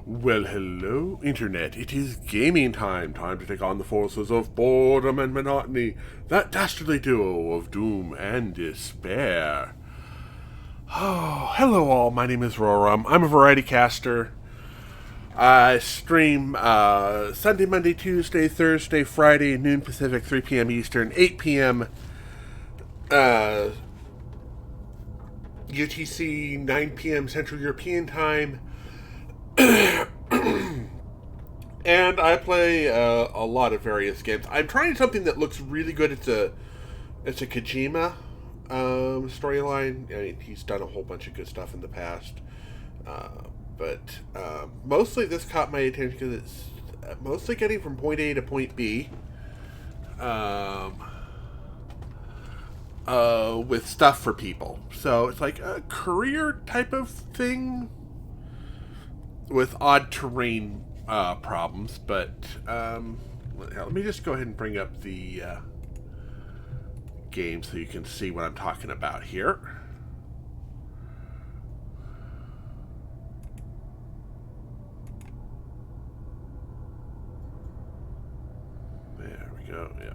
Well, hello, Internet. It is gaming time. Time to take on the forces of boredom and monotony. That dastardly duo of doom and despair. Oh, hello all. My name is Roram. I'm a variety caster. I stream Sunday, Monday, Tuesday, Thursday, Friday, noon Pacific, 3 p.m. Eastern, 8 p.m. UTC, 9 p.m. Central European Time. And I play a lot of various games. I'm trying something that looks really good. It's a Kojima storyline. I mean, he's done a whole bunch of good stuff in the past. But mostly this caught my attention because it's mostly getting from point A to point B. With stuff for people. So it's like a career type of thing with odd terrain problems. But let me just go ahead and bring up the game so you can see what I'm talking about here. There we go, yeah.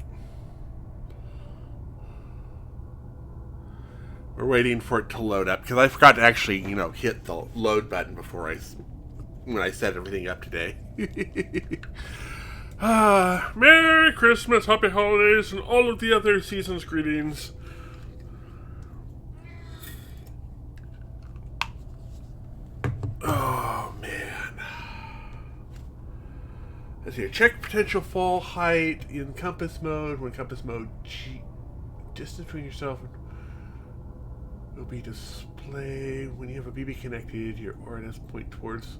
We're waiting for it to load up because I forgot to actually, hit the load button before when I set everything up today. Merry Christmas, Happy Holidays, and all of the other season's greetings. Oh, man. Let's see. Check potential fall height in compass mode. When compass mode G, distance between yourself and will be displayed. When you have a BB connected, your ordnance point towards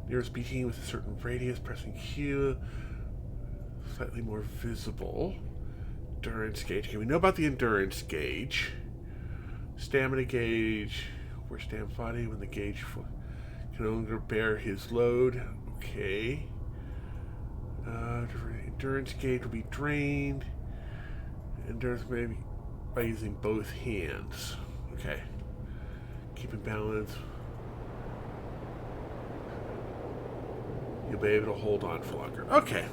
nearest BT with a certain radius. Pressing Q, slightly more visible. Endurance gauge. Okay, we know about the endurance gauge. Stamina gauge. Where Stam's body when the gauge can no longer bear his load. Okay. Endurance gauge will be drained. Endurance maybe by using both hands. Okay. Keeping balance. You'll be able to hold on for longer. Okay.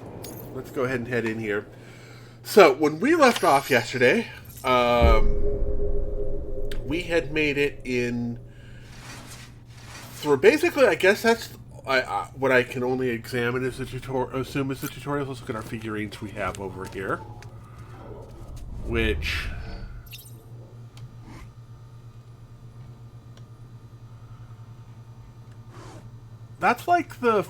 Let's go ahead and head in here. So, when we left off yesterday, we had made it in through basically, I guess that's what I can only examine as the tutorial, assume is the tutorial. Let's look at our figurines we have over here. Which that's like the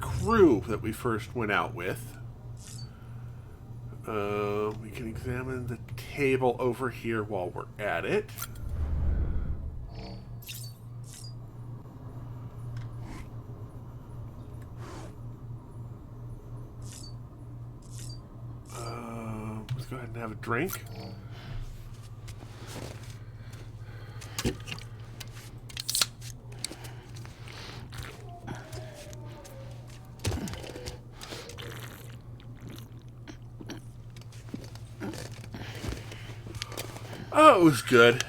crew that we first went out with. We can examine the table over here while we're at it. Let's go ahead and have a drink. Oh, it was good.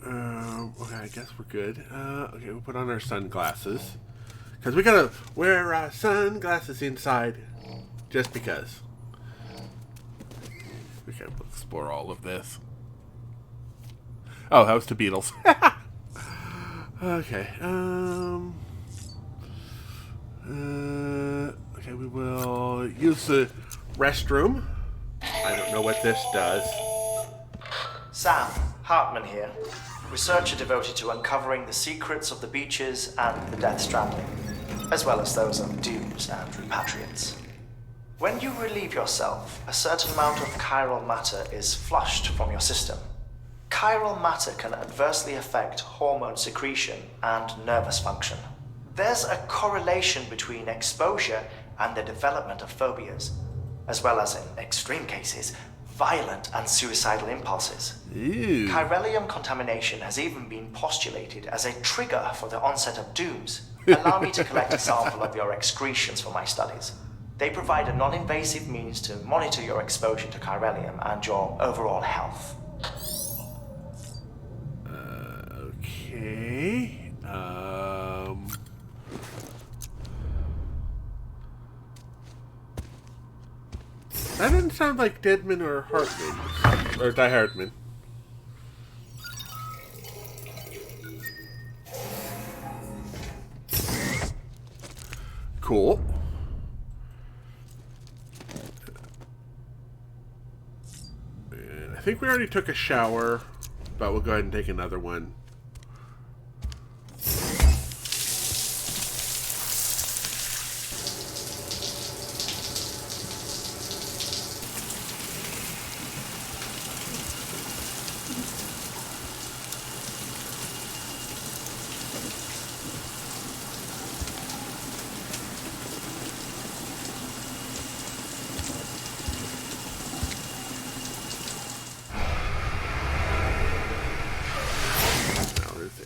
Okay, I guess we're good. Okay, we'll put on our sunglasses. Because we gotta wear our sunglasses inside. Just because. We can explore all of this. Oh, that was the Beatles. Okay, okay, we will use the restroom. I don't know what this does. Sam, Hartman here. Researcher devoted to uncovering the secrets of the beaches and the Death Stranding, as well as those of dooms and repatriates. When you relieve yourself, a certain amount of chiral matter is flushed from your system. Chiral matter can adversely affect hormone secretion and nervous function. There's a correlation between exposure and the development of phobias, as well as, in extreme cases, violent and suicidal impulses. Ew. Chiralium contamination has even been postulated as a trigger for the onset of dooms. Allow me to collect a sample of your excretions for my studies. They provide a non-invasive means to monitor your exposure to chiralium and your overall health. Okay. That didn't sound like Deadman or Hartman. Or Die Hardman. Cool. And I think we already took a shower, but we'll go ahead and take another one.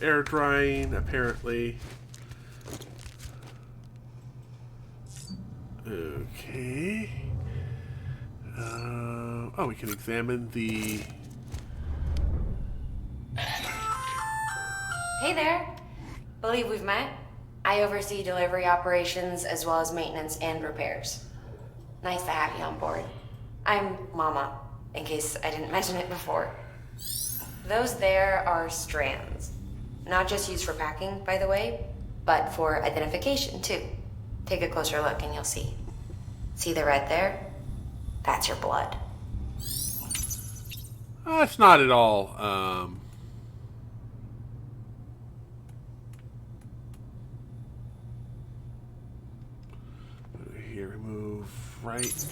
Air drying, apparently. Okay. Oh, we can examine the... Hey there. Believe we've met. I oversee delivery operations as well as maintenance and repairs. Nice to have you on board. I'm Mama, in case I didn't mention it before. Those there are strands. Not just used for packing, by the way, but for identification, too. Take a closer look and you'll see. See the red there? That's your blood. It's not at all, Here, remove right.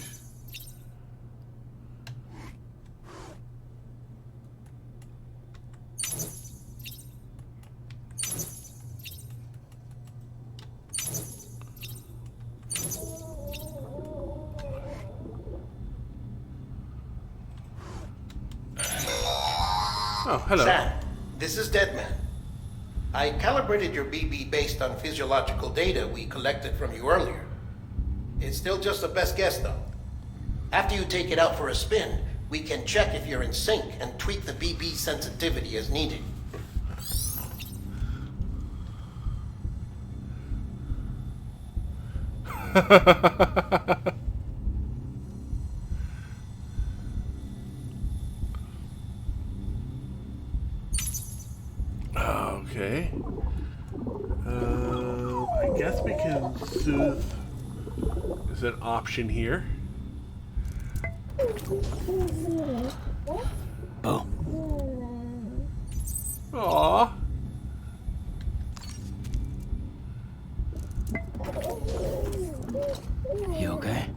Oh, hello. Sam, this is Deadman. I calibrated your BB based on physiological data we collected from you earlier. It's still just a best guess, though. After you take it out for a spin, we can check if you're in sync and tweak the BB sensitivity as needed. Okay. I guess we can soothe. Is an option here. Boom. Aww. You okay?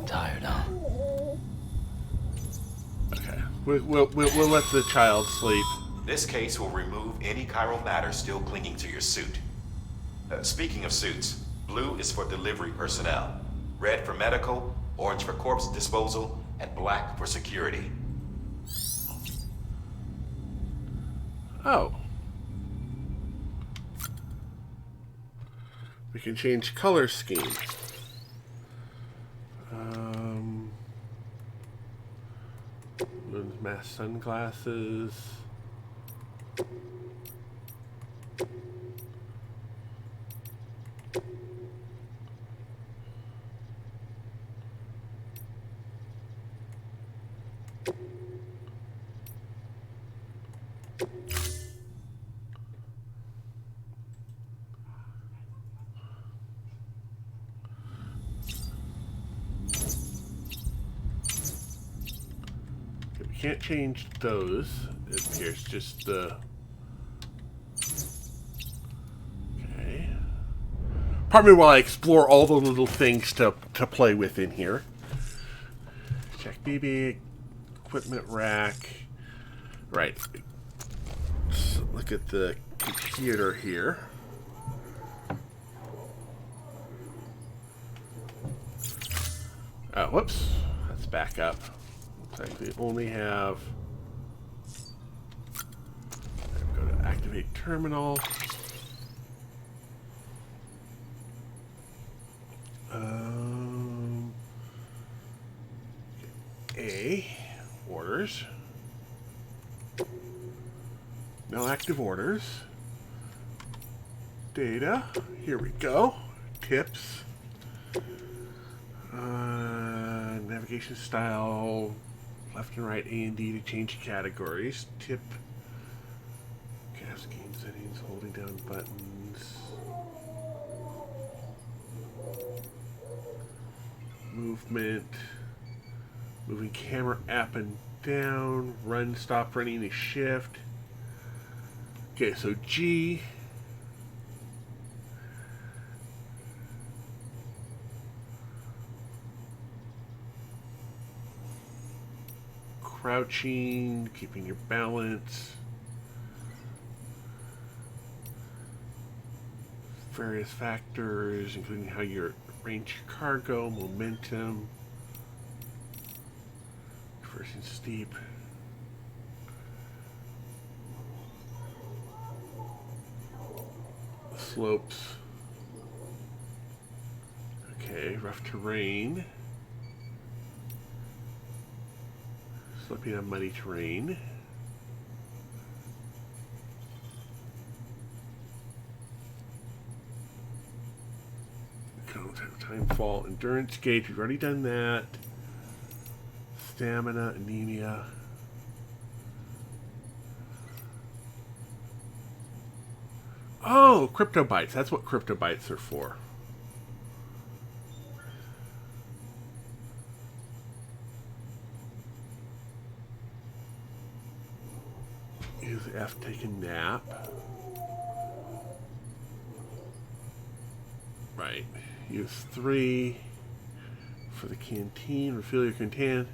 Tired, huh? Okay. We'll let the child sleep. This case will remove any chiral matter still clinging to your suit. Speaking of suits, blue is for delivery personnel, red for medical, orange for corpse disposal, and black for security. Oh. We can change color scheme. Mask sunglasses. Can't change those. It appears just the... Okay. Pardon me while I explore all the little things to play with in here. Check BB, equipment rack. Right. Let's look at the computer here. Oh, whoops. Let's back up. Looks like we only have terminal. Orders. No active orders. Data. Here we go. Tips. Navigation style. Left and right A and D to change categories. Tip. Cascade settings. Holding down buttons. Movement. Moving camera up and down. Run, stop running is shift. Okay, so G. Crouching, keeping your balance. Various factors, including how you arrange your cargo, momentum. Traversing steep. Slopes. Okay, rough terrain. Slipping on muddy terrain. Time fall, endurance gauge, we've already done that. Stamina, anemia. Oh, crypto bytes. That's what crypto bytes are for. Use F, take a nap. Right. Use 3 for the canteen. Refill your canteen.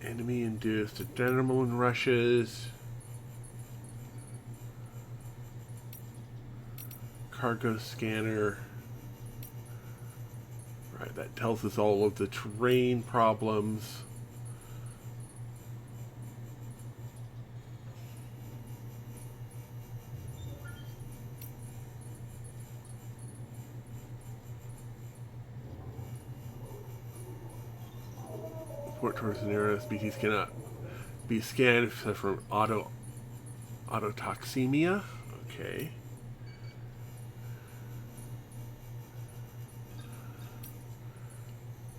Enemy-induced adrenaline rushes. Cargo scanner. Right, that tells us all of the terrain problems. Port towards an area species cannot be scanned from autotoxemia. Okay.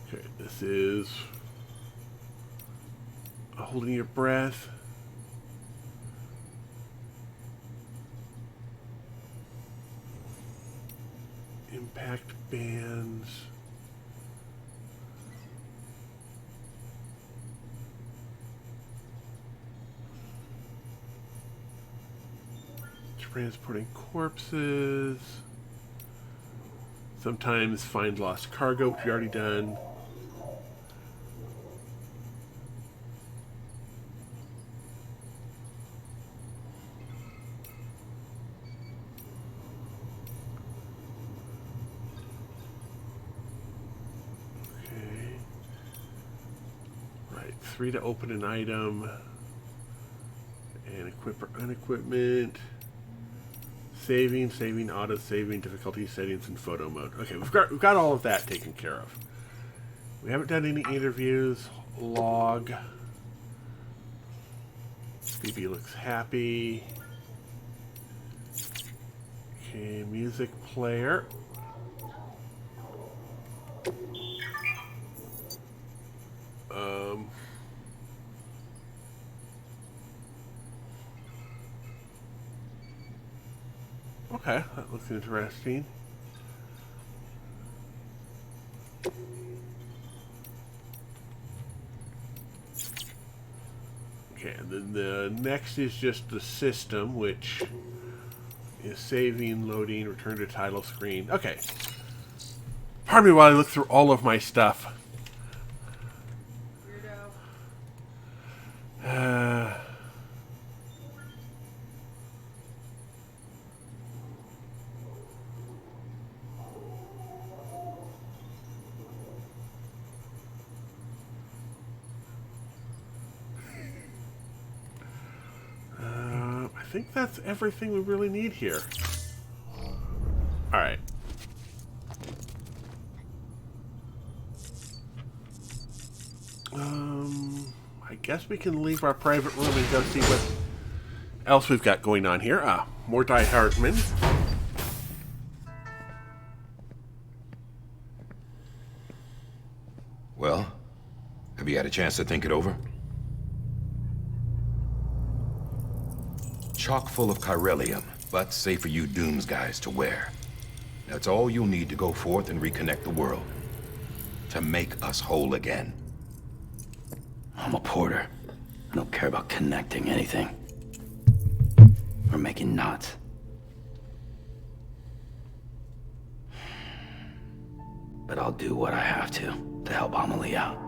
Okay, this is holding your breath. Impact bands. Transporting corpses. Sometimes find lost cargo, which we already done. Okay. Right, 3 to open an item. And equip or unequipment. Saving, auto-saving, difficulty settings, and photo mode. Okay, we've got all of that taken care of. We haven't done any interviews. Log. BB looks happy. Okay, music player. Okay, that looks interesting. Okay, and then the next is just the system, which is saving, loading, return to title screen. Okay. Pardon me while I look through all of my stuff. think that's everything we really need here. Alright. I guess we can leave our private room and go see what else we've got going on here. Ah, more Die Hardmen. Well, have you had a chance to think it over? Chock full of chiralium, but safe for you Dooms guys to wear. That's all you'll need to go forth and reconnect the world. To make us whole again. I'm a porter. I don't care about connecting anything. Or making knots. But I'll do what I have to help Amelie out.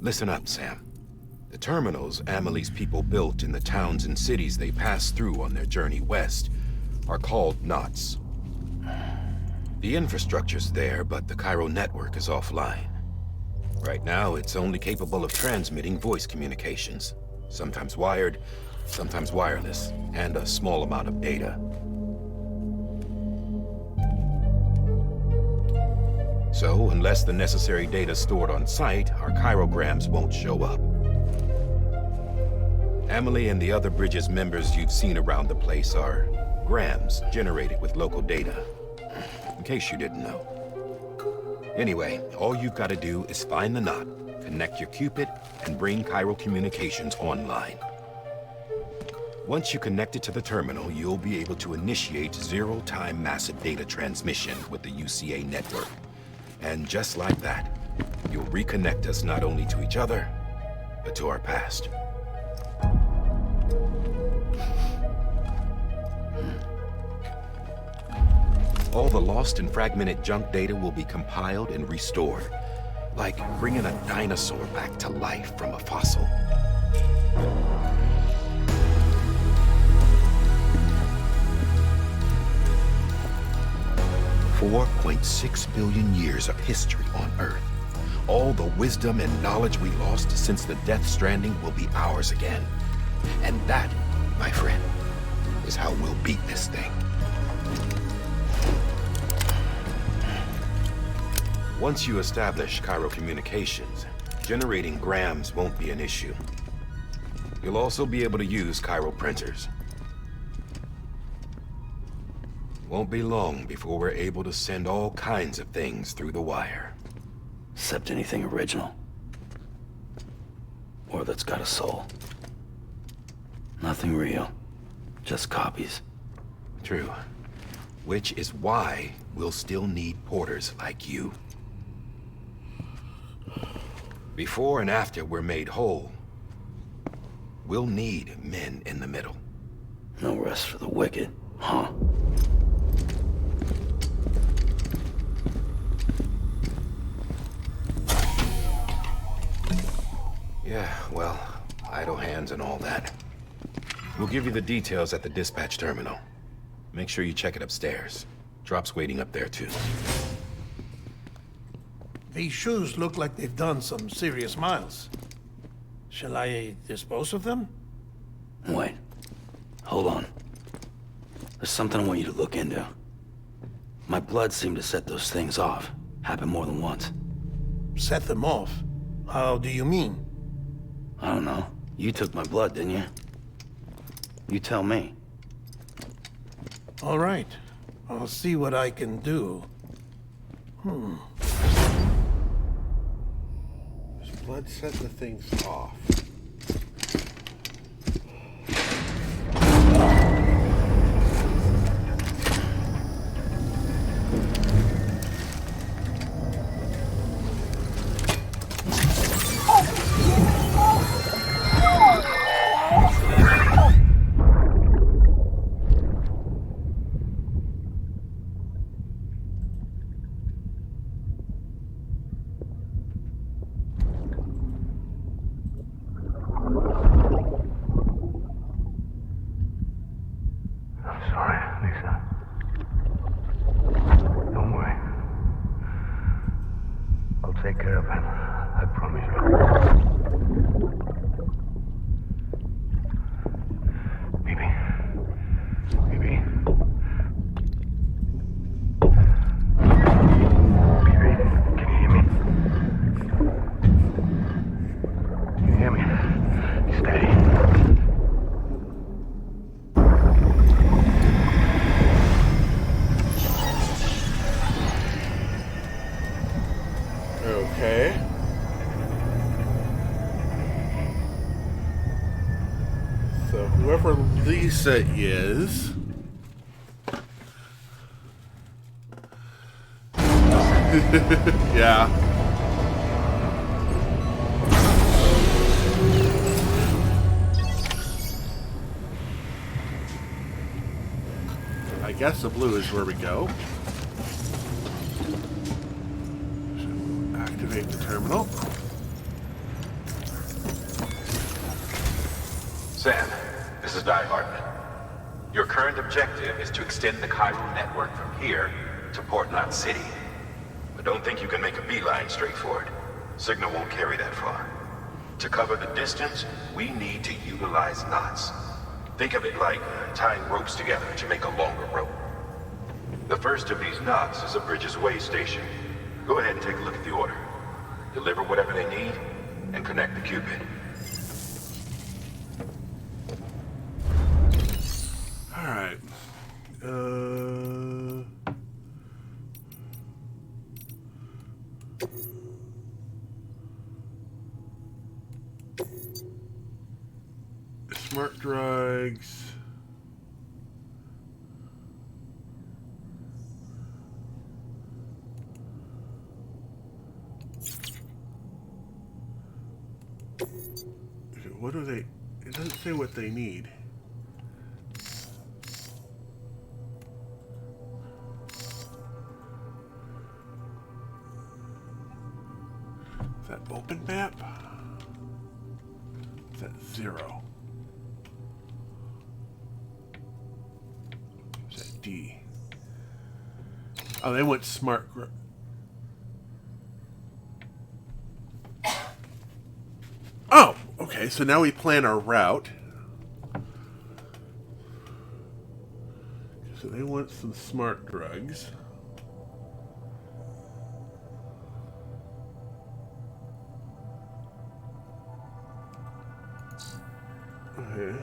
Listen up, Sam. The terminals Amelie's people built in the towns and cities they passed through on their journey west are called knots. The infrastructure's there, but the Cairo network is offline. Right now, it's only capable of transmitting voice communications, sometimes wired, sometimes wireless, and a small amount of data. So, unless the necessary data's stored on site, our chirograms won't show up. Amelie and the other Bridges members you've seen around the place are grams generated with local data. In case you didn't know. Anyway, all you've got to do is find the knot, connect your Cupid, and bring Cairo communications online. Once you connect it to the terminal, you'll be able to initiate zero-time massive data transmission with the UCA network. And just like that, you'll reconnect us not only to each other, but to our past. All the lost and fragmented junk data will be compiled and restored, like bringing a dinosaur back to life from a fossil. $4.6 billion years of history on Earth. All the wisdom and knowledge we lost since the Death Stranding will be ours again. And that, my friend, is how we'll beat this thing. Once you establish Cairo communications, generating grams won't be an issue. You'll also be able to use Cairo printers. Won't be long before we're able to send all kinds of things through the wire. Except anything original. Or that's got a soul. Nothing real. Just copies. True. Which is why we'll still need porters like you. Before and after we're made whole, we'll need men in the middle. No rest for the wicked, huh? Yeah, well, idle hands and all that. We'll give you the details at the dispatch terminal. Make sure you check it upstairs. Drop's waiting up there, too. These shoes look like they've done some serious miles. Shall I dispose of them? Wait. Hold on. There's something I want you to look into. My blood seemed to set those things off. Happened more than once. Set them off? How do you mean? I don't know. You took my blood, didn't you? You tell me. All right. I'll see what I can do. His blood set the things off. Whoever Lisa is. Yeah. I guess the blue is where we go. So activate the terminal. Sam, this is Die Hartman. Your current objective is to extend the chiral network from here to Port Knot City. But don't think you can make a beeline straight for it. Signal won't carry that far. To cover the distance, we need to utilize knots. Think of it like tying ropes together to make a longer rope. The first of these knots is a Bridges Way station. Go ahead and take a look at the order. Deliver whatever they need, and connect the Cupid. Alright. Smart drugs. What do they... It doesn't say what they need. Is that open map? Is that 0? Is that D? Oh, they want smart... Oh, okay, so now we plan our route. So they want some smart drugs. Okay.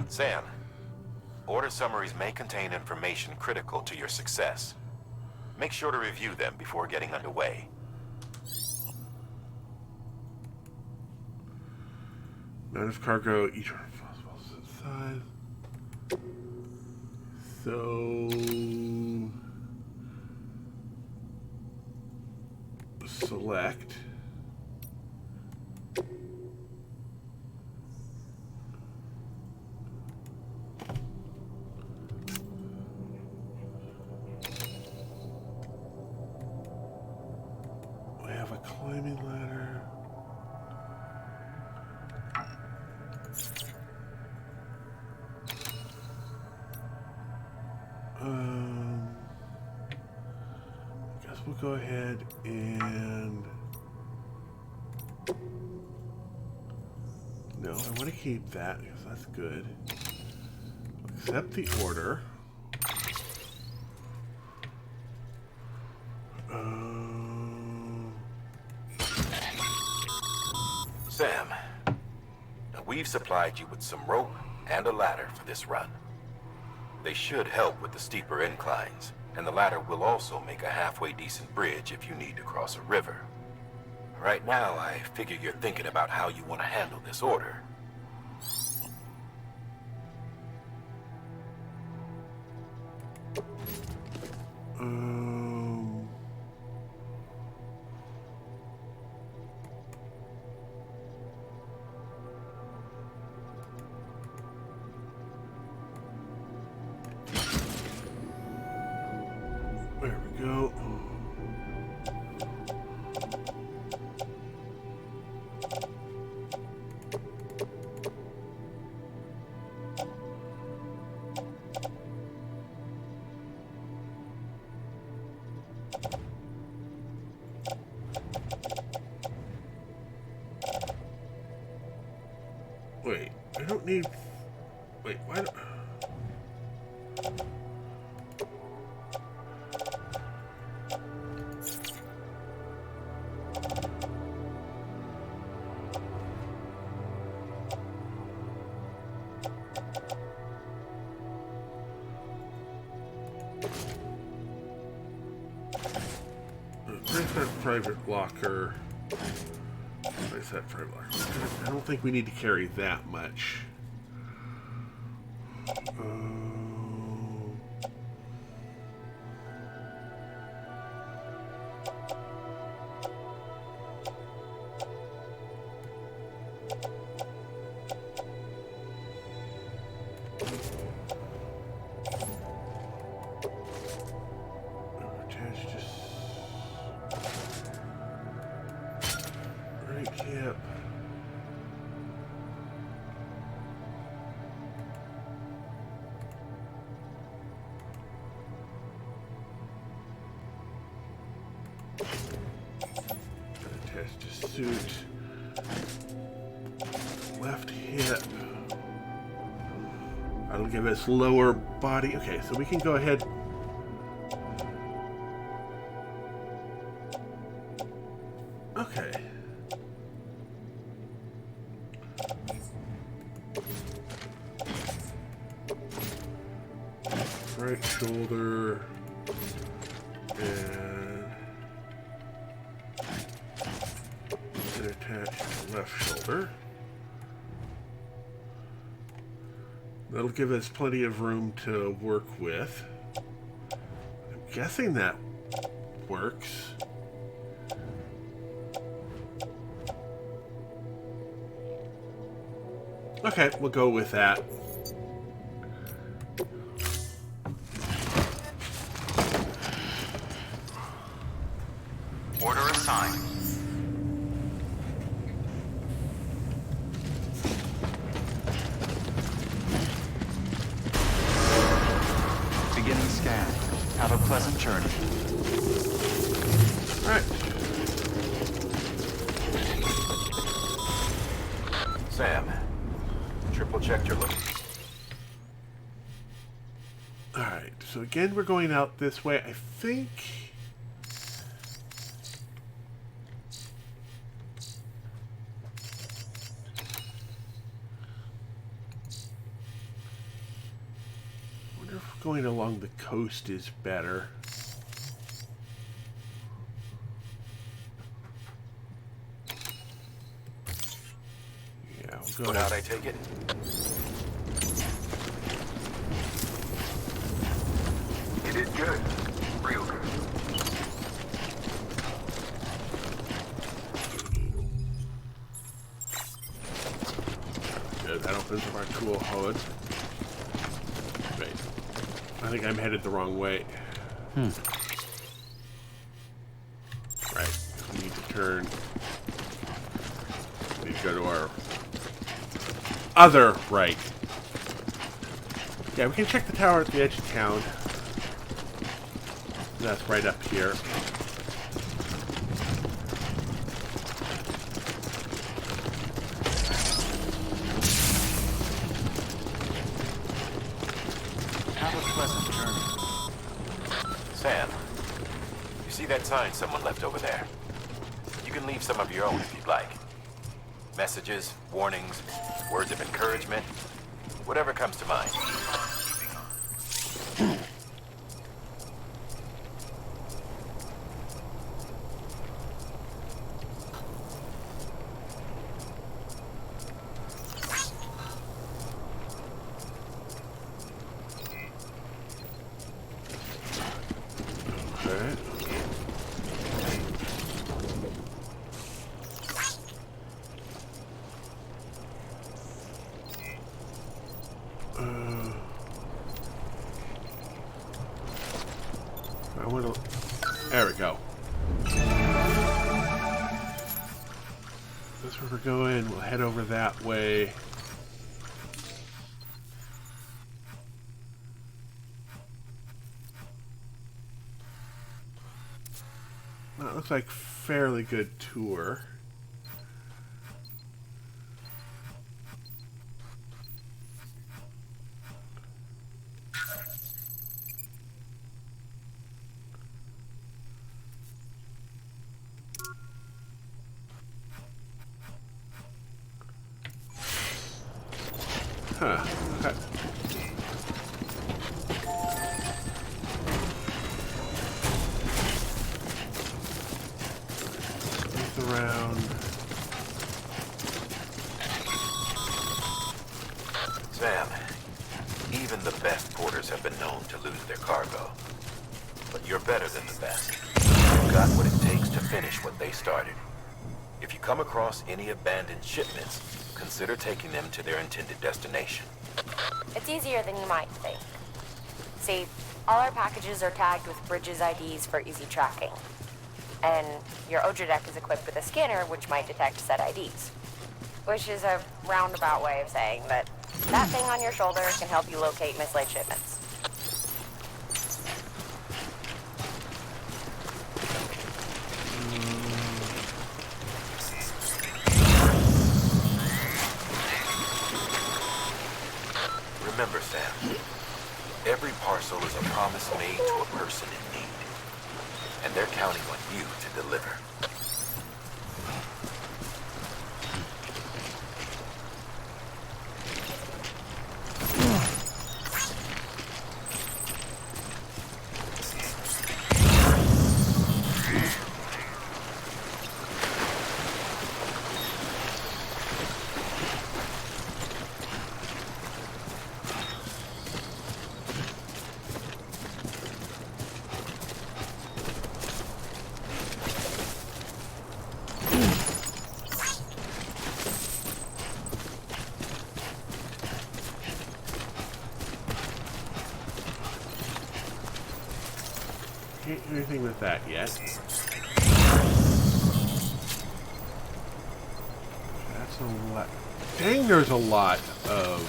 Sam, order summaries may contain information critical to your success. Make sure to review them before getting underway. Amount of cargo, each one possible size. So select. We have a climbing ladder. I guess we'll go ahead and... No, I want to keep that because that's good. Accept the order. Sam, we've supplied you with some rope and a ladder for this run. They should help with the steeper inclines, and the ladder will also make a halfway decent bridge if you need to cross a river. Right now, I figure you're thinking about how you want to handle this order. There we go. Wait, I don't need... Wait, why don't... Where's that private locker? set for I don't think we need to carry that much. Yep. Attach to suit. Left hip. That'll give us lower body. Okay, so we can go ahead. Okay. Right shoulder and attach to left shoulder. That'll give us plenty of room to work with. I'm guessing that works. Okay, we'll go with that. Order assigned. Beginning scan. Have a pleasant journey. All right. Sam, triple checked your look. All right. So again, we're going out this way. I think. Going along the coast is better. Yeah, we'll go Put out, I take it. You did good. Real good. Good. That opens up our tool hood. Wait. I think I'm headed the wrong way. Right. We need to turn. We need to go to our other right. Yeah, we can check the tower at the edge of town. That's right up here. Have a pleasant journey. Sam, you see that sign someone left over there? You can leave some of your own if you'd like. Messages, warnings, words of encouragement, whatever comes to mind. Okay. I want to. There we go. That's where we're going. We'll head over that way. That looks like fairly good tour. Huh. Okay. Around. Sam, even the best porters have been known to lose their cargo. But you're better than the best. You've got what it takes to finish what they started. If you come across any abandoned shipments, consider taking them to their intended destination. It's easier than you might think. See, all our packages are tagged with Bridges IDs for easy tracking. And your Odra deck is equipped with a scanner which might detect said IDs. Which is a roundabout way of saying that that thing on your shoulder can help you locate mislaid shipments. Remember, Sam, every parcel is a promise made to a person in need. And they're counting on you to deliver. Can't do anything with that yet. That's a lot. Dang, there's a lot of...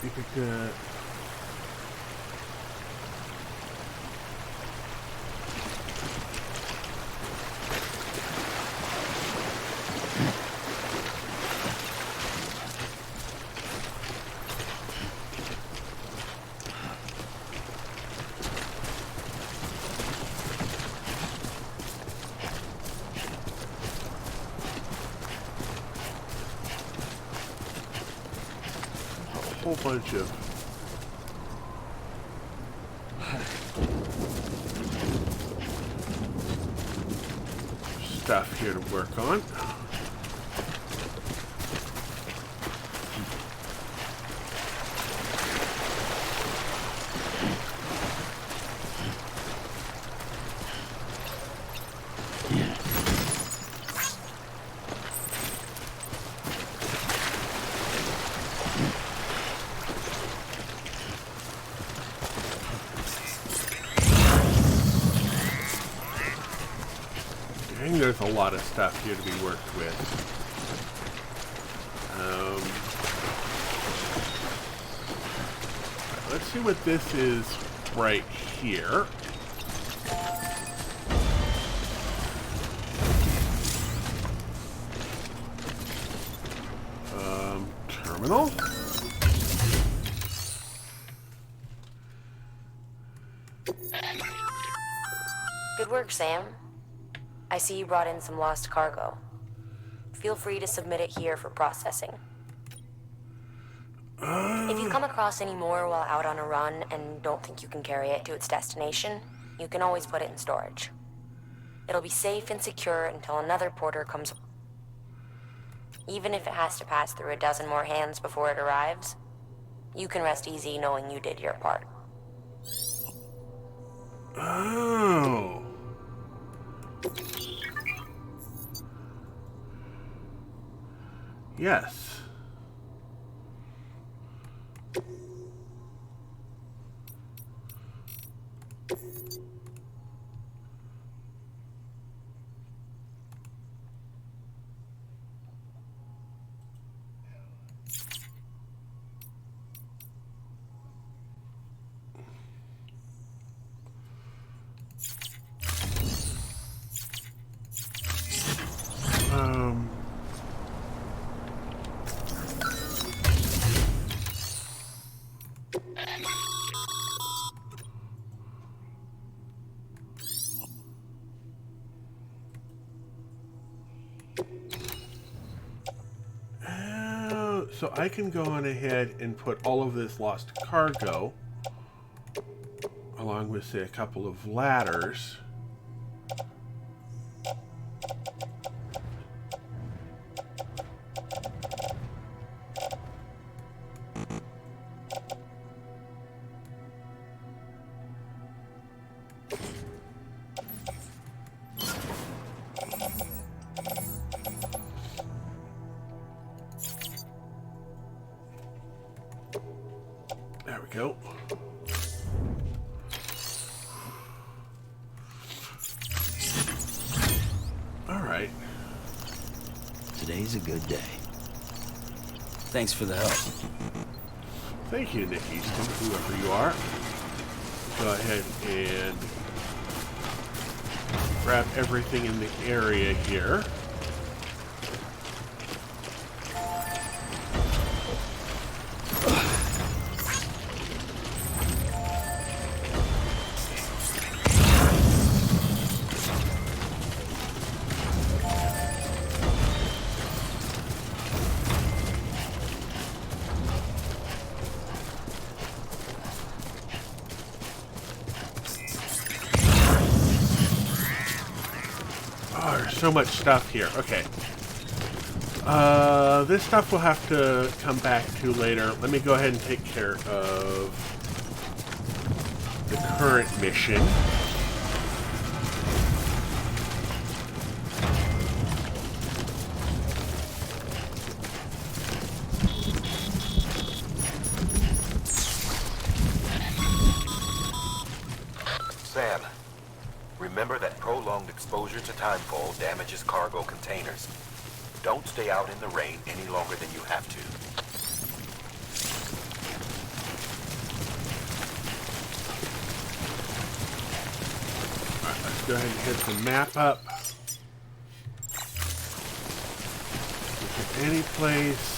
You could, whole bunch of stuff here to work on. Dang, there's a lot of stuff here to be worked with. Let's see what this is right here. Terminal? Good work, Sam. I see you brought in some lost cargo. Feel free to submit it here for processing. If you come across any more while out on a run and don't think you can carry it to its destination, you can always put it in storage. It'll be safe and secure until another porter comes. Even if it has to pass through a dozen more hands before it arrives, you can rest easy knowing you did your part. Oh. Yes. So I can go on ahead and put all of this lost cargo, along with, say, a couple of ladders. There we go. All right. Today's a good day. Thanks for the help. Thank you, Nick Easton, whoever you are. Go ahead and grab everything in the area here. Oh, there's so much stuff here. Okay. This stuff we'll have to come back to later. Let me go ahead and take care of the current mission. Sam, remember that prolonged exposure to timefall damages cargo containers. Don't stay out in the rain any longer than you have to. Alright, let's go ahead and hit the map up. Look at any place.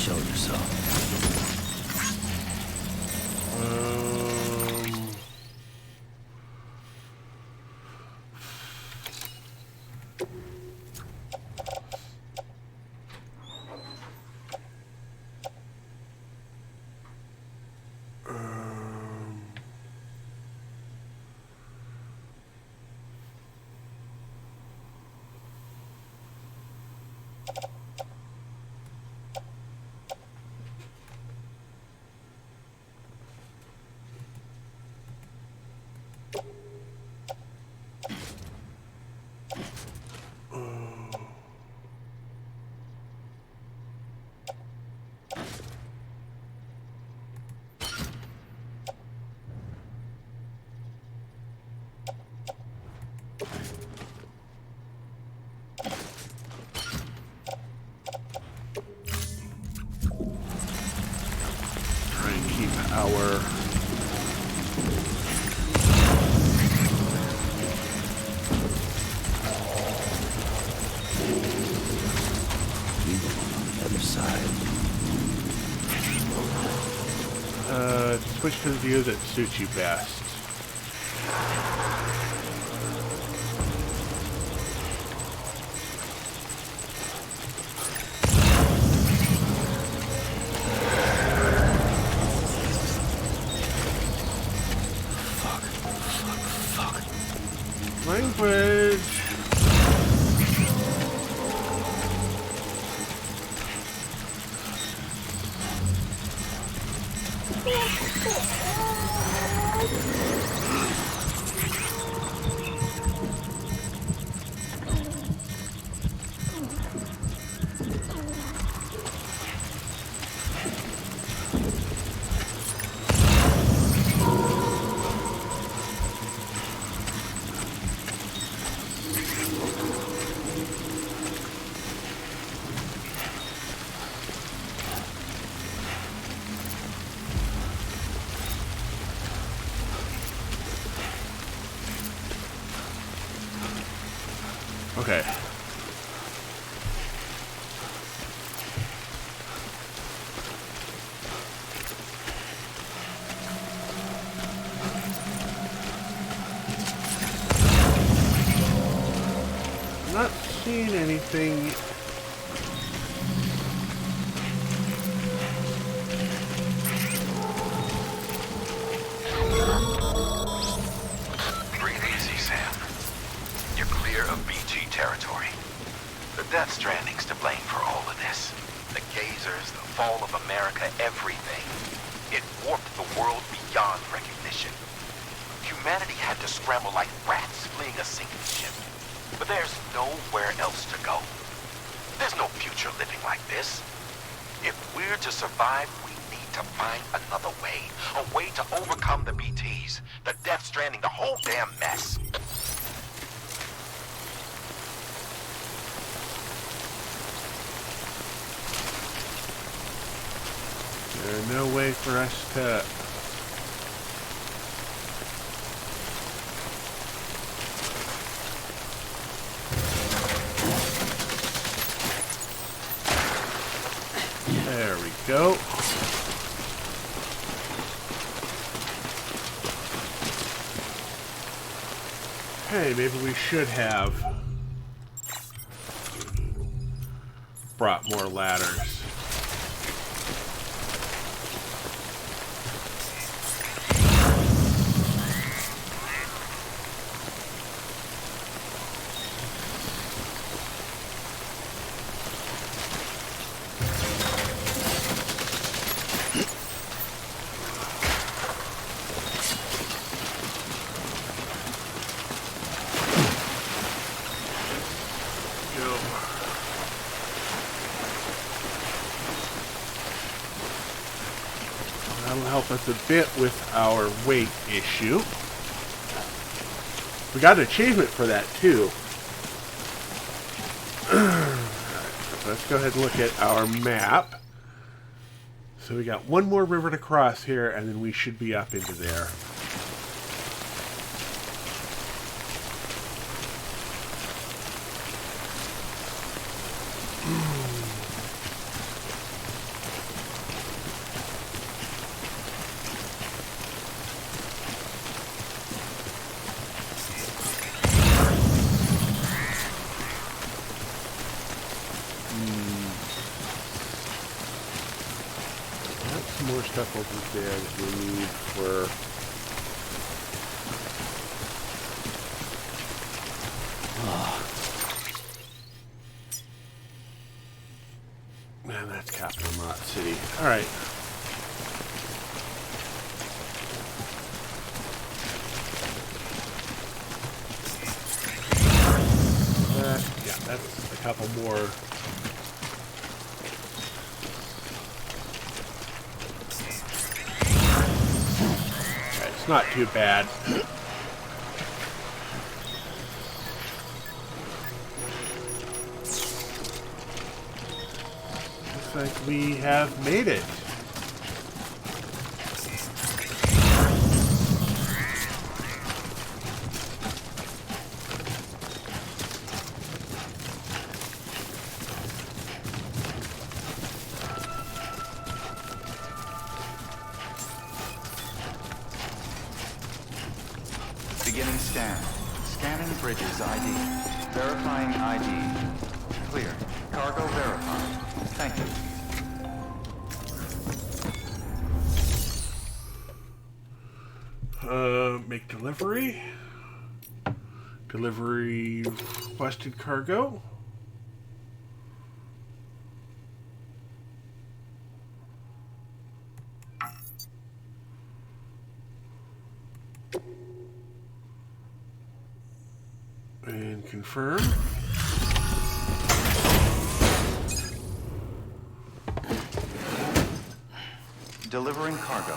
Show yourself. Try and keep our You belong on the other side. Switch to the view that suits you best. Language. Okay. Not seeing anything. Breathe easy, Sam. You're clear of BG territory. The Death Stranding's to blame for all of this. The gazers, the fall of America, everything. It warped the world beyond recognition. Humanity had to scramble like rats fleeing a sinking ship. But there's nowhere else to go. There's no future living like this. If we're to survive, we need to find another way. A way to overcome the BTs, the Death Stranding, the whole damn mess. There's no way for us to... There we go. Hey, maybe we should have brought more ladders. That'll help us a bit with our weight issue. We got an achievement for that too. Alright, so let's go ahead and look at our map. So we got one more river to cross here, and then we should be up into there. More stuff over there that we need for man, that's Capital Knot City. Alright. Yeah, that's a couple more. It's not too bad. Looks like we have made it. Beginning scan. Scanning bridges ID. Verifying ID. Clear. Cargo verified. Thank you. Make delivery. Delivery requested cargo. And confirm. Delivering cargo.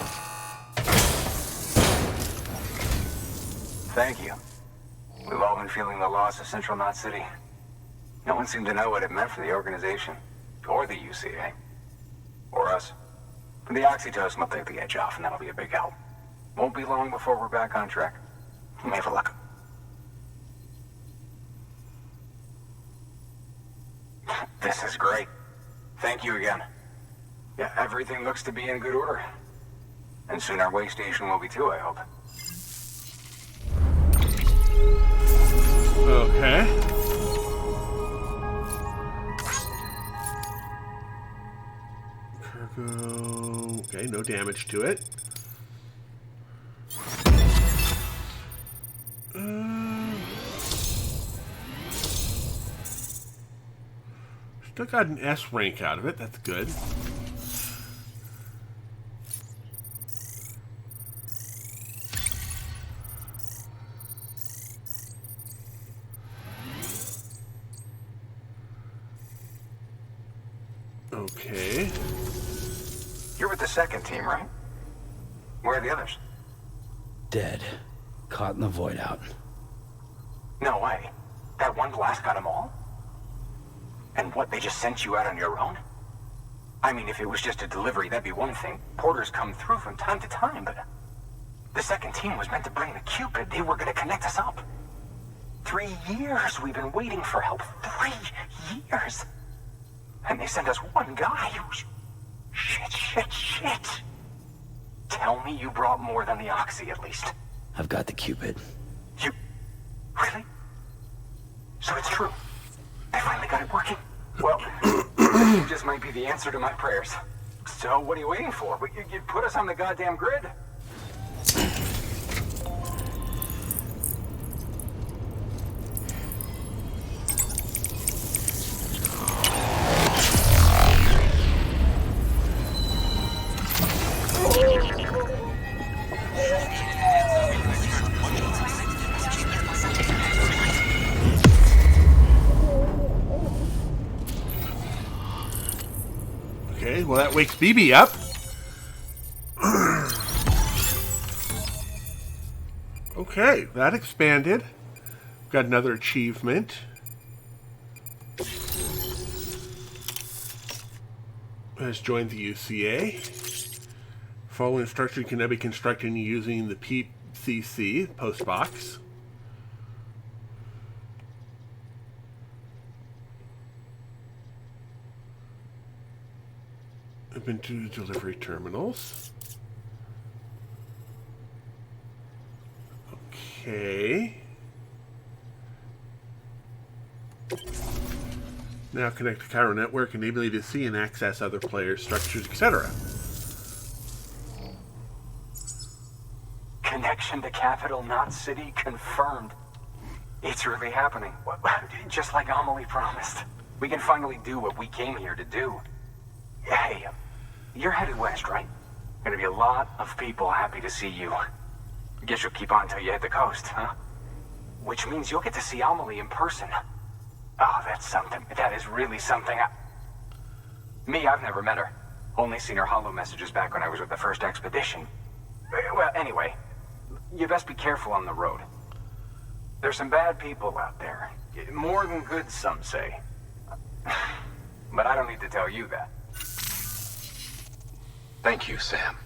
Thank you. We've all been feeling the loss of Central Knot City. No one seemed to know what it meant for the organization, or the UCA, or us. The oxytocin will take the edge off, and that'll be a big help. Won't be long before we're back on track. You may have a luck. This is great. Thank you again. Yeah, everything looks to be in good order. And soon our way station will be too, I hope. Okay. Cargo. Okay, no damage to it. Still got an S rank out of it. That's good. Okay. You're with the second team, right? Where are the others? Dead. Caught in the void out. No way. That one blast got them all? And what, they just sent you out on your own? I mean, if it was just a delivery, that'd be one thing. Porters come through from time to time, but... The second team was meant to bring the Cupid. They were gonna connect us up. 3 years we've been waiting for help. 3 years! And they sent us one guy who's... Shit. Tell me you brought more than the Oxy, at least. I've got the Cupid. You... Really? So it's true. I finally got it working. Well, you just might be the answer to my prayers. So what are you waiting for? You put us on the goddamn grid. Okay, well that wakes BB up. Okay, that expanded. Got another achievement. Has joined the UCA. Following instruction can now be constructed using the PCC post box. I've been to delivery terminals. Okay. Now connect to Cairo network, enabling you to see and access other players, structures, etc. Connection to Capital Knot City confirmed. It's really happening. Just like Amelie promised. We can finally do what we came here to do. Hey, you're headed west, right? Gonna be a lot of people happy to see you. Guess you'll keep on till you hit the coast, huh? Which means you'll get to see Amelie in person. Oh, that's something. That is really something. I've never met her. Only seen her holo messages back when I was with the first expedition. Well, anyway, you best be careful on the road. There's some bad people out there. More than good, some say. But I don't need to tell you that. Thank you, Sam.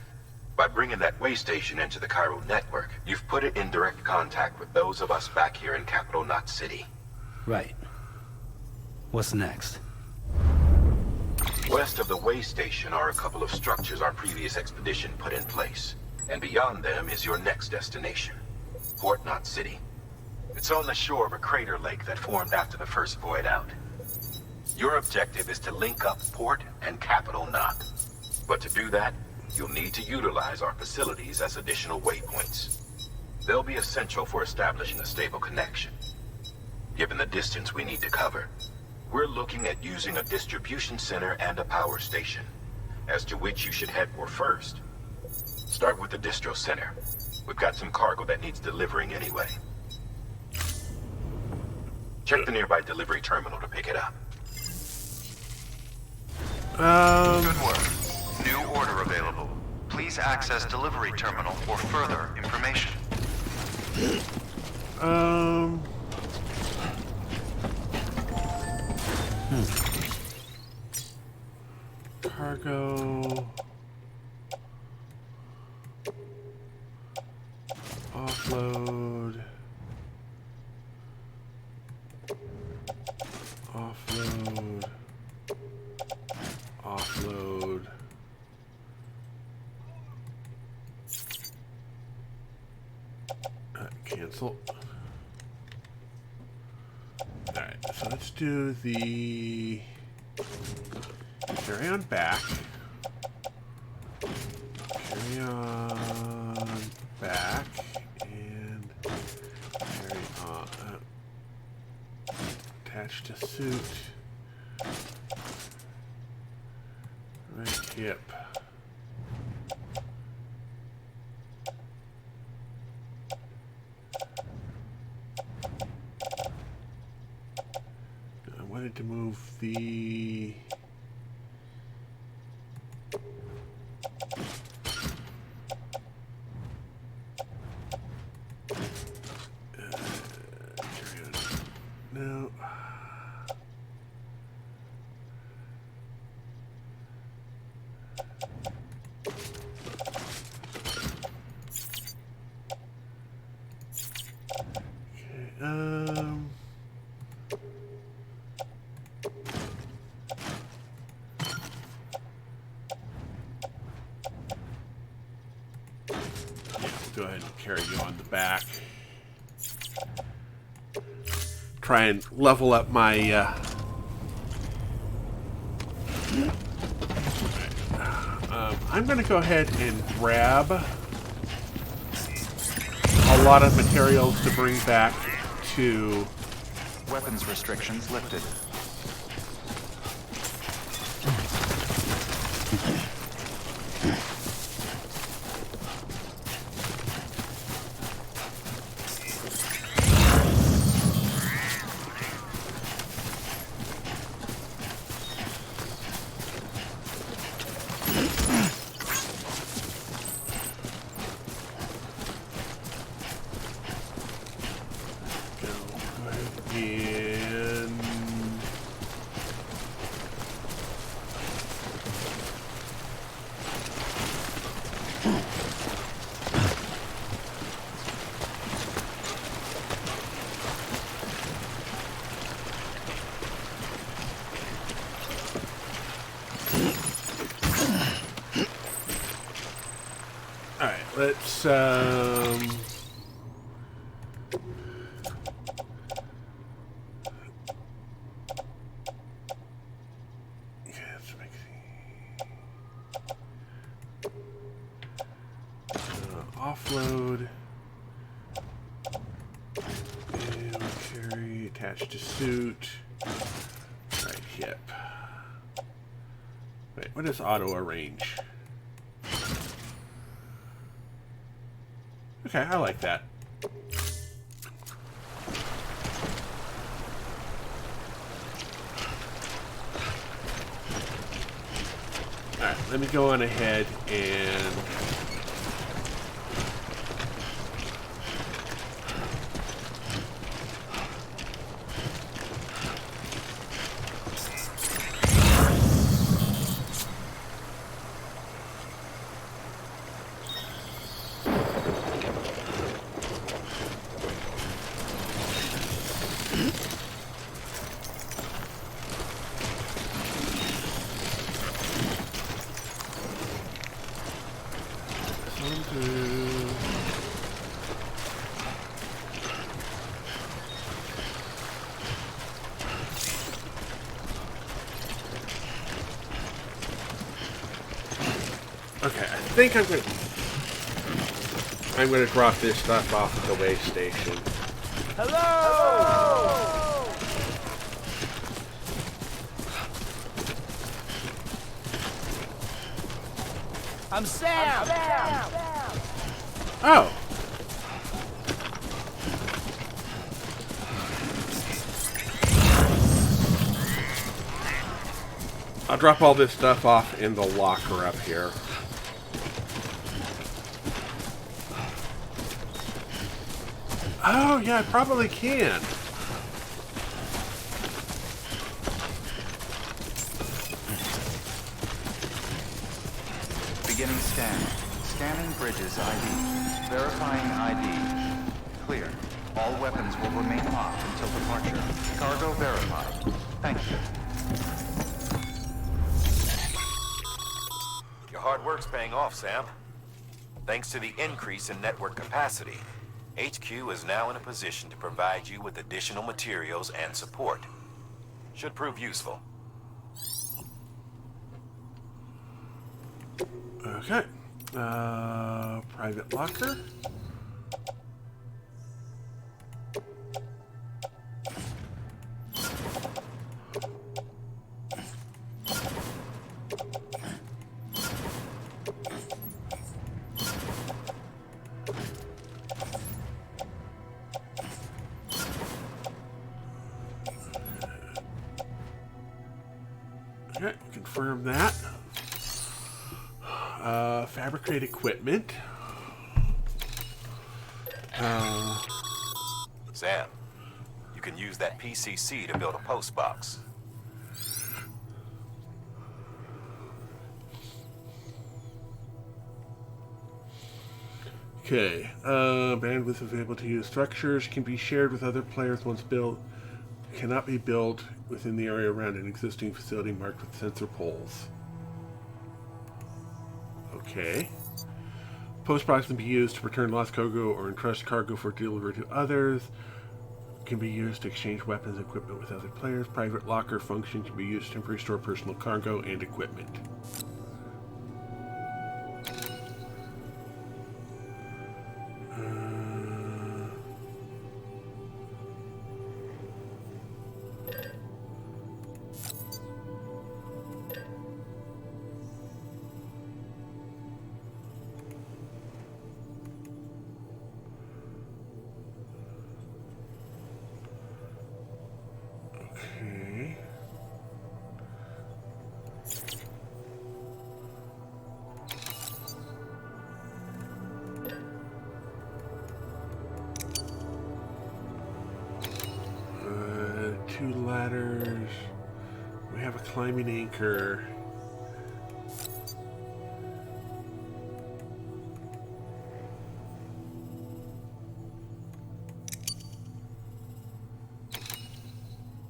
By bringing that way station into the Cairo network, you've put it in direct contact with those of us back here in Capital Knot City. Right. What's next? West of the way station are a couple of structures our previous expedition put in place. And beyond them is your next destination. port, not city. It's on the shore of a crater lake that formed after the first void out. Your objective is to link up port and capital Knock. But to do that, you'll need to utilize our facilities as additional waypoints. They'll be essential for establishing a stable connection. Given the distance we need to cover, we're looking at using a distribution center and a power station, as to which you should head for first. Start with the distro center. We've got some cargo that needs delivering anyway. Check the nearby delivery terminal to pick it up. Good work. New order available. Please access delivery terminal for further information. Cargo. Offload. Offload. Offload. Cancel. Alright, so let's do the carry on back. Carry on back. And carry on. Attach to suit. Right hip. I wanted to move the no. Go ahead and carry you on the back. Try and level up my I'm going to go ahead and grab a lot of materials to bring back to... Weapons restrictions lifted. Let's offload and carry attached to suit. Right hip. Wait, what is auto arrange? Okay, I like that. Alright, let me go on ahead and... Okay, I think I'm gonna drop this stuff off at the way station. Hello! I'm Sam! Oh. I'll drop all this stuff off in the locker up here. Oh, yeah, I probably can. Beginning scan. Scanning bridges ID. Verifying ID. Clear. All weapons will remain locked until departure. Cargo verified. Thank you. Your hard work's paying off, Sam. Thanks to the increase in network capacity, HQ is now in a position to provide you with additional materials and support. Should prove useful. Okay. Private locker. Okay, confirm that. Fabricate equipment. Sam, you can use that PCC to build a post box. Okay. Bandwidth available to use. Structures can be shared with other players once built. Cannot be built within the area around an existing facility marked with sensor poles. Okay. Post box can be used to return lost cargo or entrust cargo for delivery to others. Can be used to exchange weapons and equipment with other players. Private locker function can be used to temporarily store personal cargo and equipment. Okay. Two ladders. We have a climbing anchor.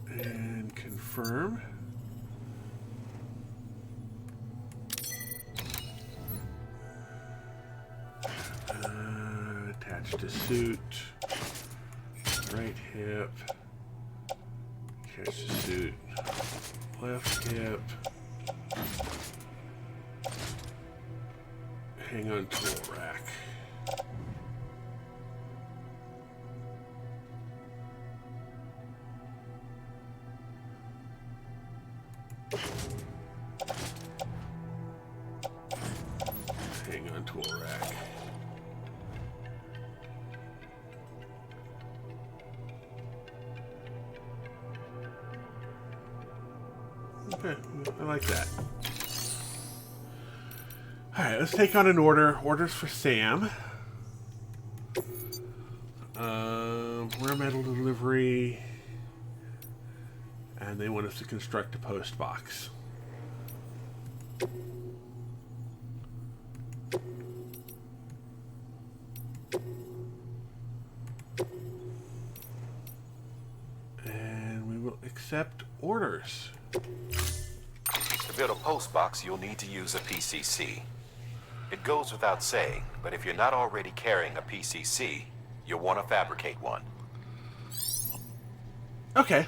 And confirm. Attached to suit. Right hip. Attached to suit. Left hip. Hang on tool rack. Hang on tool rack. Okay, I like that. Alright, let's take on an order. Orders for Sam. Rare metal delivery. And they want us to construct a post box. And we will accept orders. To build a post box, you'll need to use a PCC. It goes without saying, but if you're not already carrying a PCC, you'll want to fabricate one. Okay.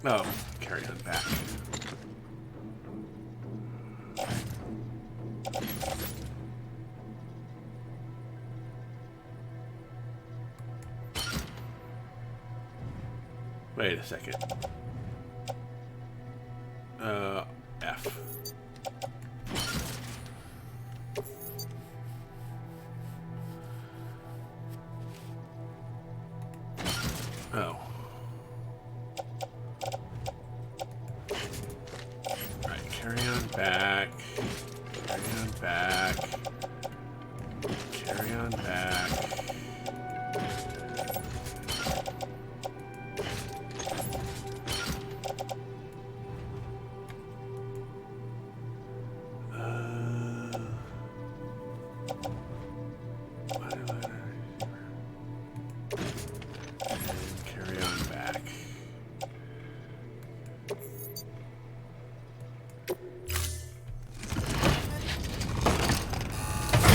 Oh, carry on back. Wait a second. F. Oh. Right, carry on back. Carry on back. Carry on back. Carry on back.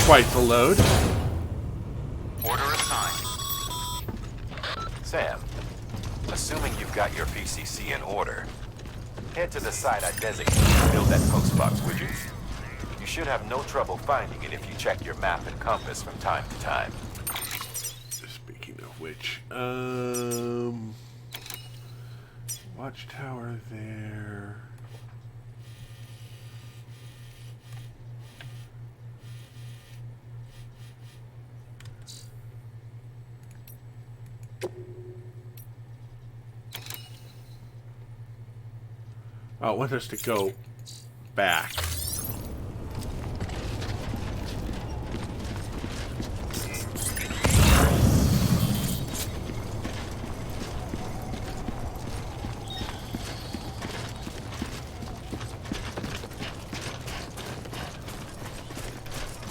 Quite the load. Order assigned. Sam, assuming you've got your PCC in order, head to the site I designated to build that post box, would you? You should have no trouble finding it if you check your map and compass from time to time. Speaking of which, watchtower there. Oh, it wants us to go back.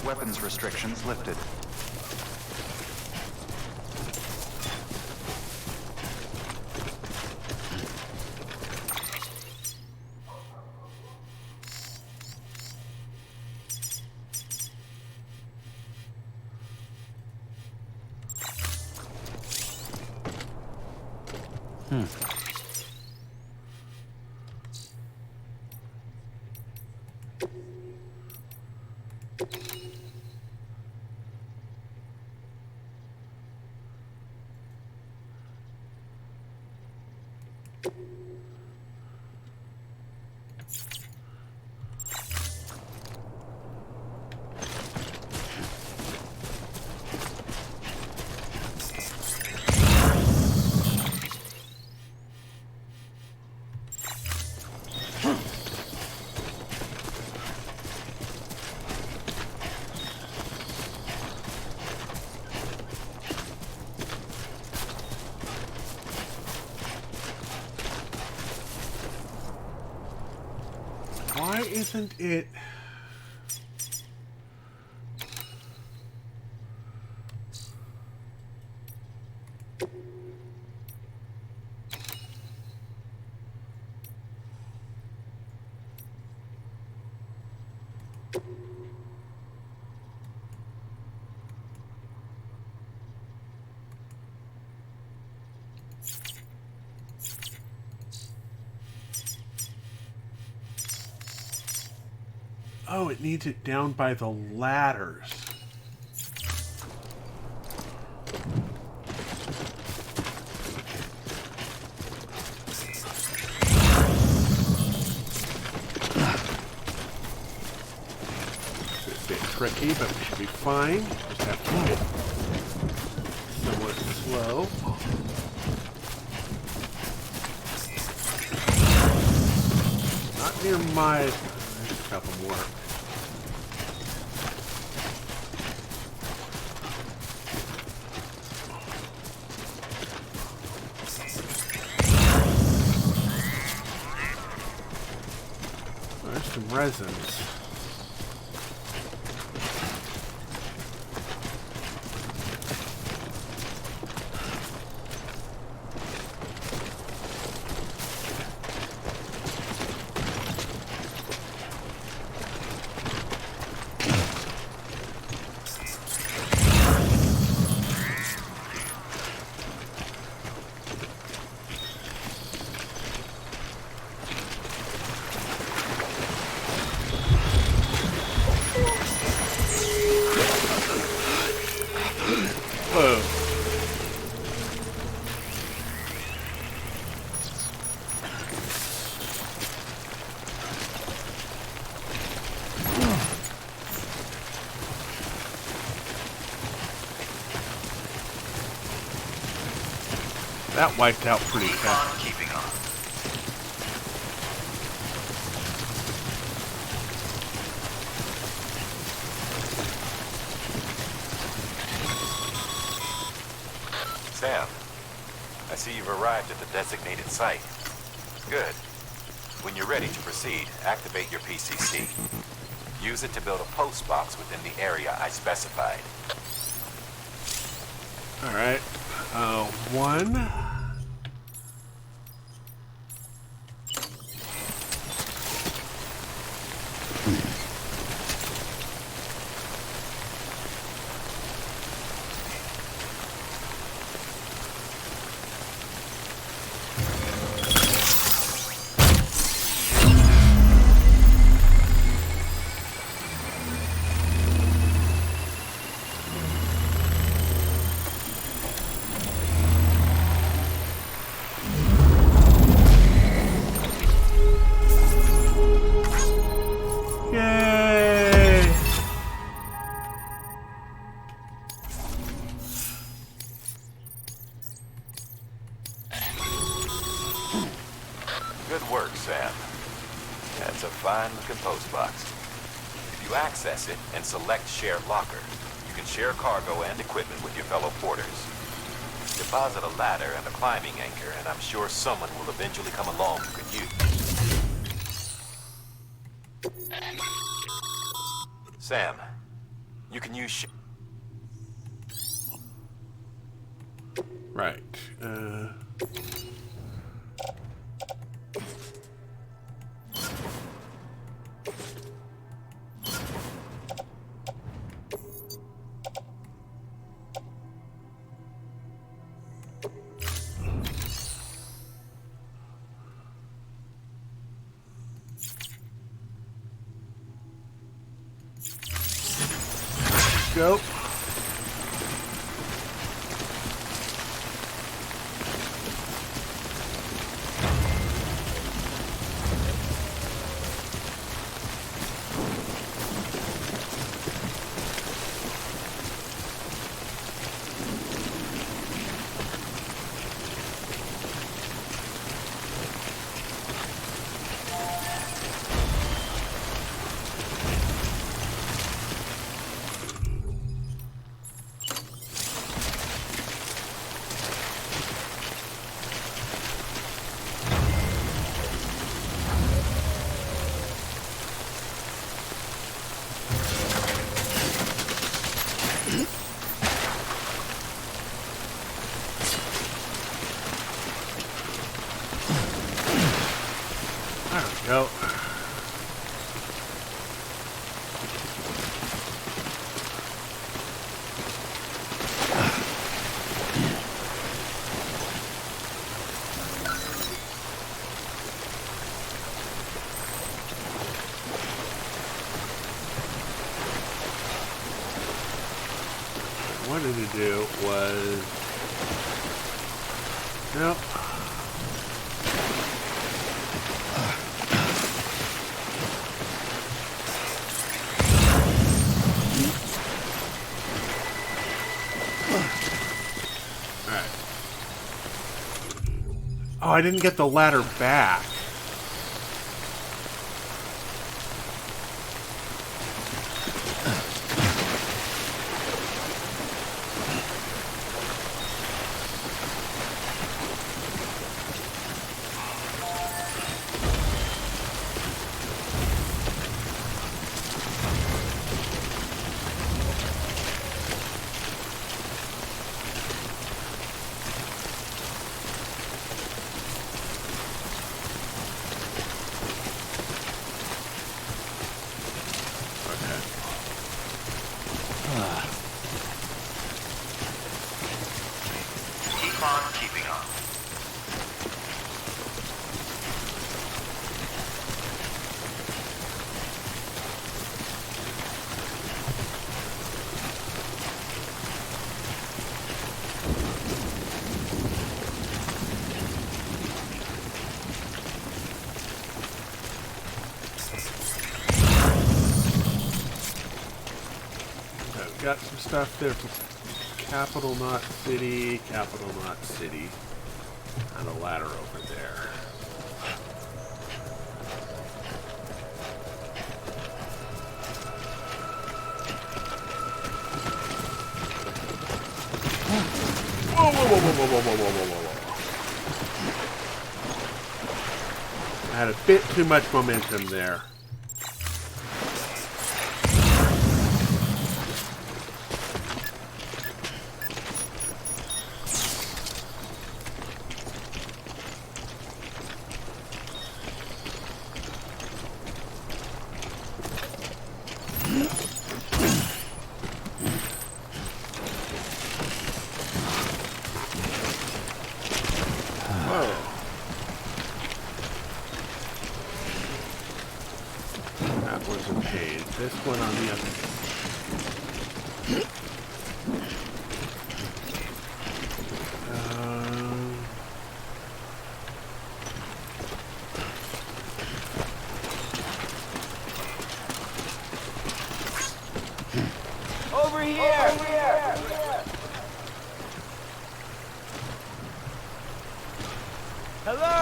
Weapons restrictions lifted. Why isn't it... Oh, it needs it down by the ladders. It's a bit tricky, but we should be fine. Just have to get somewhat slow. Not near my... There's a couple more. There's some resins. Whoa. That wiped out pretty fast. Keeping on. Sam, I see you've arrived at the designated site. Good. When you're ready to proceed, activate your PCC. Use it to build a post box within the area I specified. Alright. One. Yay! Good work, Sam. That's a fine-looking post box. If you access it and select Share Locker, you can share cargo and equipment with your fellow porters. Deposit a ladder and a climbing anchor, and I'm sure someone will eventually come along who could use. Sam, you can use Right. Go. There we go. What I wanted to do was... Nope. Oh, I didn't get the ladder back. Keep on keeping on. got some stuff there for capital, not city, capital, not city. And a ladder over there. Whoa, whoa, whoa, whoa, whoa, whoa, whoa, whoa, whoa, whoa. I had a bit too much momentum there. This one on the other. Over here! Hello!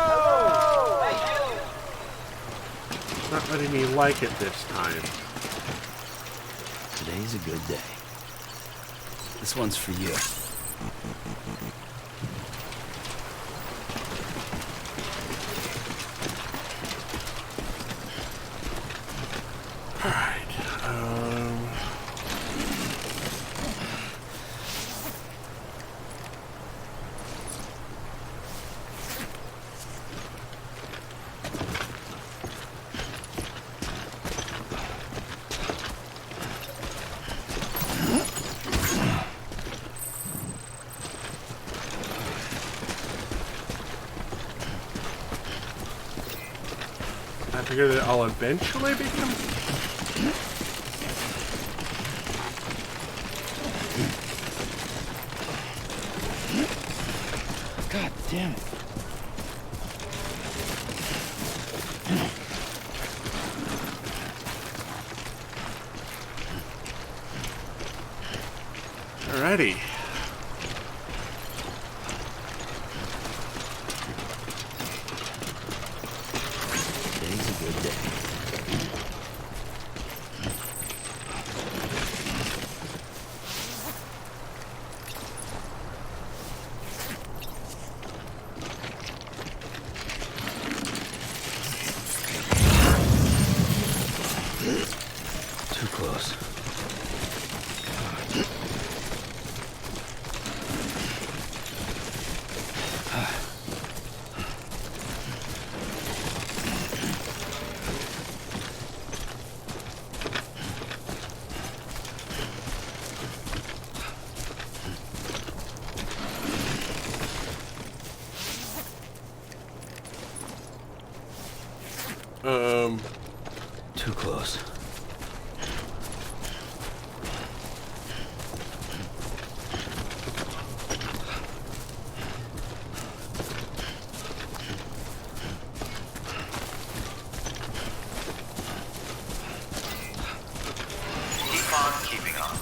Not letting me like it this time. Today's a good day. This one's for you. I figure that I'll eventually become... God damn it. Alrighty. Today's a good day. Too close. Too close. Keep on keeping on.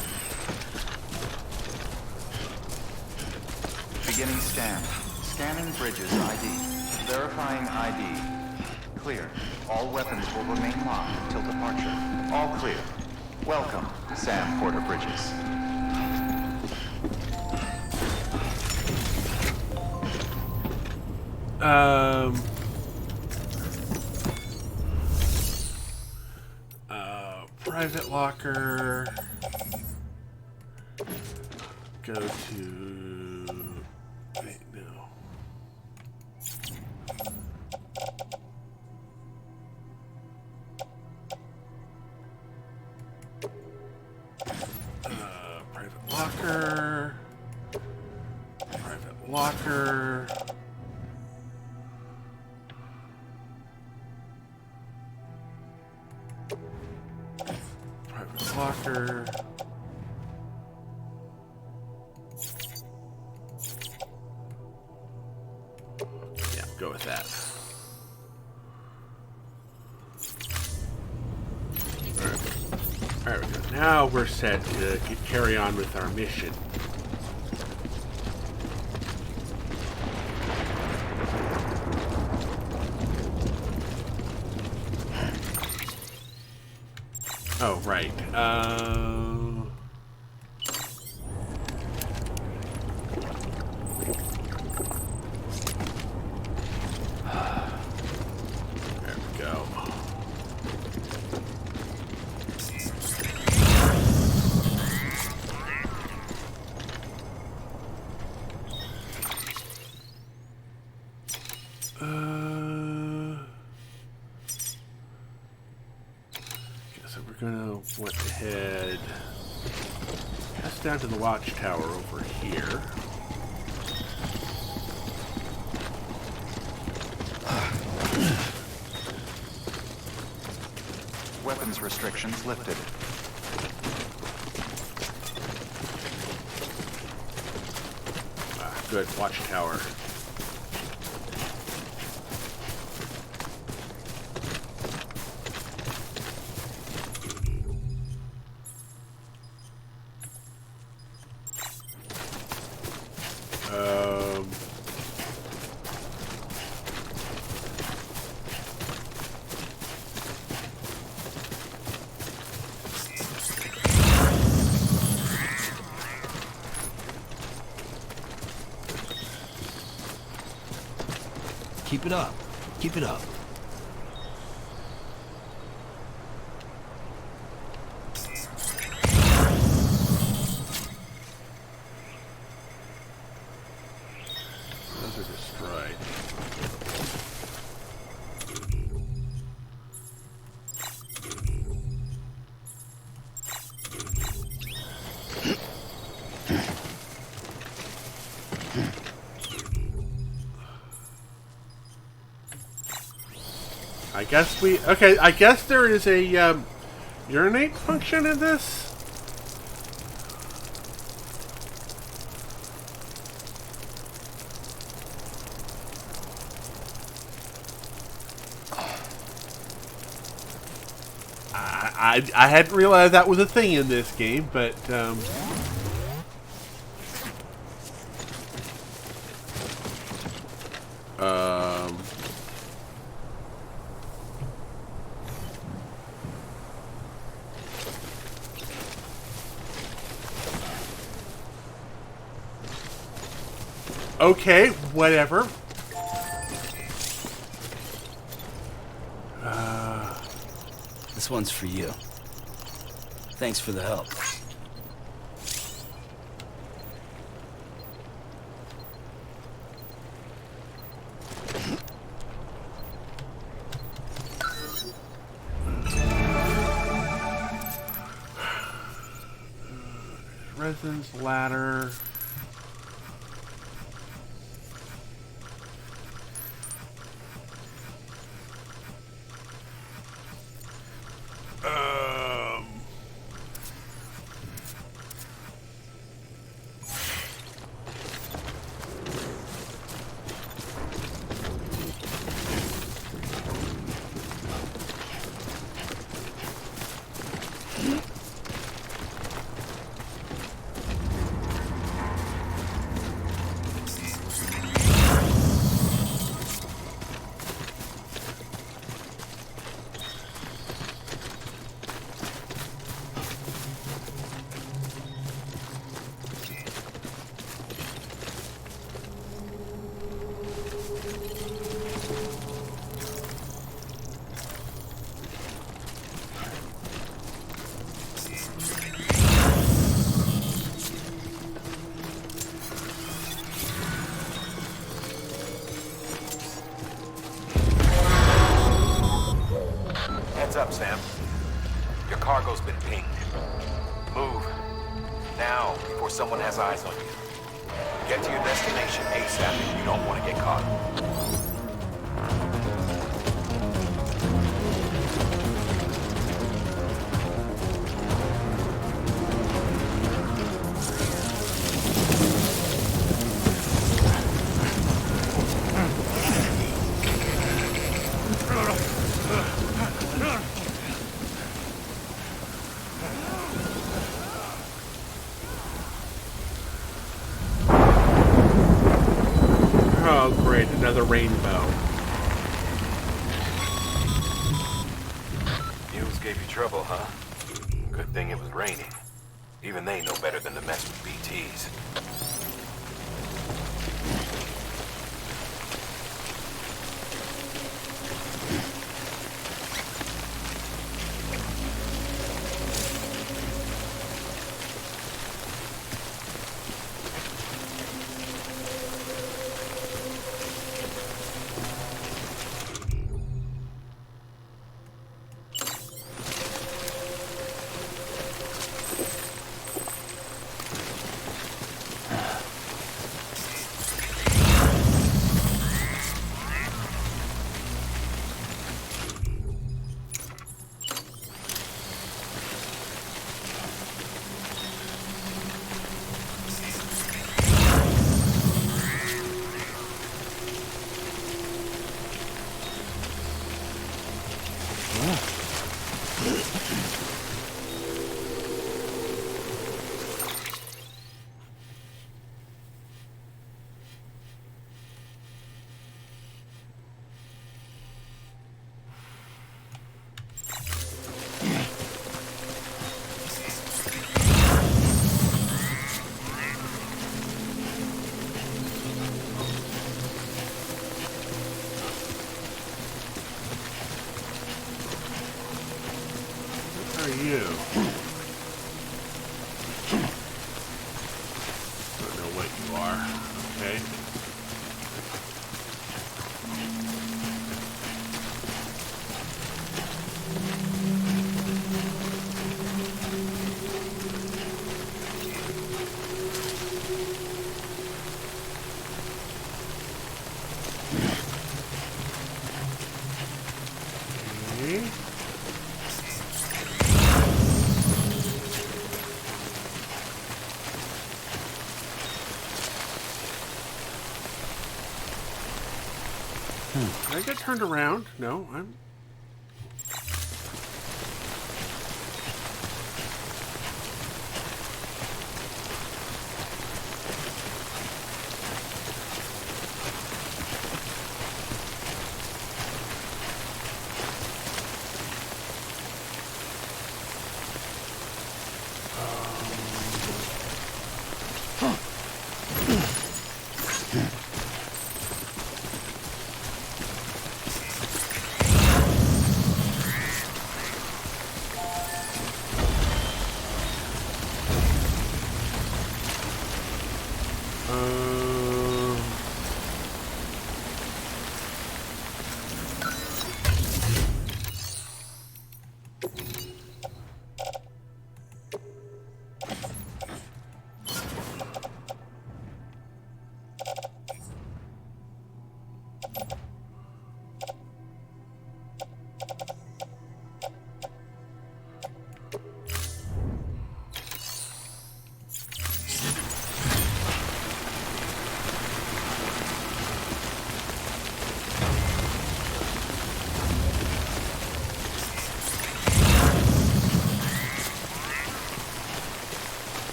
Beginning scan. Scanning bridges ID. Verifying ID. Clear. All weapons will remain locked until departure. All clear. Welcome, Sam Porter Bridges. Private locker. Go to... Wait, no. Private locker. Private locker. Private locker. Yeah, go with that. Alright, we go. Now we're set to carry on with our mission. Oh, right. There we go. So we're gonna want to head just down to the watchtower over here. Weapons restrictions lifted. Ah, good, watchtower. Keep it up. Keep it up. Those are destroyed. I guess we... Okay, I guess there is a urinate function in this? I hadn't realized that was a thing in this game, but... Okay, whatever. This one's for you. Thanks for the help. Residence ladder. Up, Sam. Your cargo's been pinged. Move. Now, before someone has eyes on you. Get to your destination ASAP if you don't want to get caught. Oh, great, another rainbow. Mules gave you trouble, huh? Good thing it was raining. Even they know better than to mess with BTs. What are you? Don't know what you are. Okay. Okay. Did I get turned around? No, I'm...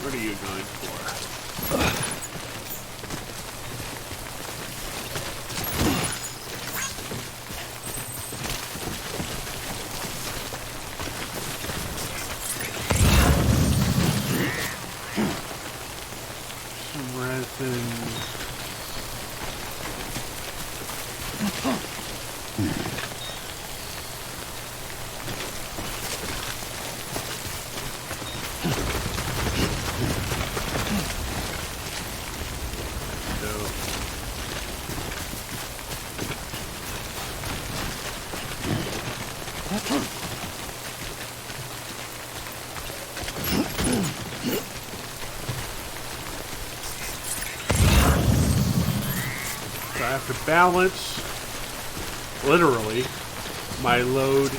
What are you going for? Some resin. So I have to balance, literally, my load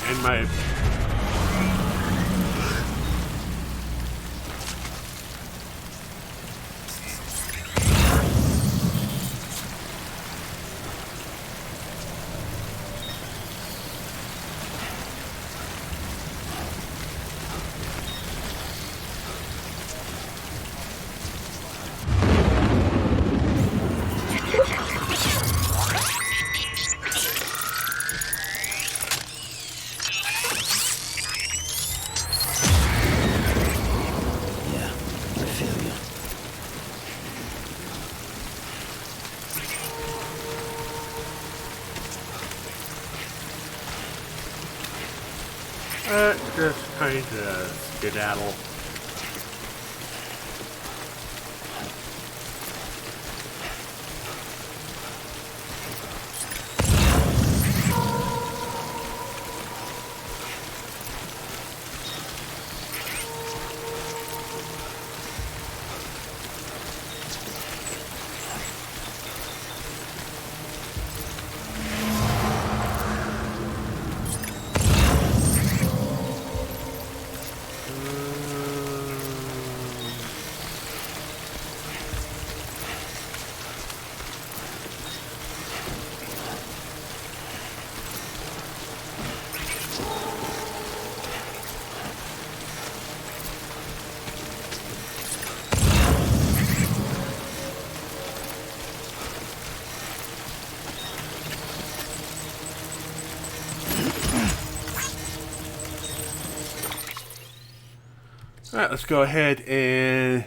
and my... just kind of skedaddle. Alright, let's go ahead and...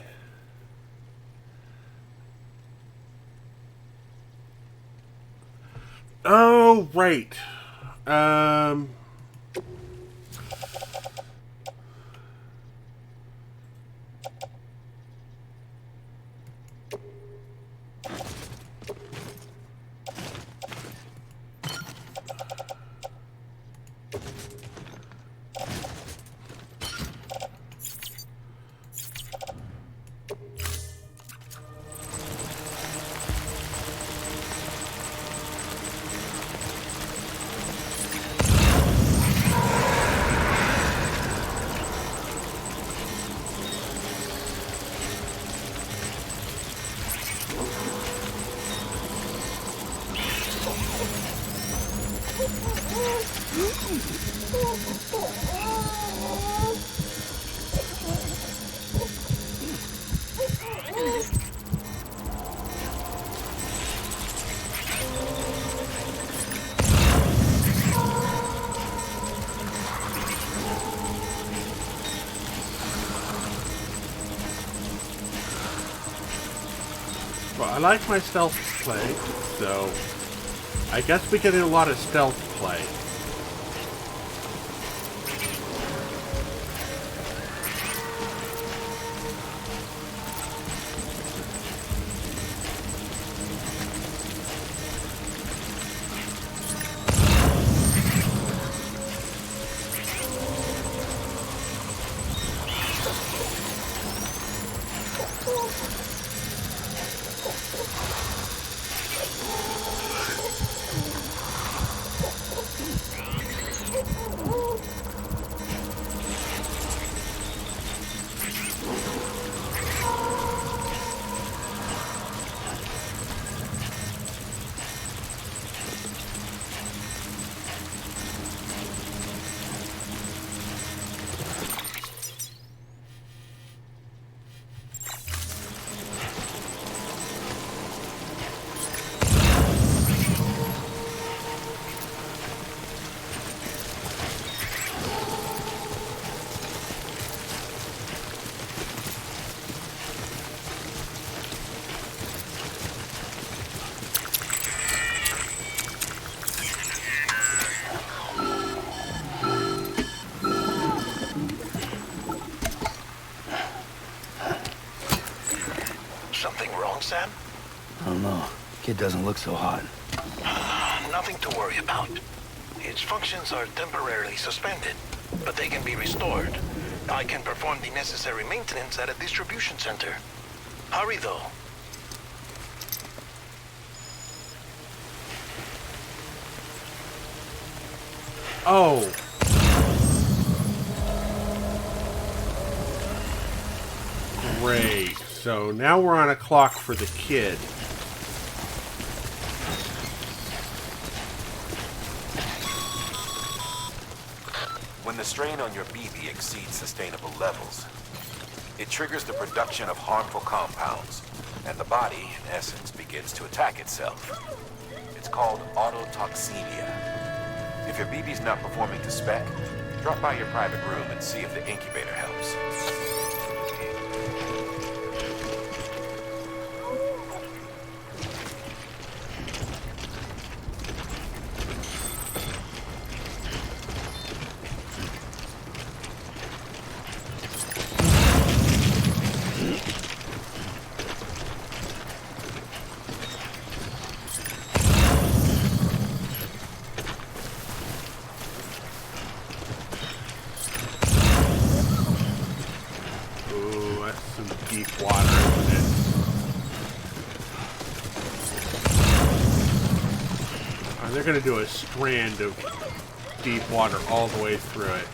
Oh, right. Well, I like my stealth play, so I guess we get a lot of stealth play. Something wrong, Sam? I don't know. Kid doesn't look so hot. Nothing to worry about. Its functions are temporarily suspended, but they can be restored. I can perform the necessary maintenance at a distribution center. Hurry, though. Oh. Great. So now we're on a clock for the kid. When the strain on your BB exceeds sustainable levels, it triggers the production of harmful compounds, and the body, in essence, begins to attack itself. It's called autotoxemia. If your BB's not performing to spec, drop by your private room and see if the incubator helps. Ooh, that's some deep water, isn't it? They're going to do a strand of deep water all the way through it.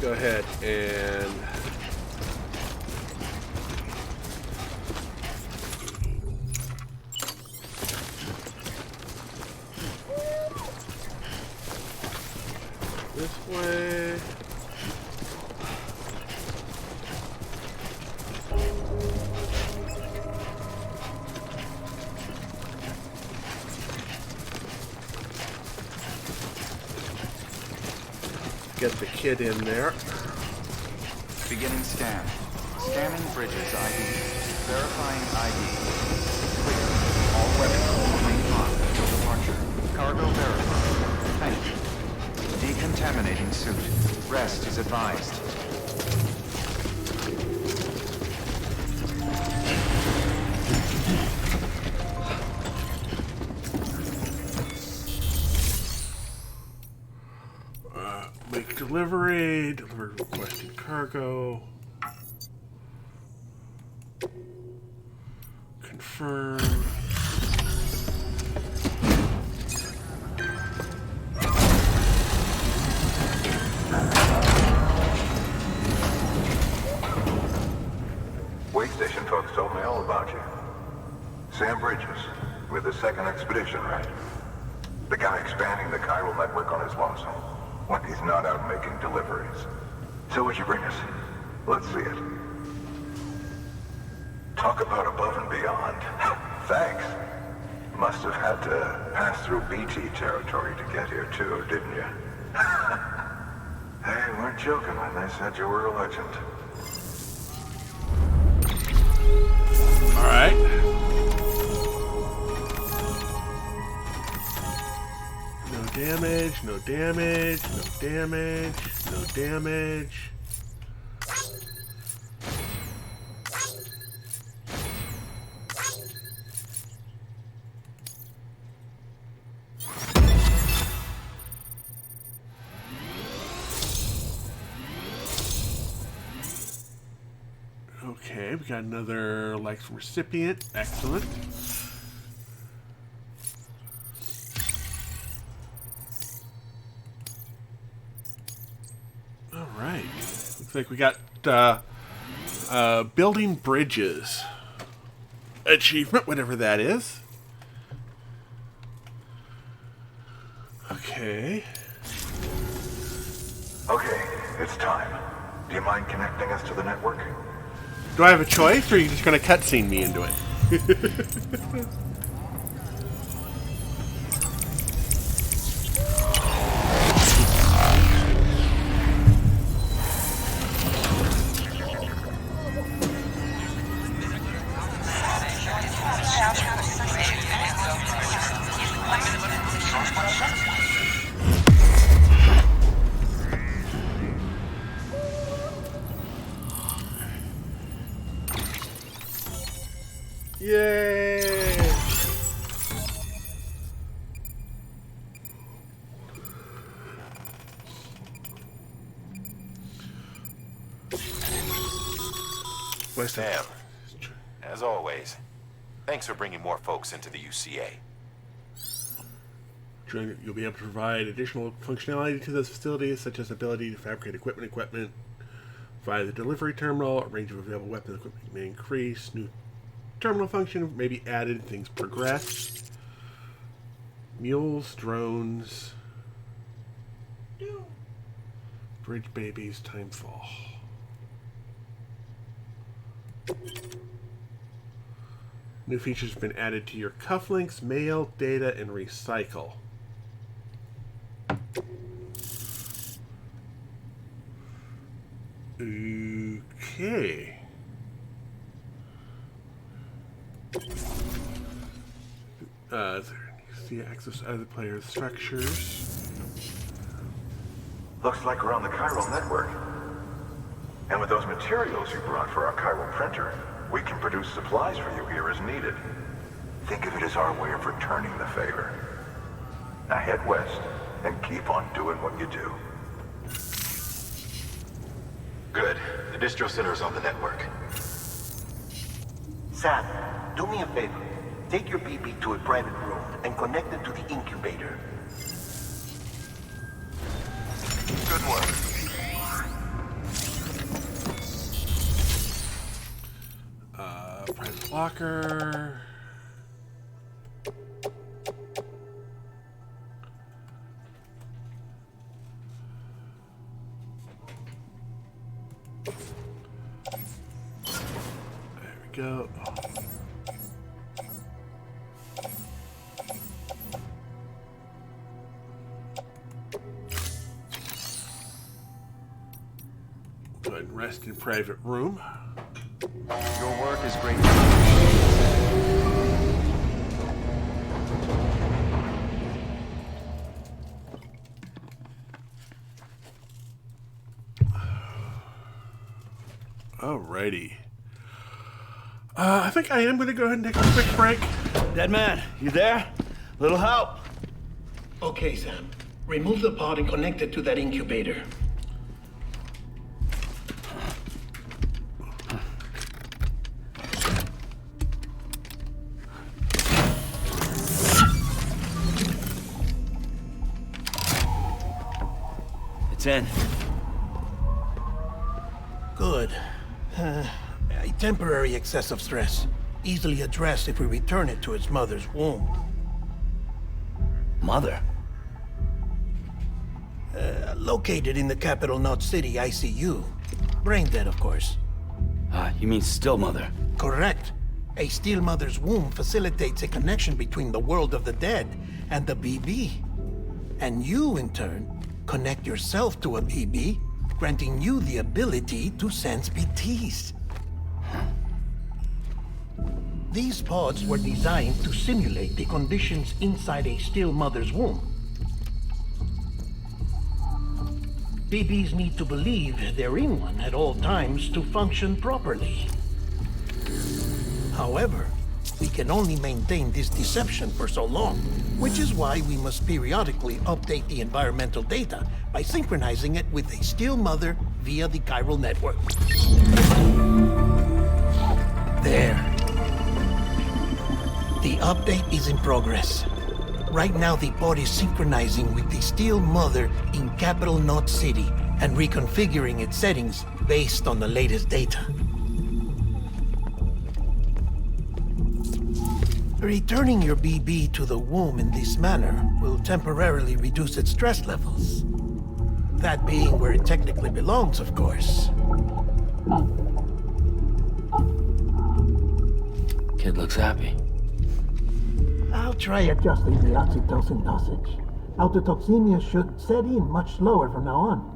Go ahead and this way. Get the kid in there. Beginning scan. Scanning bridges ID. Verifying ID. Clear. All weapons will remain locked until departure. Cargo verified. Thank you. Decontaminating suit. Rest is advised. Make delivery. Deliver requested cargo. Confirm. Way station folks told me all about you. Sam Bridges, with the second expedition, right? The guy expanding the chiral network on his lonesome, when he's not out making deliveries. So what'd you bring us? Let's see it. Talk about above and beyond. Thanks. Must have had to pass through BT territory to get here too, didn't you? They weren't joking when they said you were a legend. All right. No damage, no damage, no damage, no damage. Okay, we got another like recipient. Excellent. Looks like we got building bridges achievement, whatever that is. Okay. Okay, it's time. Do you mind connecting us to the network? Do I have a choice, or are you just going to cutscene me into it? Yay! Sam, as always, thanks for bringing more folks into the UCA. You'll be able to provide additional functionality to those facilities, such as the ability to fabricate equipment via the delivery terminal. A range of available weapon equipment may increase. New terminal function may be added. Things progress. Mules, drones, bridge babies, timefall. New features have been added to your cufflinks, mail, data, and recycle. Okay. See access to other players' structures. Looks like we're on the chiral network. And with those materials you brought for our chiral printer, we can produce supplies for you here as needed. Think of it as our way of returning the favor. Now head west and keep on doing what you do. Good. The distro center is on the network. Sam, do me a favor. Take your BB to a private room and connect it to the incubator. Good work. Private locker. There we go. Go ahead and rest in private room. Your work is great. Alrighty. I think I am going to go ahead and take a quick break. Dead man, you there? Little help? Okay, Sam. Remove the pod and connect it to that incubator. It's in. Good. A temporary excess of stress. Easily addressed if we return it to its mother's womb. Mother? Located in the capital Knot City ICU. Brain dead, of course. You mean still mother? Correct. A still mother's womb facilitates a connection between the world of the dead and the BB. And you, in turn, connect yourself to a BB, granting you the ability to sense BTs. These pods were designed to simulate the conditions inside a still mother's womb. BBs need to believe they're in one at all times to function properly. However, we can only maintain this deception for so long, which is why we must periodically update the environmental data by synchronizing it with a still mother via the chiral network. There. The update is in progress. Right now, the pod is synchronizing with the still mother in capital Knot City and reconfiguring its settings based on the latest data. Returning your BB to the womb in this manner will temporarily reduce its stress levels. That being where it technically belongs, of course. Kid looks happy. I'll try adjusting the oxytocin dosage. Autotoxemia should set in much slower from now on.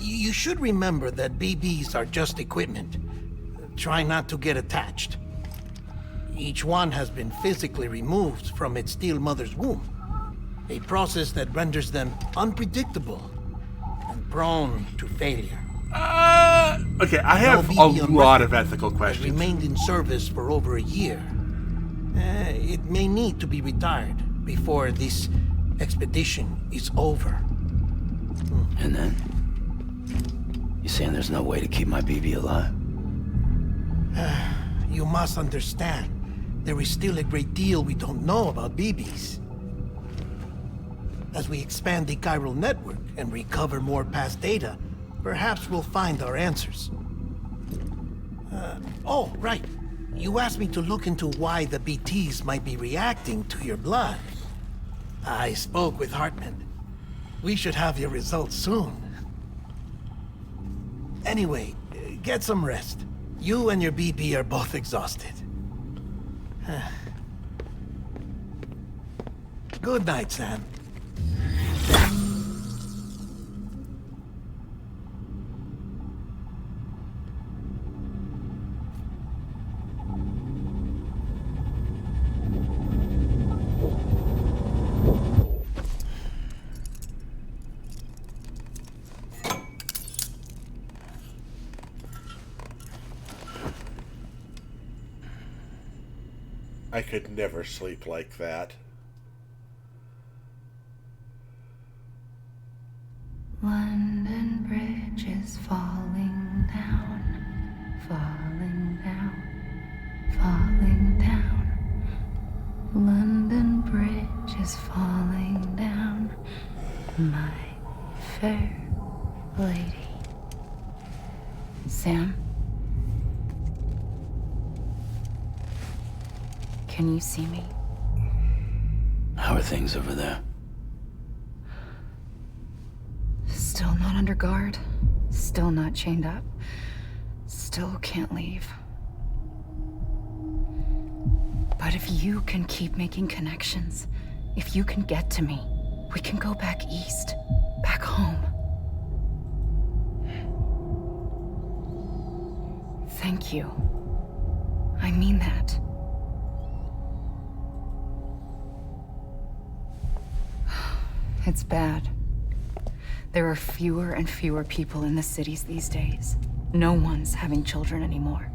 You should remember that BBs are just equipment. Try not to get attached. Each one has been physically removed from its steel mother's womb. A process that renders them unpredictable and prone to failure. Okay, I have a lot of ethical questions. Remained in service for over a year. It may need to be retired before this expedition is over. And then? You saying there's no way to keep my BB alive? You must understand, there is still a great deal we don't know about BBs. As we expand the chiral network and recover more past data, perhaps we'll find our answers. Oh, right. You asked me to look into why the BTs might be reacting to your blood. I spoke with Hartman. We should have your results soon. Anyway, get some rest. You and your BB are both exhausted. Good night, Sam. I could never sleep like that. London Bridge is falling down, falling down, falling down. London Bridge is falling down, my fair lady. Sam? Can you see me? How are things over there? Still not under guard. Still not chained up. Still can't leave. But if you can keep making connections, if you can get to me, we can go back east. Back home. Thank you. I mean that. It's bad. There are fewer and fewer people in the cities these days. No one's having children anymore.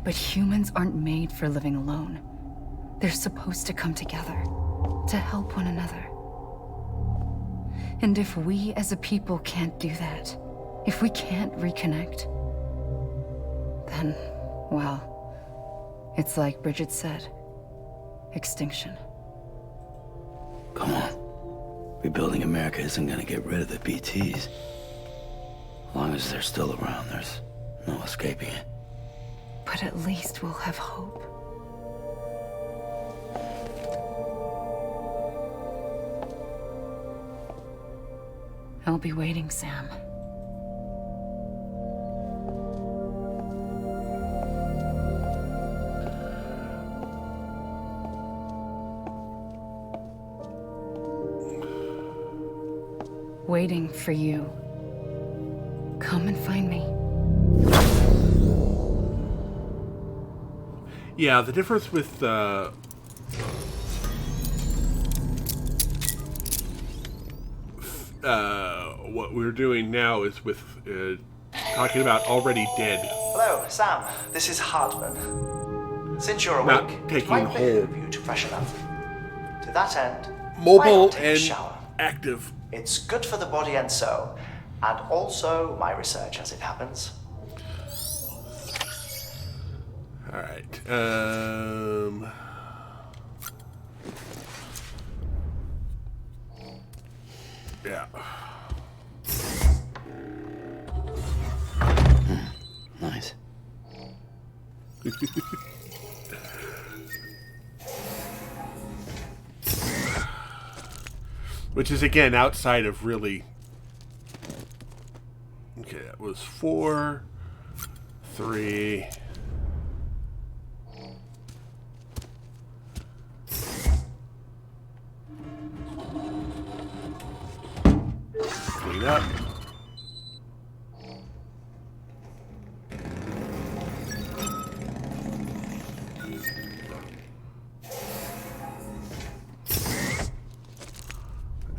But humans aren't made for living alone. They're supposed to come together, to help one another. And if we as a people can't do that, if we can't reconnect, then, well, it's like Bridget said, extinction. Come on. Rebuilding America isn't gonna get rid of the BTs. As long as they're still around, there's no escaping it. But at least we'll have hope. I'll be waiting, Sam. Waiting for you. Come and find me. Yeah, the difference with what we're doing now is with talking about already dead. Hello, Sam. This is Hartman. Since you're Not awake, taking it might hold. behoove you to freshen up. To that end, why Mobile not take a and shower? active. It's good for the body and soul, and also my research as it happens. Alright. Which is, again, outside of really... Okay, that was 4, 3... Clean up.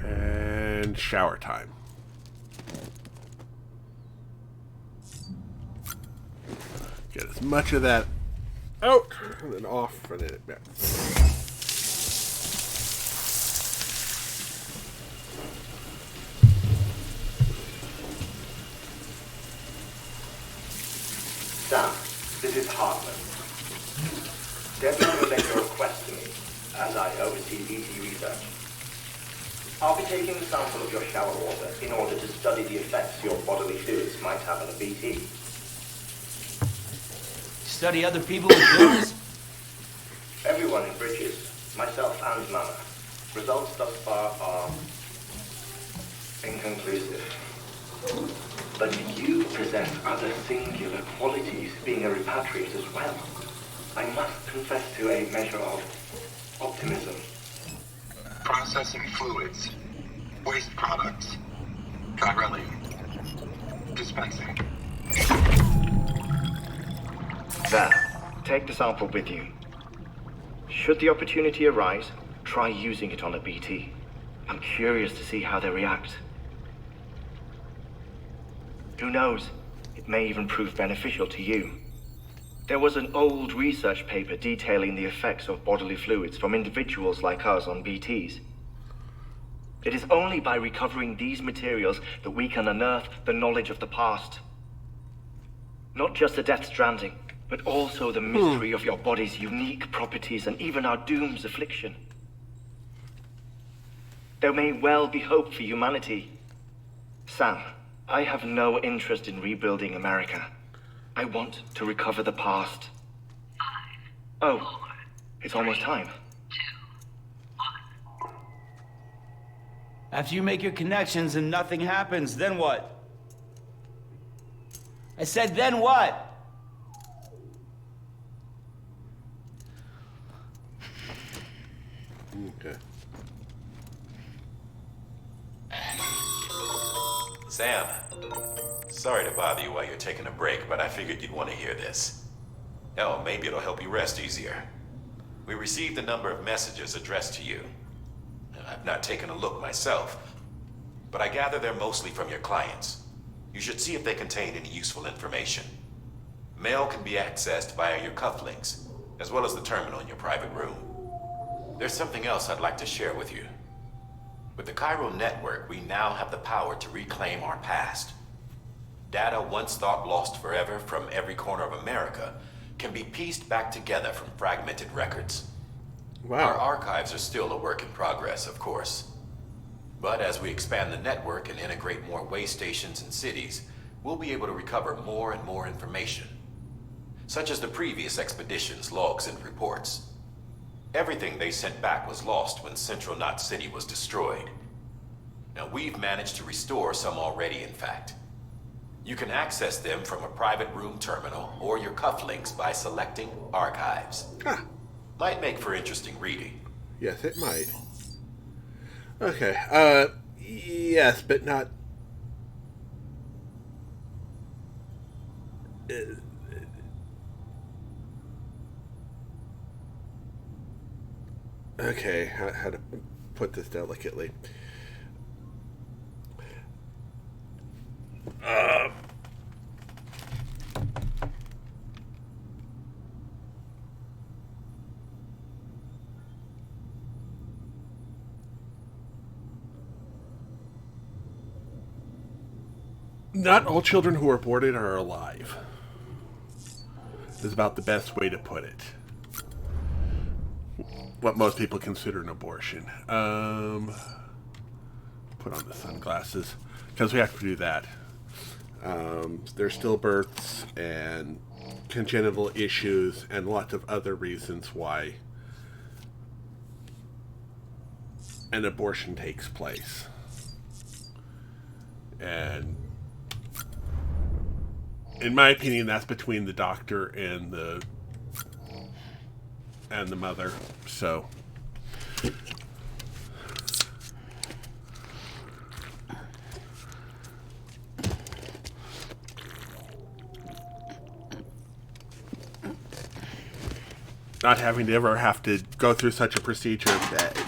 And shower time. Get as much of that out and then off and then back. Sam, this is Hartman. Deadline relayed your request to me, as I oversee BT research. I'll be taking a sample of your shower water in order to study the effects your bodily fluids might have on a BT. Study other people with tumors? Everyone in Bridges, myself and Mama. Results thus far are inconclusive. But you present other singular qualities, being a repatriate as well. I must confess to a measure of optimism. Processing fluids. Waste products. Chirelli. Dispensing. There. Take the sample with you. Should the opportunity arise, try using it on a BT. I'm curious to see how they react. Who knows? It may even prove beneficial to you. There was an old research paper detailing the effects of bodily fluids from individuals like us on BTs. It is only by recovering these materials that we can unearth the knowledge of the past. Not just the Death Stranding, but also the mystery of your body's unique properties and even our doom's affliction. There may well be hope for humanity. Sam, I have no interest in rebuilding America. I want to recover the past. 5, Oh, 4, it's almost time. 2, 1. After you make your connections and nothing happens, then what? I said, then what? Okay. Sam, sorry to bother you while you're taking a break, but I figured you'd want to hear this. Oh, maybe it'll help you rest easier. We received a number of messages addressed to you. I've not taken a look myself, but I gather they're mostly from your clients. You should see if they contain any useful information. Mail can be accessed via your cufflinks, as well as the terminal in your private room. There's something else I'd like to share with you. With the chiral network, we now have the power to reclaim our past. Data once thought lost forever from every corner of America can be pieced back together from fragmented records. Wow. Our archives are still a work in progress, of course. But as we expand the network and integrate more way stations and cities, we'll be able to recover more and more information, such as the previous expedition's logs and reports. Everything they sent back was lost when Central Knot City was destroyed. Now, we've managed to restore some already, in fact. You can access them from a private room terminal or your cufflinks by selecting Archives. Ah. Might make for interesting reading. Yes, it might. Okay. Yes, but not... Okay, how to put this delicately. Not all children who are aborted are alive. Is about the best way to put it. What most people consider an abortion. Put on the sunglasses, because we have to do that. There's stillbirths and congenital issues and lots of other reasons why an abortion takes place. And in my opinion, that's between the doctor and the mother. So not having to ever have to go through such a procedure, that's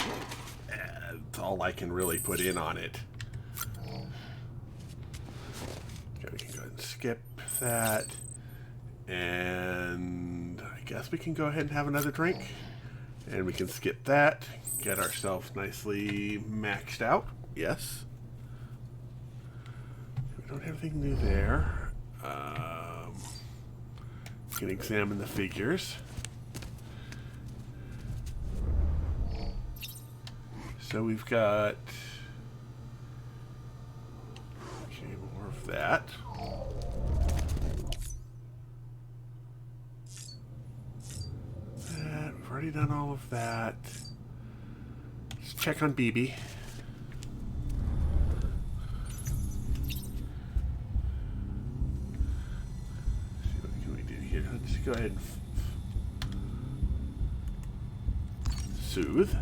all I can really put in on it. Okay, we can go ahead and skip that. And I guess we can go ahead and have another drink. And we can skip that. Get ourselves nicely maxed out. Yes. We don't have anything new there. We can examine the figures. So we've got, okay, more of that. We've already done all of that. Let's check on BB. See what can we do here. Let's go ahead and soothe.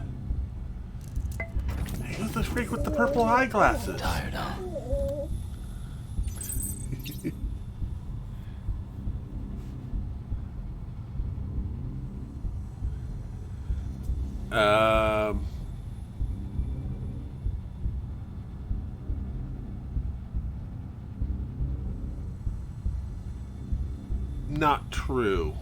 Who's the freak with the purple eyeglasses? Tired, huh? Not true.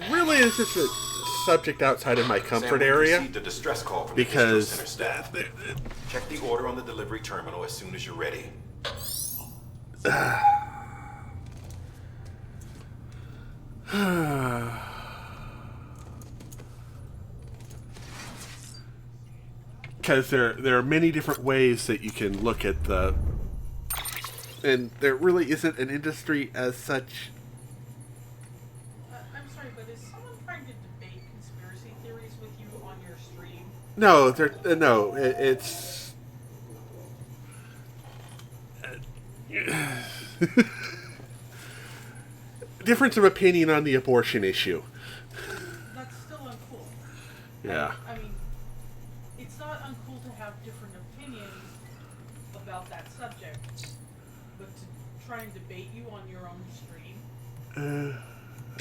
Really, is this a subject outside of my comfort Sam, area? received a distress call from Because the District Center staff. Check the order on the delivery terminal as soon as you're ready. Because there are many different ways that you can look at the, and there really isn't an industry as such. I'm sorry, but is someone trying to debate conspiracy theories with you on your stream? No, no, it's. Difference of opinion on the abortion issue. That's still uncool. Yeah. I mean, it's not uncool to have different opinions about that subject, but to try and debate you on your own stream.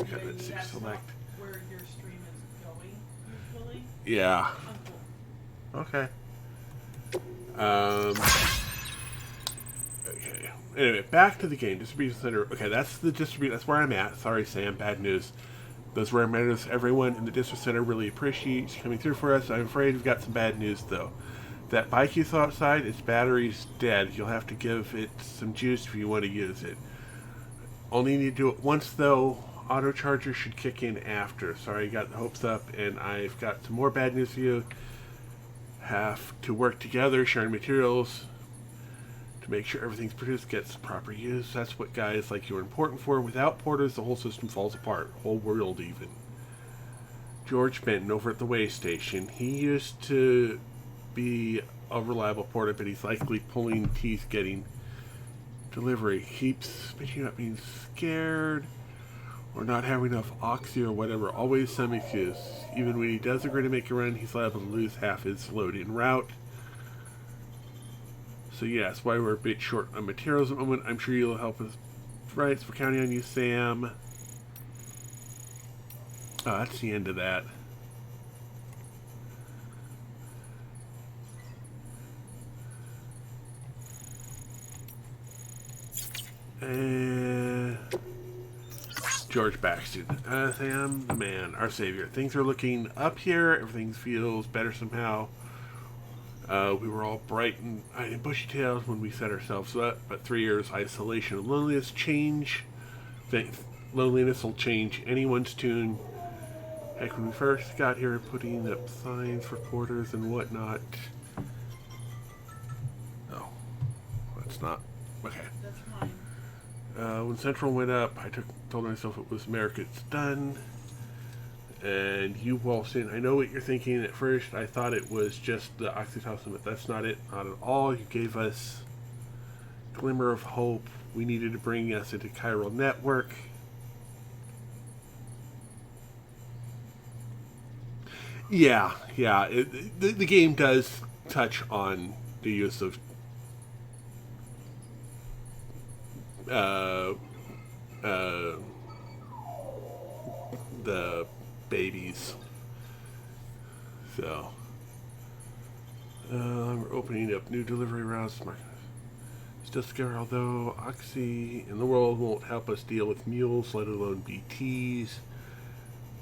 Okay, let's see, That's select. not where your stream is going usually. Yeah. Uncool. Okay. Okay. Anyway, back to the game. Distribution center. Okay, that's the distribution. That's where I'm at. Sorry, Sam. Bad news. Those rare matters everyone in the district center really appreciates coming through for us. I'm afraid we've got some bad news, though. That bike you saw outside, its battery's dead. You'll have to give it some juice if you want to use it. Only need to do it once, though. Auto charger should kick in after. Sorry, you got the hopes up, and I've got some more bad news for you. Have to work together, sharing materials to make sure everything's produced gets proper use. That's what guys like you are important for. Without porters, the whole system falls apart. Whole world even. George Benton over at the way station. He used to be a reliable porter, but he's likely pulling teeth getting delivery. Keeps bitching about being scared or not having enough oxy or whatever. Always some excuse. Even when he does agree to make a run, he's liable to lose half his load en route. So yes, why we're a bit short on materials at the moment. I'm sure you'll help us. Right, so we're counting on you, Sam. Oh, that's the end of that. George Baxton. Sam, the man, our savior. Things are looking up here. Everything feels better somehow. We were all bright and bushy-tailed when we set ourselves up, but 3 years isolation and loneliness change. Loneliness will change anyone's tune. Heck, when we first got here, putting up signs for porters and whatnot. Oh, that's not. Okay. That's mine. When Central went up, I told myself it was America, it's done. And you waltzed in. I know what you're thinking at first. I thought it was just the oxytocin, but that's not it. Not at all. You gave us a glimmer of hope. We needed to bring us into chiral network. Yeah. The game does touch on the use of the babies. So, we're opening up new delivery routes. Still discover, although Oxy in the world won't help us deal with mules, let alone BTs.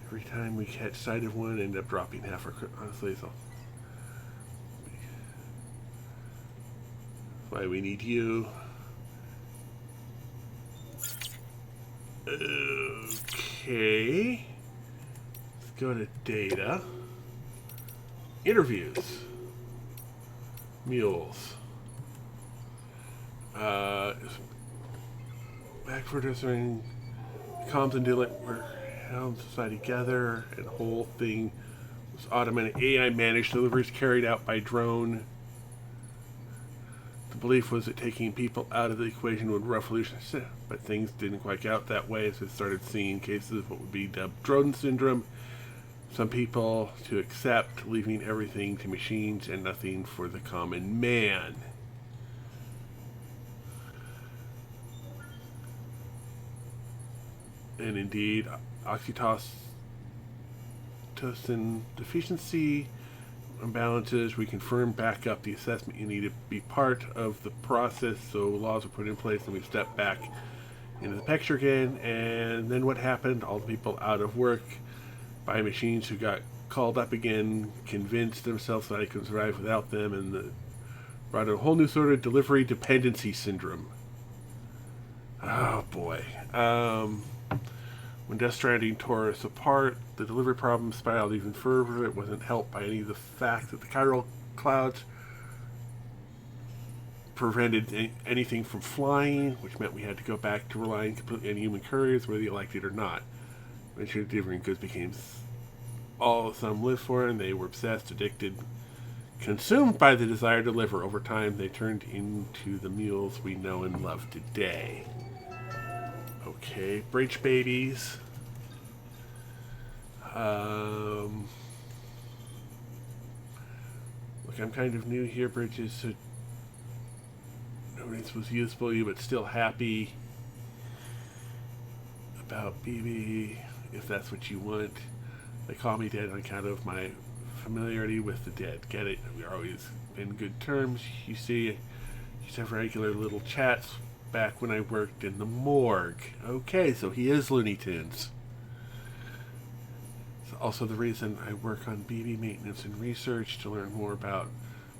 Every time we catch sight of one, end up dropping half our. Honestly, so. That's why we need you. Okay. Let's go to data. Interviews. Mules. Back for discerning comms and dealing were held society together, and the whole thing was automated. AI managed deliveries carried out by drone. The belief was that taking people out of the equation would revolutionize it, but things didn't quite out that way, so we started seeing cases of what would be dubbed drone syndrome. Some people to accept, leaving everything to machines and nothing for the common man. And indeed, oxytocin deficiency imbalances, we confirm back up the assessment. You need to be part of the process, so laws were put in place, and we stepped back into the picture again. And then what happened? All the people out of work by machines who got called up again, convinced themselves that I could survive without them, and brought a whole new sort of delivery dependency syndrome. Oh boy. When Death Stranding tore us apart, the delivery problem spiraled even further. It wasn't helped by any of the fact that the chiral clouds prevented anything from flying, which meant we had to go back to relying completely on human couriers, whether you liked it or not. Eventually, delivering goods became all some lived for, and they were obsessed, addicted, consumed by the desire to deliver. Over time, they turned into the mules we know and love today. Okay, bridge babies. Look, I'm kind of new here, Bridges, so nobody's was useful you, but still happy about BB, if that's what you want. They call me dead on account of my familiarity with the dead. Get it? We've always been good terms. You see, used to have regular little chats back when I worked in the morgue. Okay, so he is Looney Tunes. It's also the reason I work on BB maintenance and research, to learn more about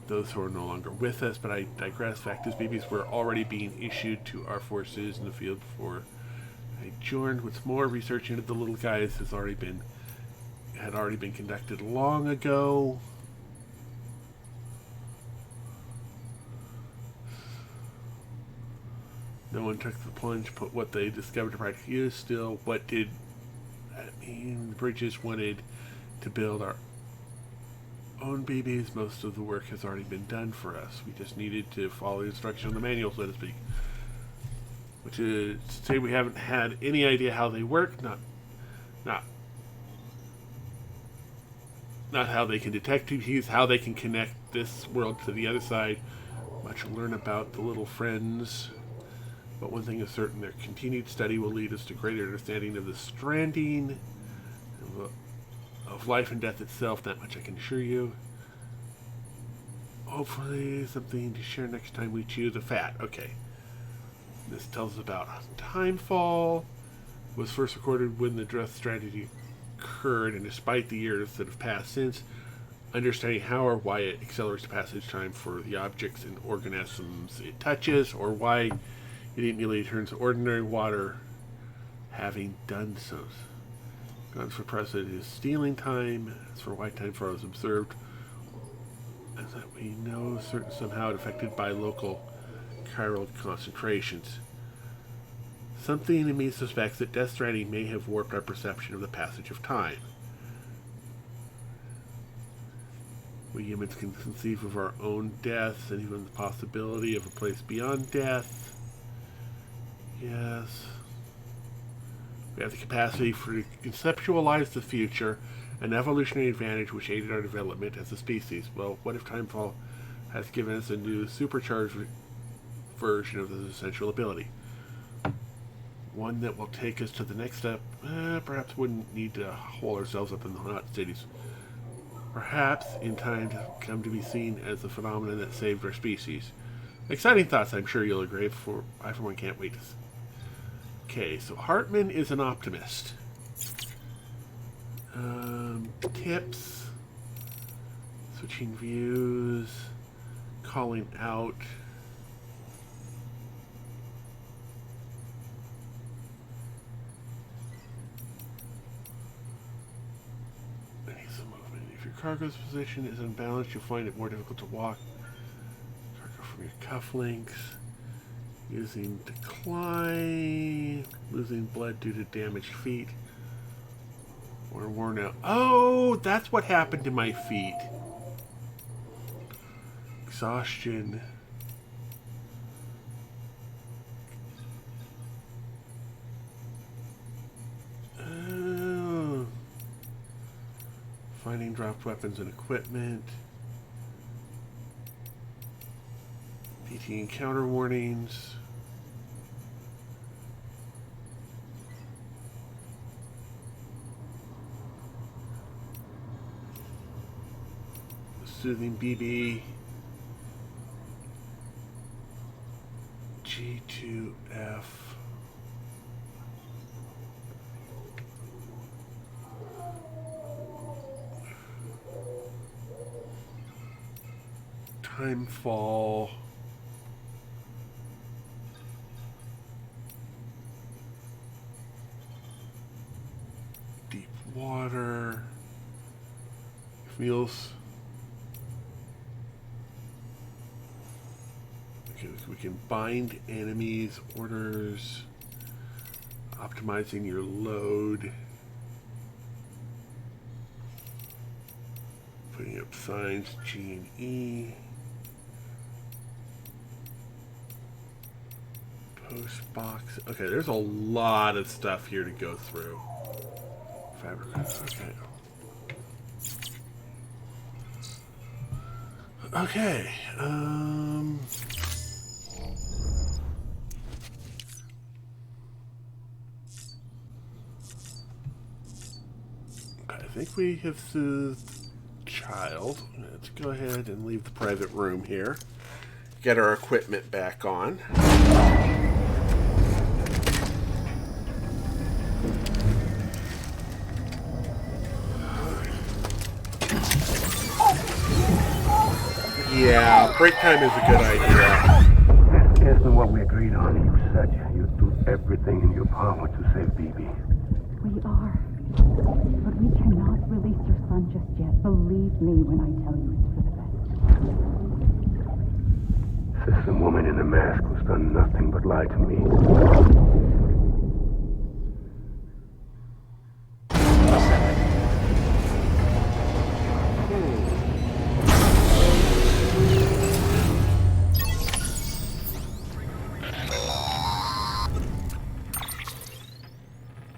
those who are no longer with us, but I digress. Fact is, BBs were already being issued to our forces in the field before I joined. What's more, research into the little guys had already been conducted long ago. No one took the plunge, put what they discovered to practical use. Still, what did that mean? Bridges wanted to build our own BBs. Most of the work has already been done for us. We just needed to follow the instructions on the manual, so to speak. Which is to say, we haven't had any idea how they work, not how they can detect BBs, how they can connect this world to the other side. Much to learn about the little friends. But one thing is certain, their continued study will lead us to greater understanding of the stranding, of life and death itself. That much I can assure you. Hopefully something to share next time we choose a fat. Okay. This tells us about Timefall. Was first recorded when the Death Stranding occurred, and despite the years that have passed since, understanding how or why it accelerates the passage time for the objects and organisms it touches, or why it immediately turns to ordinary water, having done so. Guns for President is stealing time. As for why time for us observed, as that we know certain somehow affected by local chiral concentrations. Something in me suspects that Death Stranding may have warped our perception of the passage of time. We humans can conceive of our own deaths and even the possibility of a place beyond death. Yes. We have the capacity to conceptualize the future, an evolutionary advantage which aided our development as a species. Well, what if Timefall has given us a new supercharged version of this essential ability? One that will take us to the next step. Perhaps wouldn't need to hole ourselves up in the hot cities. Perhaps in time to come to be seen as the phenomenon that saved our species. Exciting thoughts, I'm sure you'll agree. I for one can't wait to see. Okay, so Hartman is an optimist. Tips. Switching views. Calling out. If your cargo's position is unbalanced, you'll find it more difficult to walk. Cargo from your cufflinks. Using decline. Losing blood due to damaged feet. Or worn out. Oh, that's what happened to my feet. Exhaustion. Finding dropped weapons and equipment. PT encounter warnings. Soothing BB. G2F. Timefall. Deep water. Feels. Okay, we can bind enemies, orders, optimizing your load. Putting up signs, G and E. Post box. Okay, there's a lot of stuff here to go through. Fabric. Okay. Okay. I think we have soothed Child. Let's go ahead and leave the private room here. Get our equipment back on. Yeah, break time is a good idea. Isn't what we agreed on. You said you'd do everything in your power to save BB. We are. But we cannot release your son just yet. Believe me when I tell you it's for the best. System woman in the mask who's done nothing but lie to me.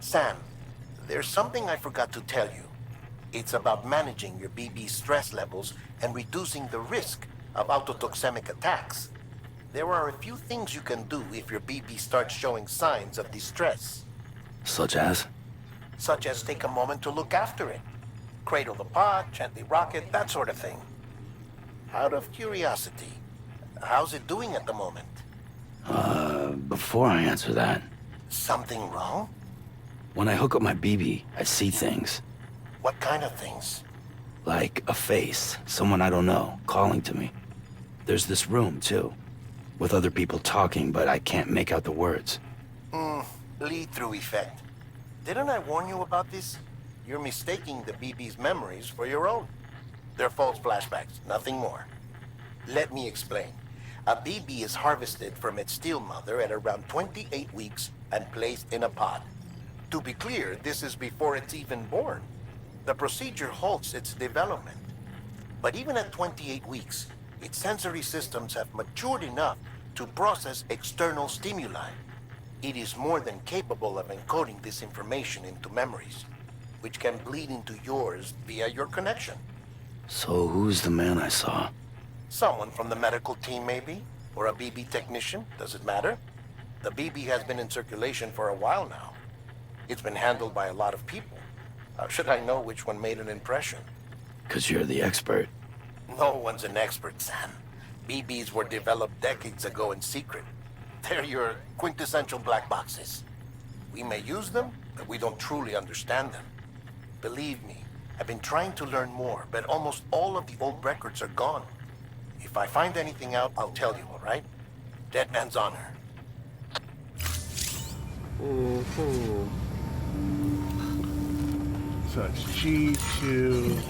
Sam, there's something I forgot to tell you. It's about managing your BB stress levels and reducing the risk of autotoxemic attacks. There are a few things you can do if your BB starts showing signs of distress. Such as? Such as take a moment to look after it. Cradle the pod, gently rock it, that sort of thing. Out of curiosity, how's it doing at the moment? Before I answer that... Something wrong? When I hook up my BB, I see things. What kind of things? Like a face, someone I don't know, calling to me. There's this room, too, with other people talking, but I can't make out the words. Lead-through effect. Didn't I warn you about this? You're mistaking the BB's memories for your own. They're false flashbacks, nothing more. Let me explain. A BB is harvested from its steel mother at around 28 weeks and placed in a pod. To be clear, this is before it's even born. The procedure halts its development. But even at 28 weeks, its sensory systems have matured enough to process external stimuli. It is more than capable of encoding this information into memories, which can bleed into yours via your connection. So who's the man I saw? Someone from the medical team, maybe? Or a BB technician? Does it matter? The BB has been in circulation for a while now. It's been handled by a lot of people. How should I know which one made an impression? 'Cause you're the expert. No one's an expert, Sam. BBs were developed decades ago in secret. They're your quintessential black boxes. We may use them, but we don't truly understand them. Believe me, I've been trying to learn more, but almost all of the old records are gone. If I find anything out, I'll tell you, all right? Dead man's honor. So it's G2.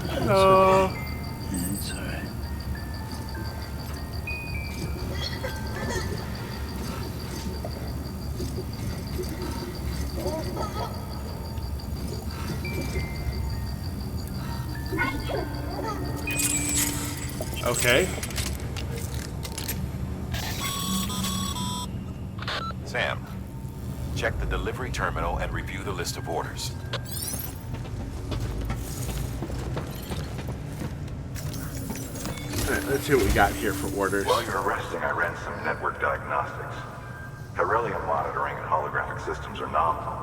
Hello. It's alright. Okay. Sam, check the delivery terminal and review the list of orders. Alright, let's see what we got here for orders. While you're resting, I ran some network diagnostics. Beryllium monitoring and holographic systems are nominal.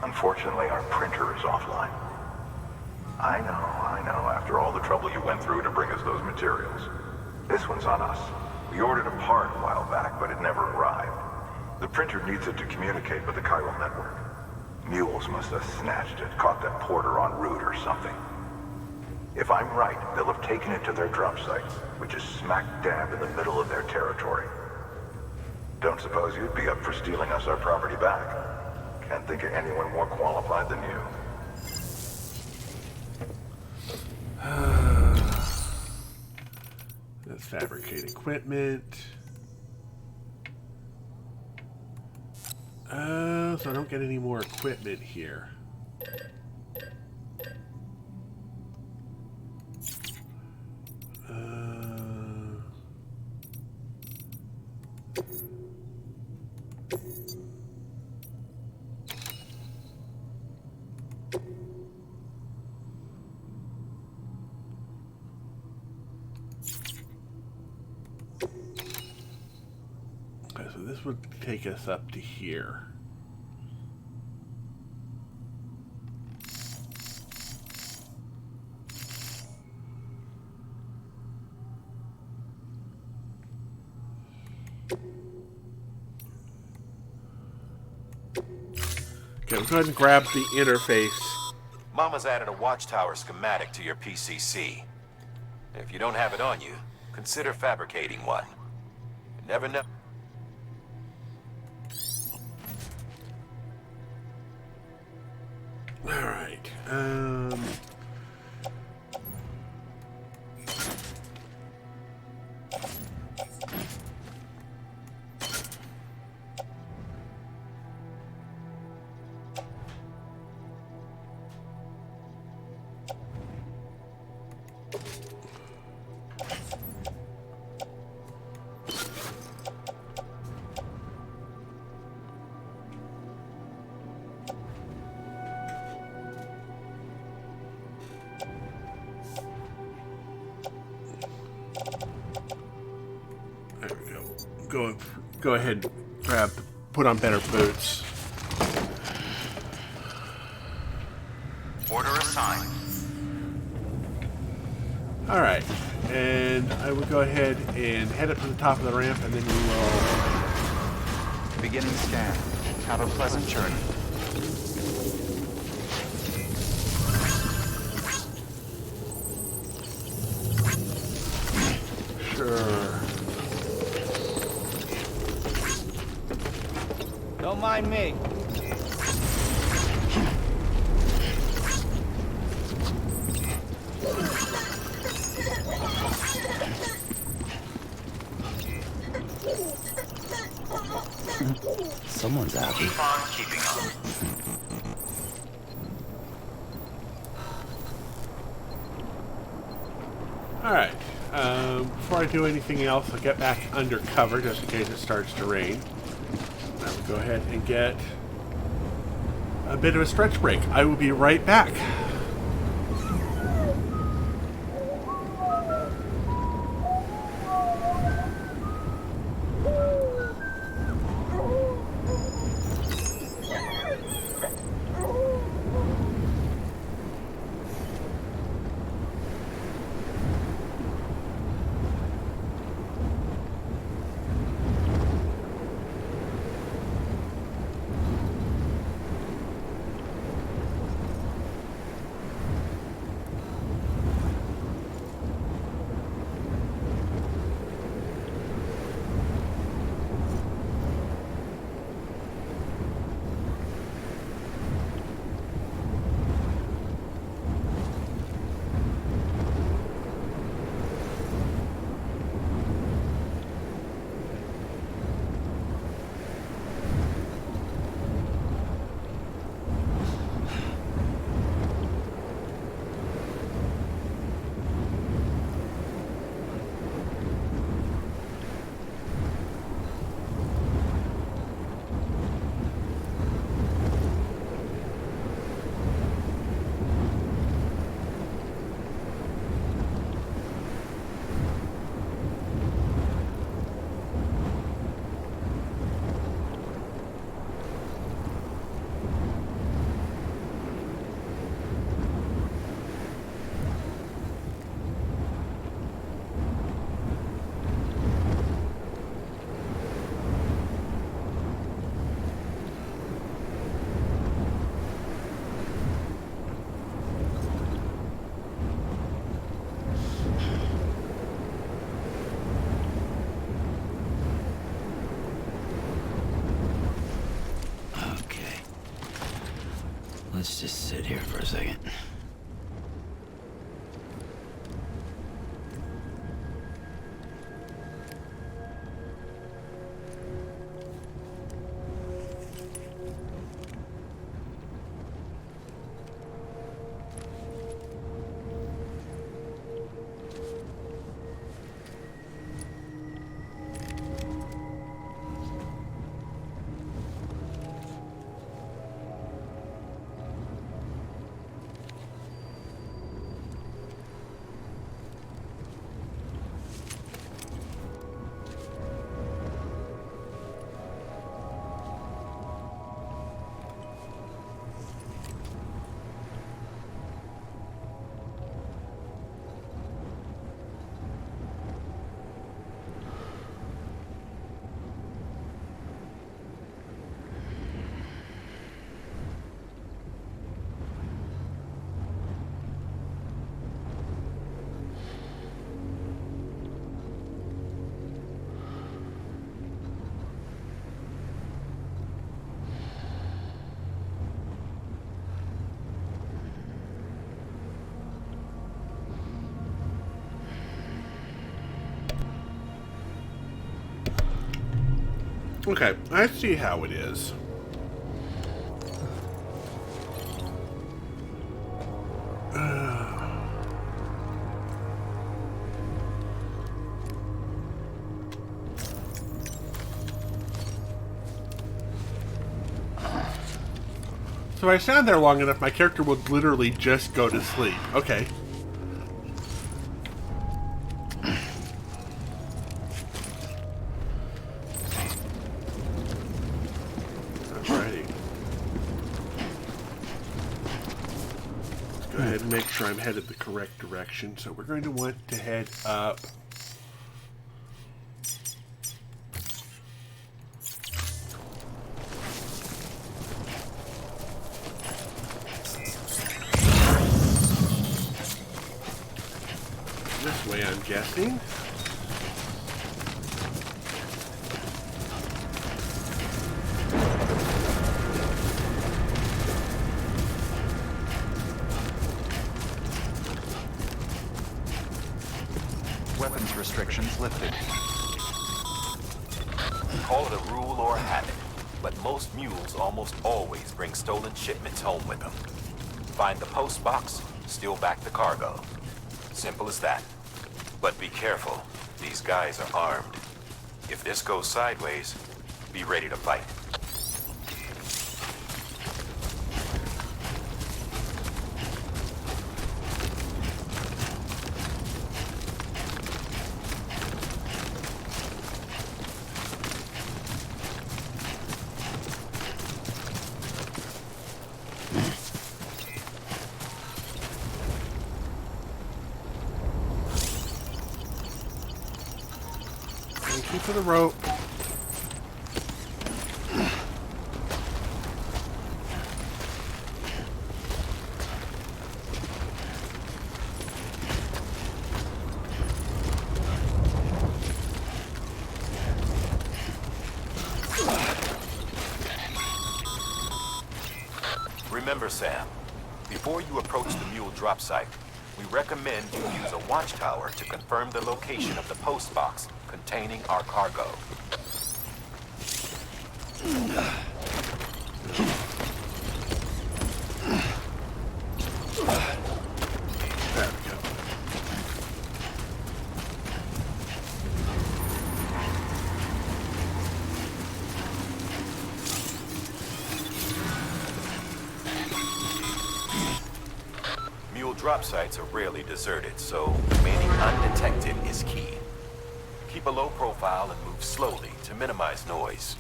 Unfortunately, our printer is offline. I know, after all the trouble you went through to bring us those materials. This one's on us. We ordered a part a while back, but it never arrived. The printer needs it to communicate with the chiral network. Mules must have snatched it, caught that porter en route or something. If I'm right, they'll have taken it to their drop site, which is smack dab in the middle of their territory. Don't suppose you'd be up for stealing us our property back? Can't think of anyone more qualified than you. Let's fabricate equipment. So I don't get any more equipment here. Okay, so this would take us up to here. Okay, let's go ahead and grab the interface. Mama's added a watchtower schematic to your PCC. If you don't have it on you, consider fabricating one. You never know. Alright, there we go. Go ahead, put on better boots. Order assigned. Alright, and I would go ahead and head up to the top of the ramp, and then we will... Beginning scan. Have a pleasant journey. Sure. Don't mind me. Someone's happy. Keep on keeping on. Alright. Before I do anything else, I'll get back under cover just in case it starts to rain. I will go ahead and get a bit of a stretch break. I will be right back. Let's just sit here for a second. Okay, I see how it is. So if I stand there long enough, my character will literally just go to sleep. Okay. Alrighty. Let's go ahead and make sure I'm headed the correct direction. So we're going to want to head up. This way, I'm guessing. weapons restrictions lifted. Call it a rule or a habit, but most mules almost always bring stolen shipments home with them. Find the post box, steal back the cargo. Simple as that. But be careful. These guys are armed. If this goes sideways, be ready to fight. Thank you for the rope. Remember, Sam, before you approach the mule drop site, we recommend you use a watchtower to confirm the location of the post box containing our cargo. There we go. Mule drop sites are rarely deserted, so remaining undetected is key. Keep a low profile and move slowly to minimize noise.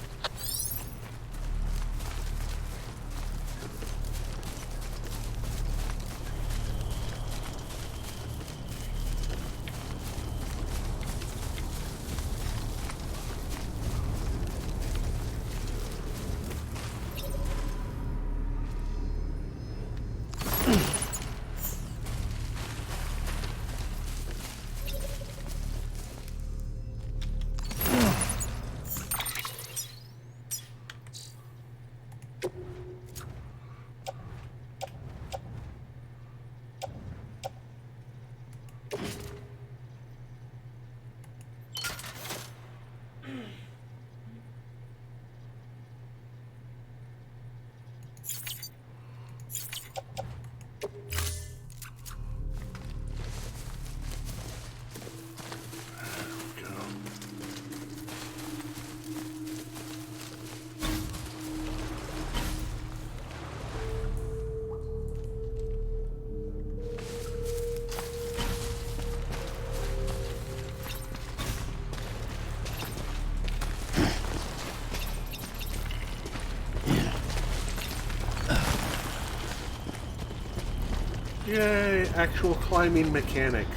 Yay, actual climbing mechanics.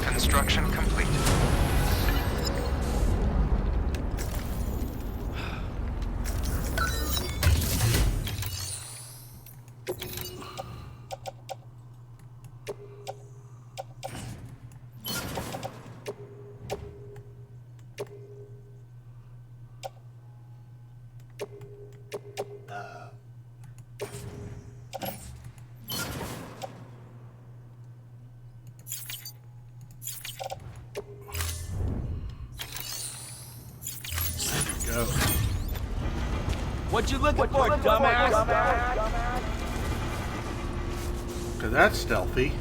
Construction complete. What you looking for, dumbass? So that's stealthy.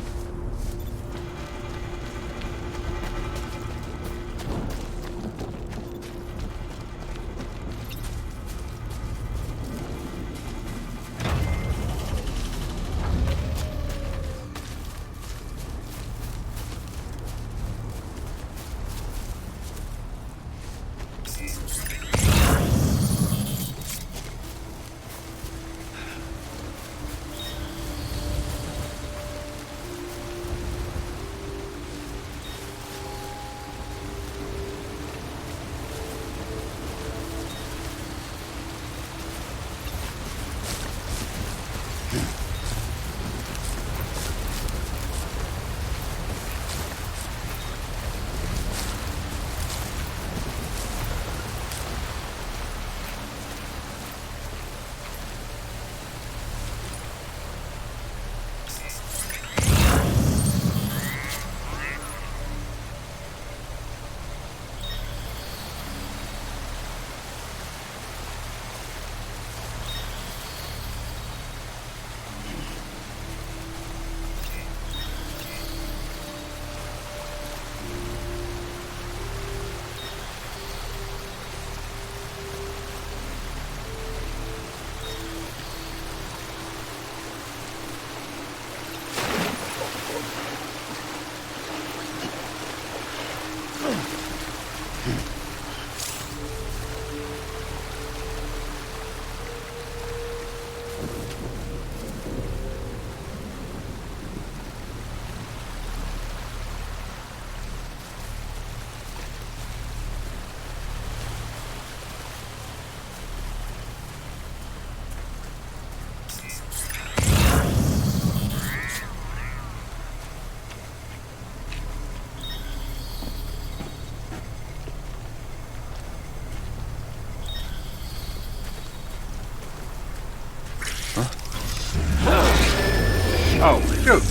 Oh, shoot.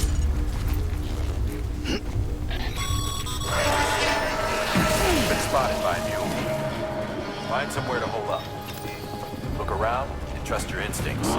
Been spotted by a mule. Find somewhere to hole up. Look around and trust your instincts.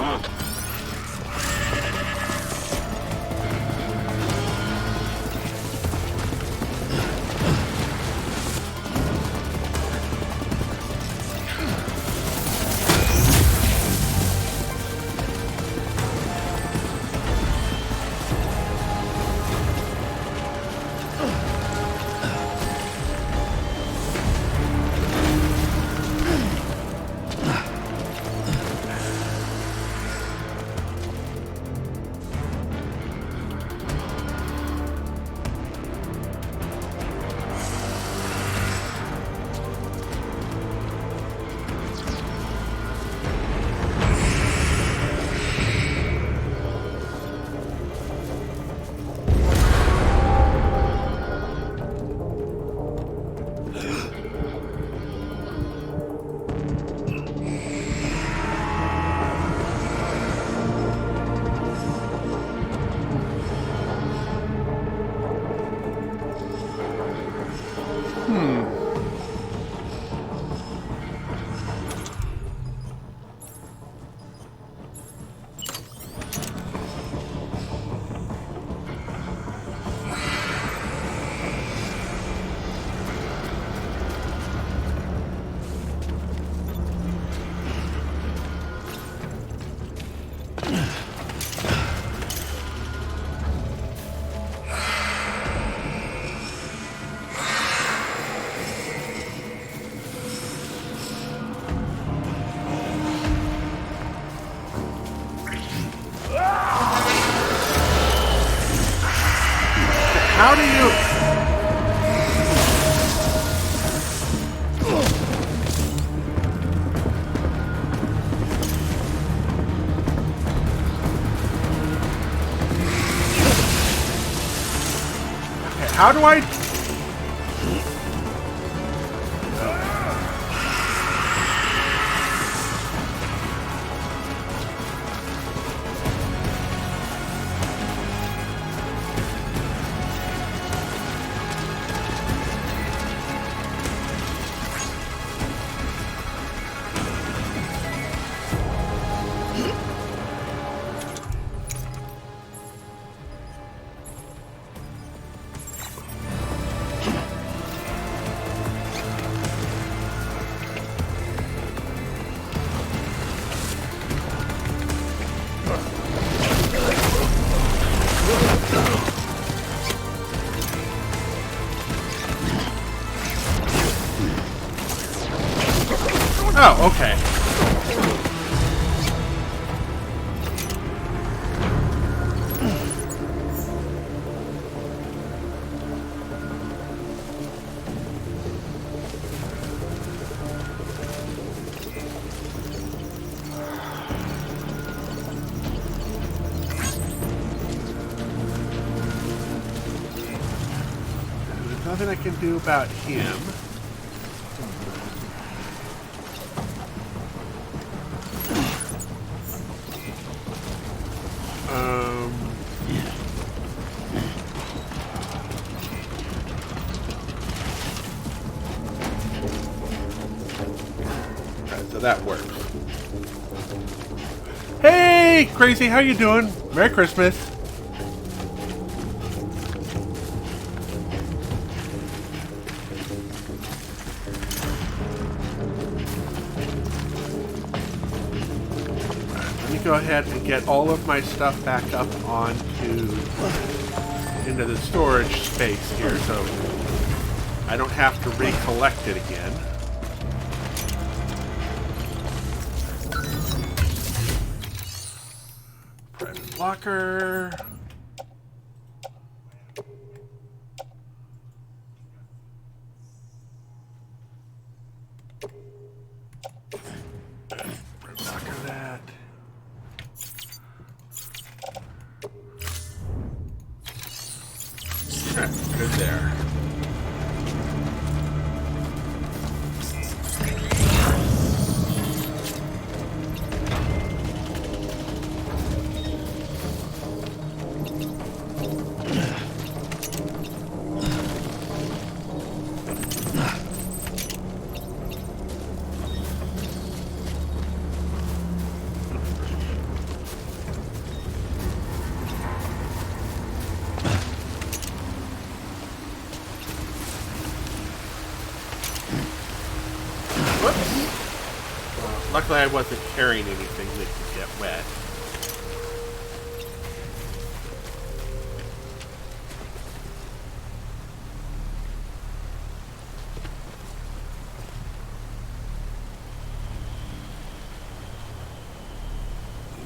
How do you... Okay, how do I... Oh, okay. There's nothing I can do about him. Alright, so that works. Hey, Crazy, how you doing? Merry Christmas. Go ahead and get all of my stuff back up into the storage space here, so I don't have to recollect it again. Private locker. Locker that. Good there. Luckily I wasn't carrying anything that could get wet.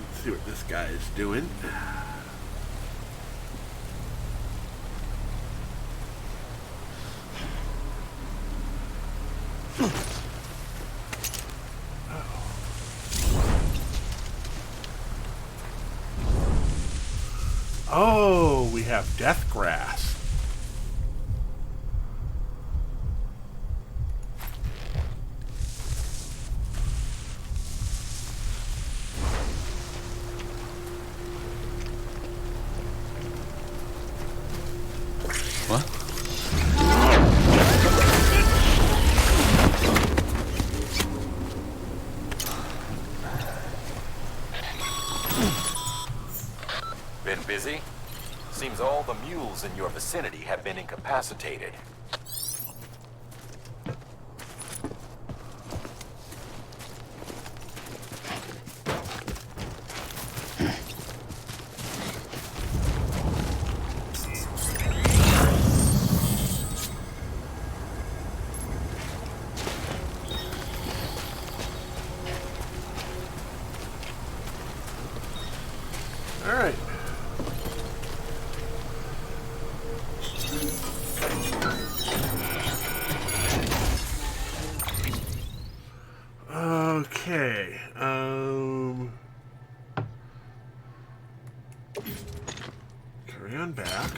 Let's see what this guy is doing. Oh, we have death grass. What? Been busy? Seems all the mules in your vicinity have been incapacitated. All right. Okay. Carry on back.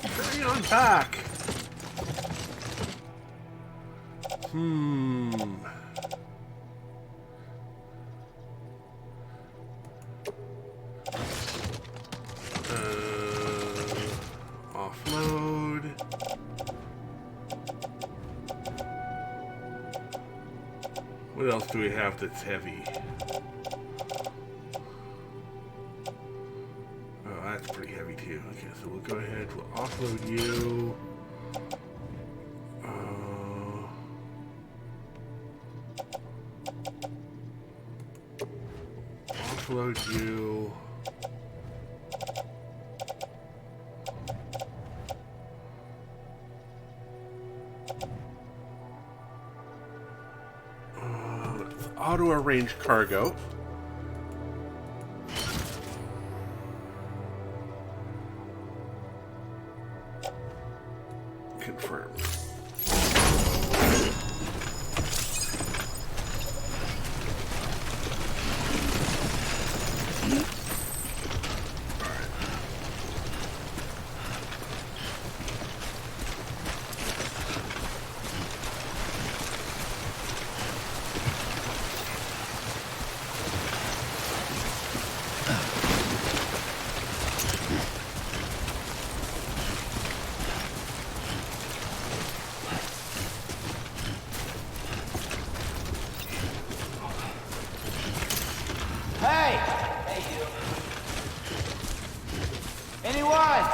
Carry on back. Offload. What else do we have that's heavy? Oh, that's pretty heavy too. Okay, so we'll go ahead, we'll offload you. offload you. Auto arrange cargo. Confirm. Hey! Hey, you. Anyone?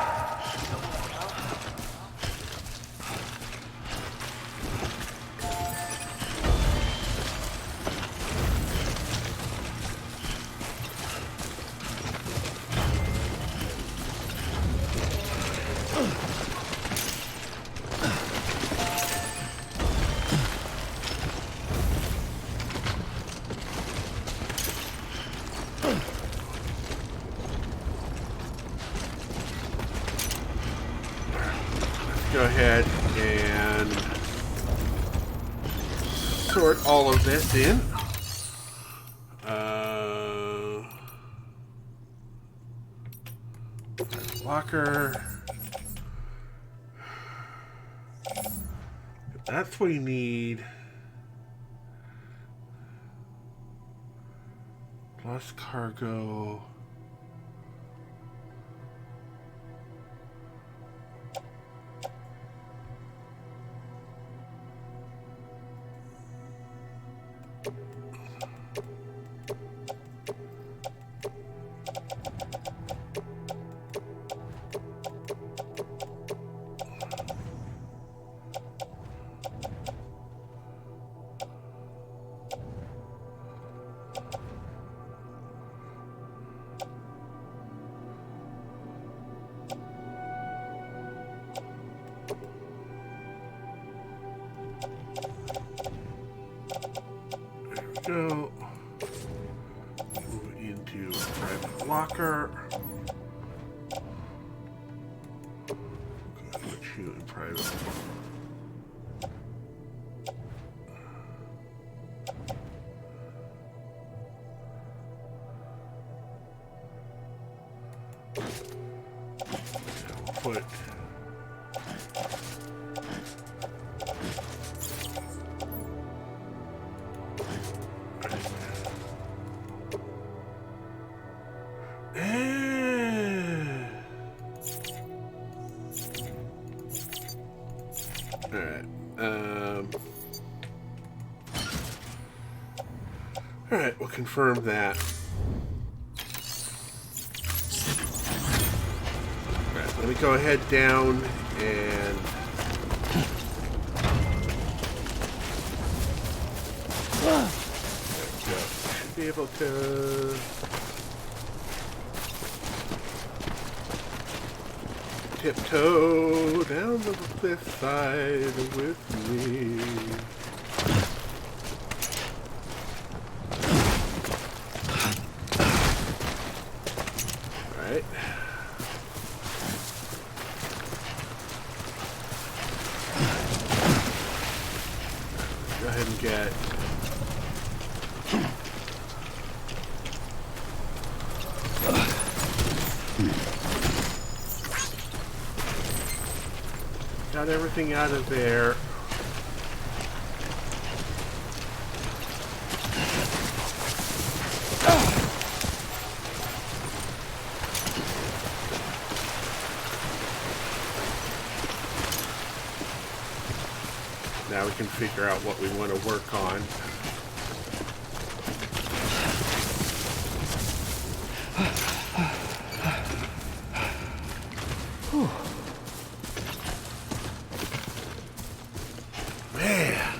Go ahead and sort all of this in. Locker. That's what you need. Plus cargo. Go move into private locker. Put you in private. Put Alright, we'll confirm that. Alright, let me go ahead down and should be able to tiptoe down the cliff side with me. Alright. Go ahead and get got everything out of there. Now we can figure out what we want to work on. Man.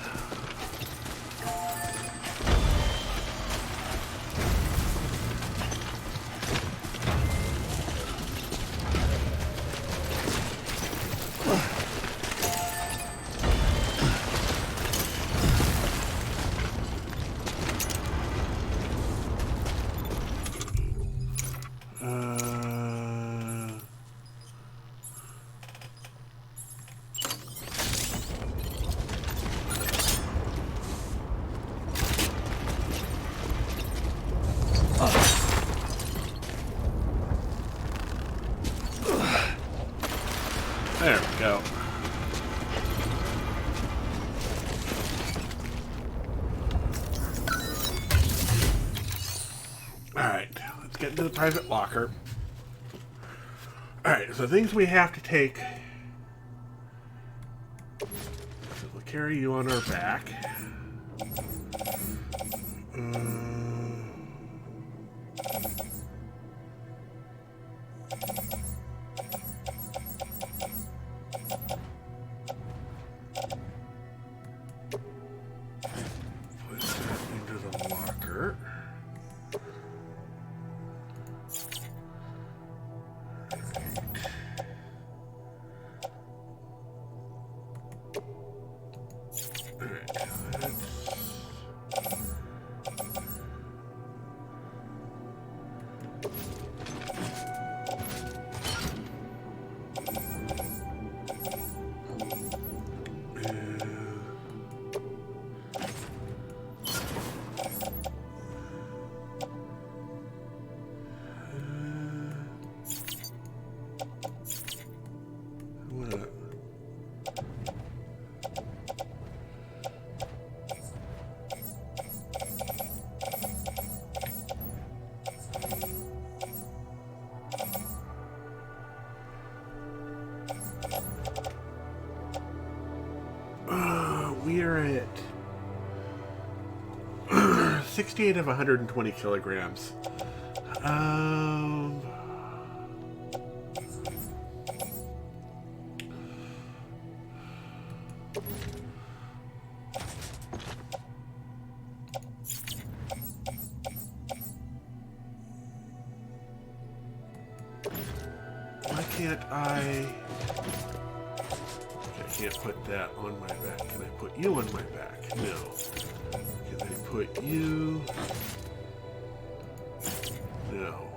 There we go. Alright, let's get into the private locker. Alright, so things we have to take. So we'll carry you on our back. We are at 68 of 120 kilograms. Why can't I can't put that on my back. Can I put you on my back? No. Can I put you? No.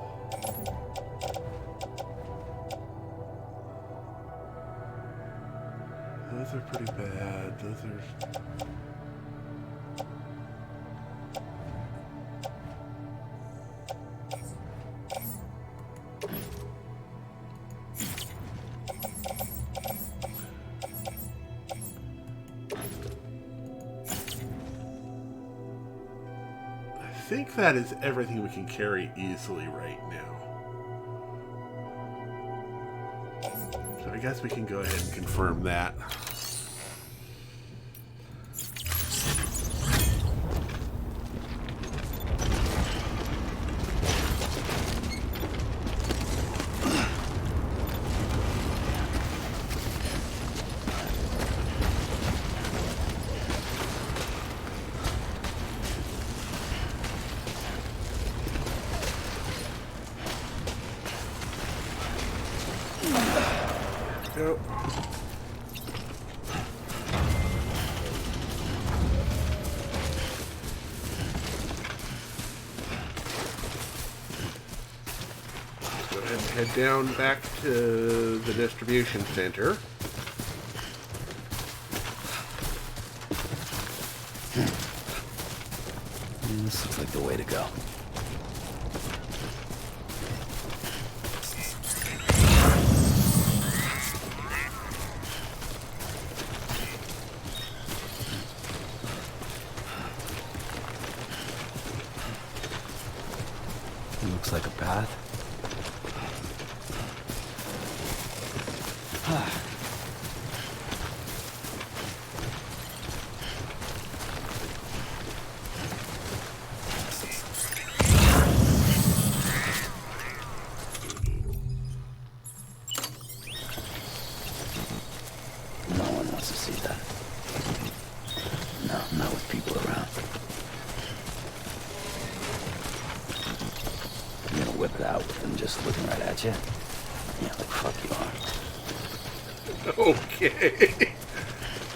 Those are pretty bad. Those are... I think that is everything we can carry easily right now. So I guess we can go ahead and confirm that. Go. Go ahead and head down back to the distribution center. This looks like the way to go. Looks like a path. No one wants to see that. No, not with people around. Whip it out with them just looking right at you. Yeah, like fuck you are. Okay.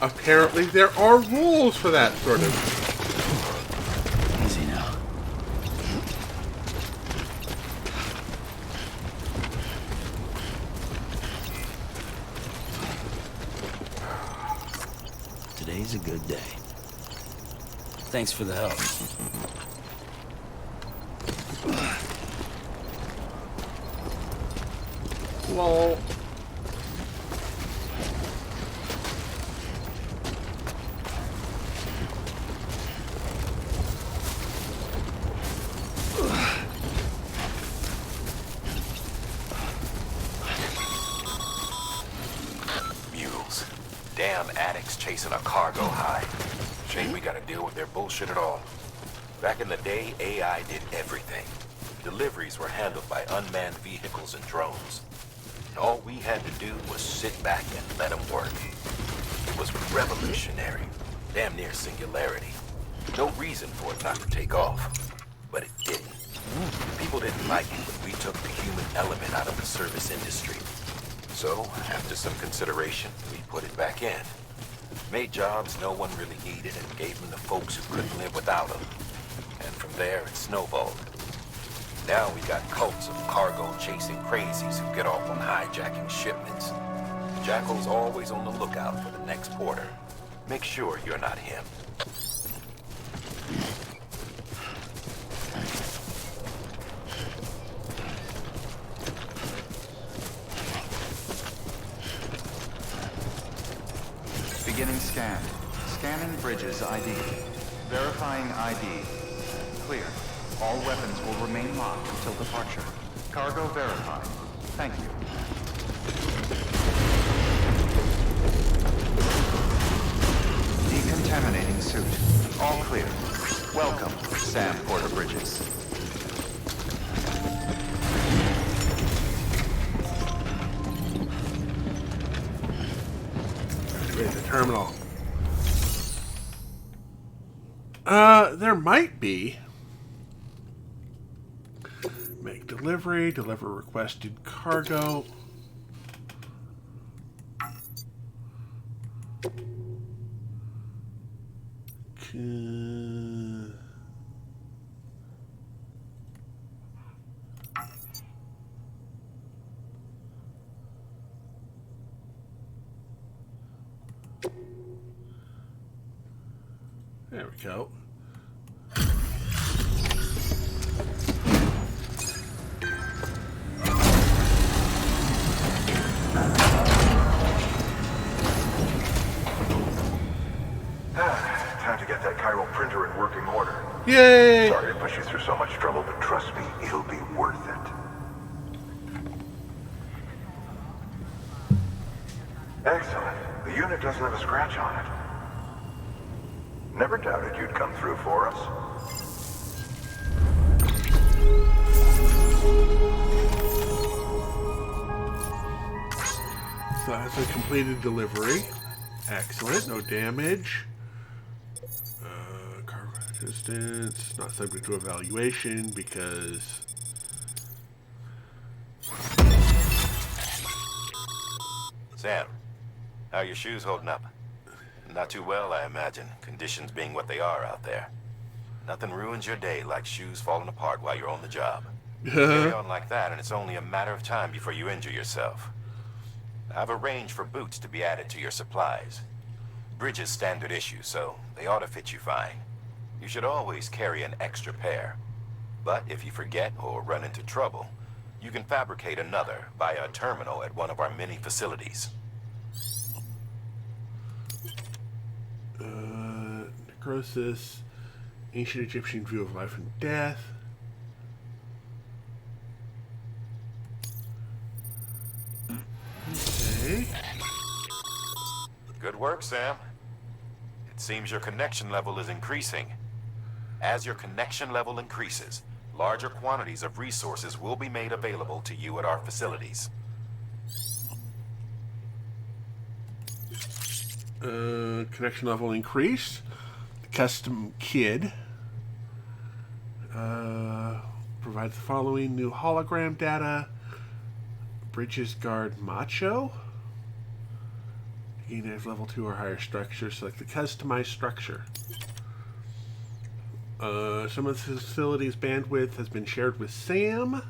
Apparently there are rules for that sort of... Easy now. Today's a good day. Thanks for the help. Well... Mules. Damn addicts chasing a cargo high. Shame we gotta deal with their bullshit at all. Back in the day, AI did everything. Deliveries were handled by unmanned vehicles and drones. All we had to do was sit back and let them work. It was revolutionary. Damn near singularity. No reason for it not to take off. But it didn't. People didn't like it when we took the human element out of the service industry. So, after some consideration, we put it back in. Made jobs no one really needed and gave them to folks who couldn't live without them. And from there, it snowballed. Now we got cults of cargo-chasing crazies who get off on hijacking shipments. Jackal's always on the lookout for the next porter. Make sure you're not him. Beginning scan. Scanning Bridges ID. Verifying ID. Clear. All weapons will remain locked until departure. Cargo verified. Thank you. Decontaminating suit. All clear. Welcome, Sam Porter Bridges. Activate the terminal. There might be. Make delivery, deliver requested cargo. There we go. Time to get that chiral printer in working order. Yay! Sorry to push you through so much trouble, but trust me, it'll be worth it. Excellent. The unit doesn't have a scratch on it. Never doubted you'd come through for us. So that's a completed delivery. Excellent. No damage. Cargo distance. Not subject to evaluation because... Sam, how are your shoes holding up? Not too well, I imagine, conditions being what they are out there. Nothing ruins your day like shoes falling apart while you're on the job. Carry on like that, and it's only a matter of time before you injure yourself. I've arranged for boots to be added to your supplies. Bridges standard issue, so they ought to fit you fine. You should always carry an extra pair. But if you forget or run into trouble, you can fabricate another via a terminal at one of our many facilities. Necrosis, ancient Egyptian view of life and death. Okay. Good work, Sam. It seems your connection level is increasing. As your connection level increases, larger quantities of resources will be made available to you at our facilities. Connection level increased. Custom kid provides the following new hologram data. Bridges guard macho. Gain as level 2 or higher structure. Select the customized structure. Some of the facility's bandwidth has been shared with Sam.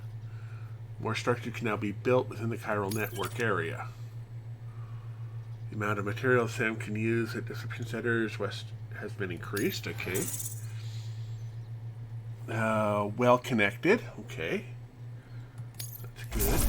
More structure can now be built within the chiral network area. The amount of material Sam can use at distribution centers has been increased. Okay. Well connected. Okay. That's good.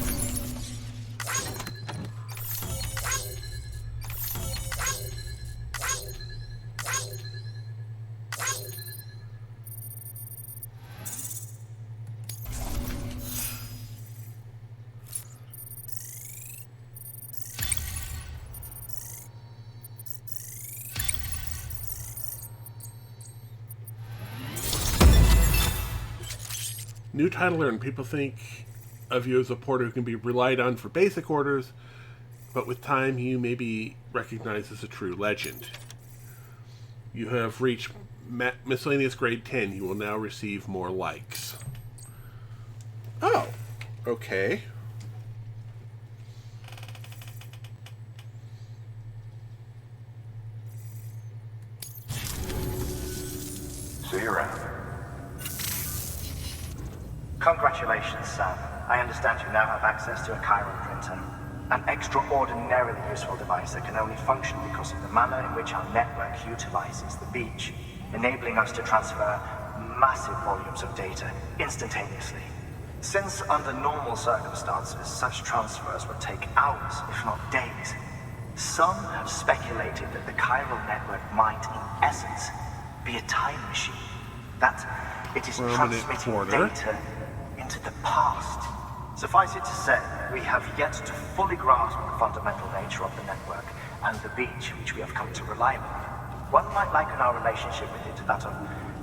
New title earned. People think of you as a porter who can be relied on for basic orders, but with time you may be recognized as a true legend. You have reached miscellaneous grade 10. You will now receive more likes. Oh, okay. See you around. Congratulations, Sam. I understand you now have access to a chiral printer. An extraordinarily useful device that can only function because of the manner in which our network utilizes the beach, enabling us to transfer massive volumes of data instantaneously. Since under normal circumstances, such transfers would take hours, if not days, some have speculated that the chiral network might, in essence, be a time machine. That it is transmitting data into the past. Suffice it to say, we have yet to fully grasp the fundamental nature of the network and the beach which we have come to rely upon. One might liken our relationship with it to that of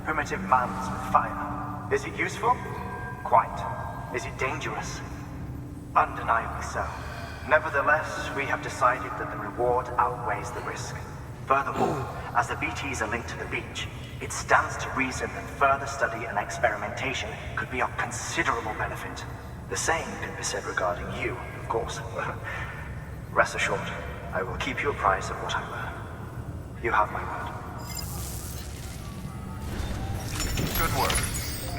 primitive mans with fire. Is it useful? Quite. Is it dangerous? Undeniably so. Nevertheless, we have decided that the reward outweighs the risk. Furthermore, as the BTs are linked to the beach, it stands to reason that further study and experimentation could be of considerable benefit. The same can be said regarding you, of course. Rest assured, I will keep you apprised of what I learn. You have my word. Good work.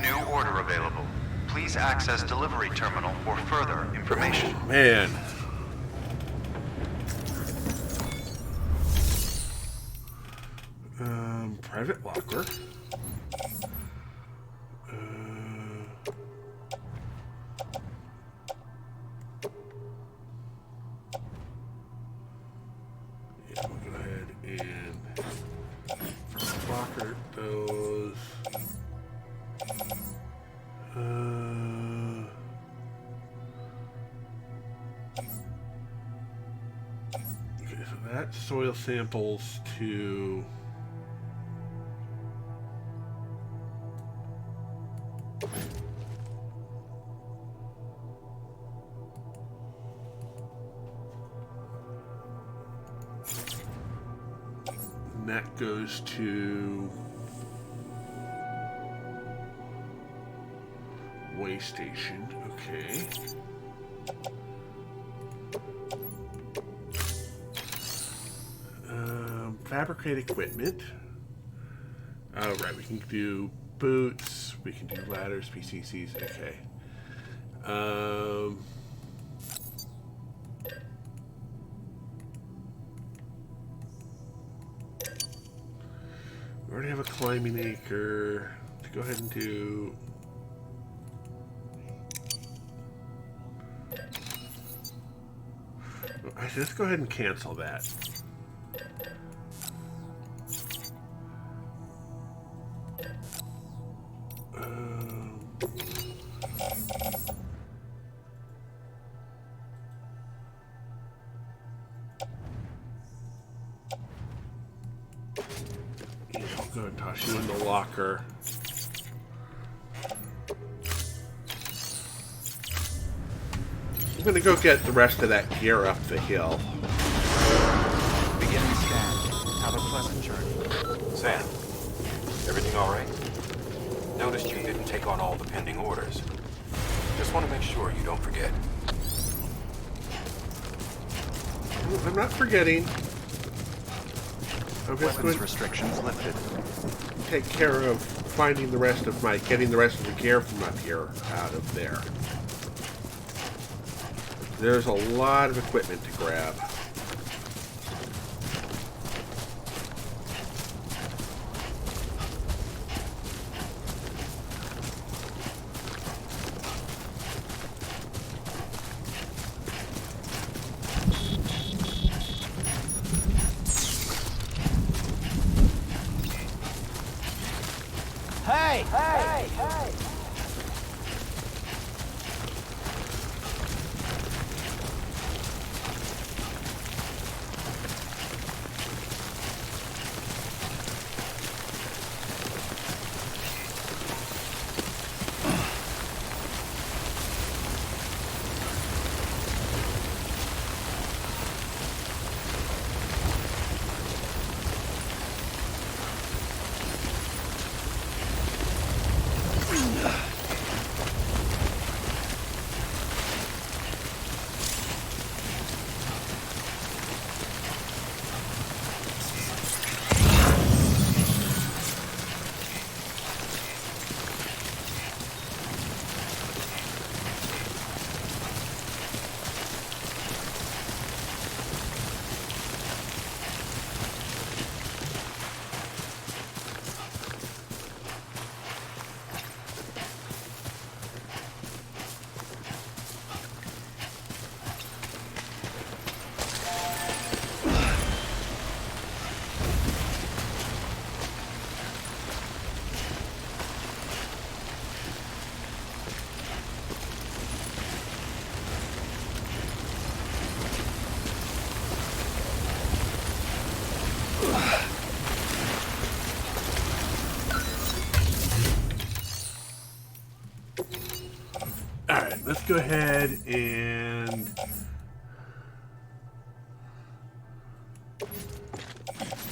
New order available. Please access delivery terminal for further information. Oh, man. Private locker. Yeah, we'll go ahead and locker those. Okay, so that's soil samples to... And that goes to way station. Okay. Fabricate equipment. Oh, right. We can do boots. We can do ladders, PCCs. Okay. We already have a climbing acre. Let's go ahead and do... Actually, let's go ahead and cancel that. I'll go and toss you in the locker. I'm gonna go get the rest of that gear up the hill. Beginning scan. Have a pleasant journey. Sam, everything all right? Noticed you didn't take on all the pending orders. Just want to make sure you don't forget. I'm not forgetting. I'm just Weapons going restrictions lifted. to take care of finding the rest of getting the rest of the gear from up here out of there. There's a lot of equipment to grab. Hey! Hey! Hey! Alright, let's go ahead and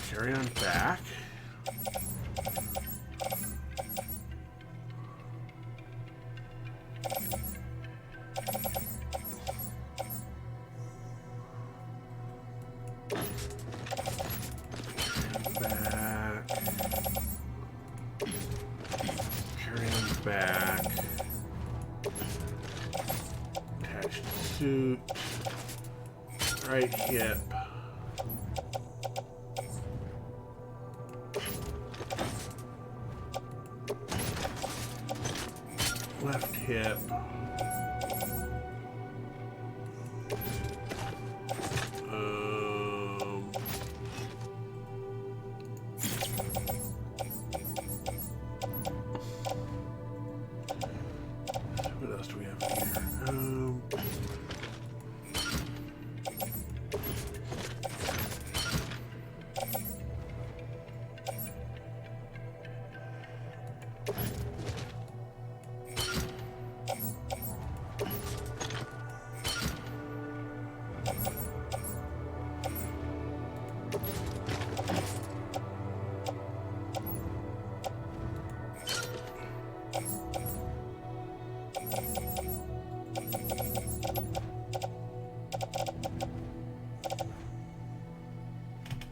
carry on back. Back. Carry on back. Attach the suit. Right hip. Left hip. What else do we have here?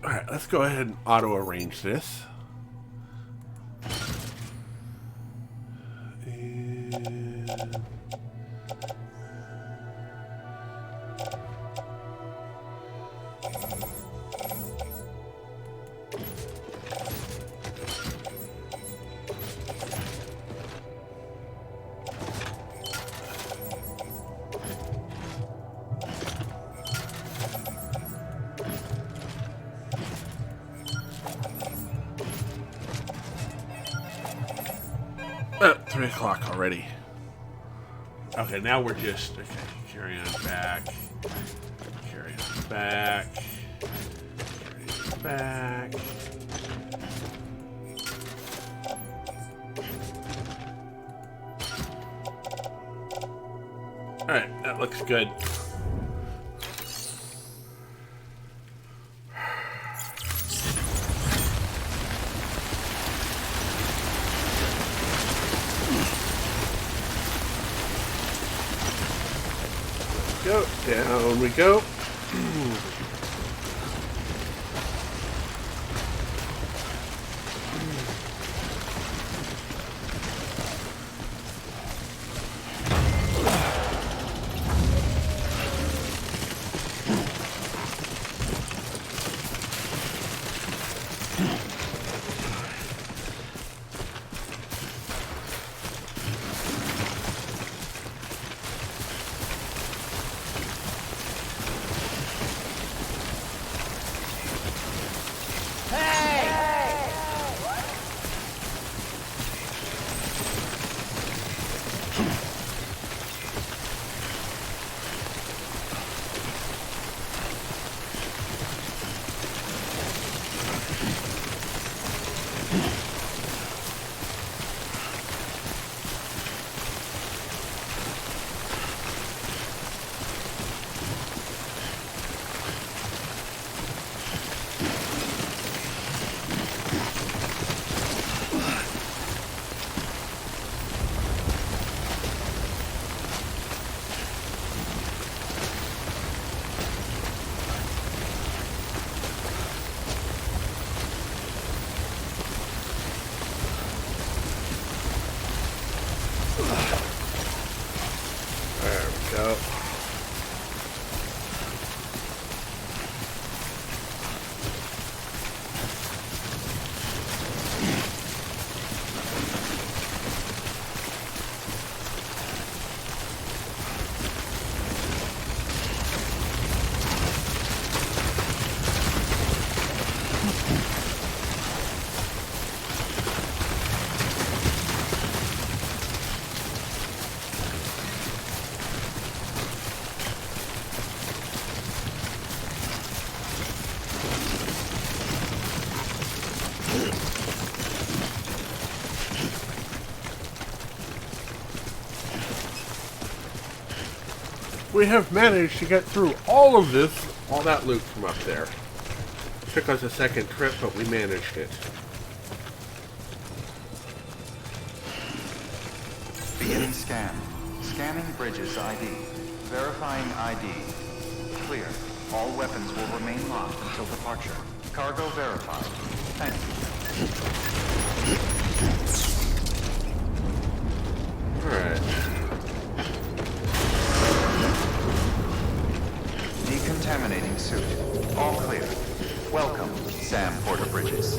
Alright, let's go ahead and auto-arrange this. Oh, 3 o'clock already. Okay, now we're just... Okay, carry on back. Carry on back. Carry on back. Alright, that looks good. Go, down we go. We have managed to get through all of this, all that loot from up there. Took us a second trip, but we managed it. Beginning scan. Scanning bridges ID. Verifying ID. Clear. All weapons will remain locked until departure. Cargo verified. Thank you. Alright. Decontaminating suit. All clear. Welcome, Sam Porter Bridges.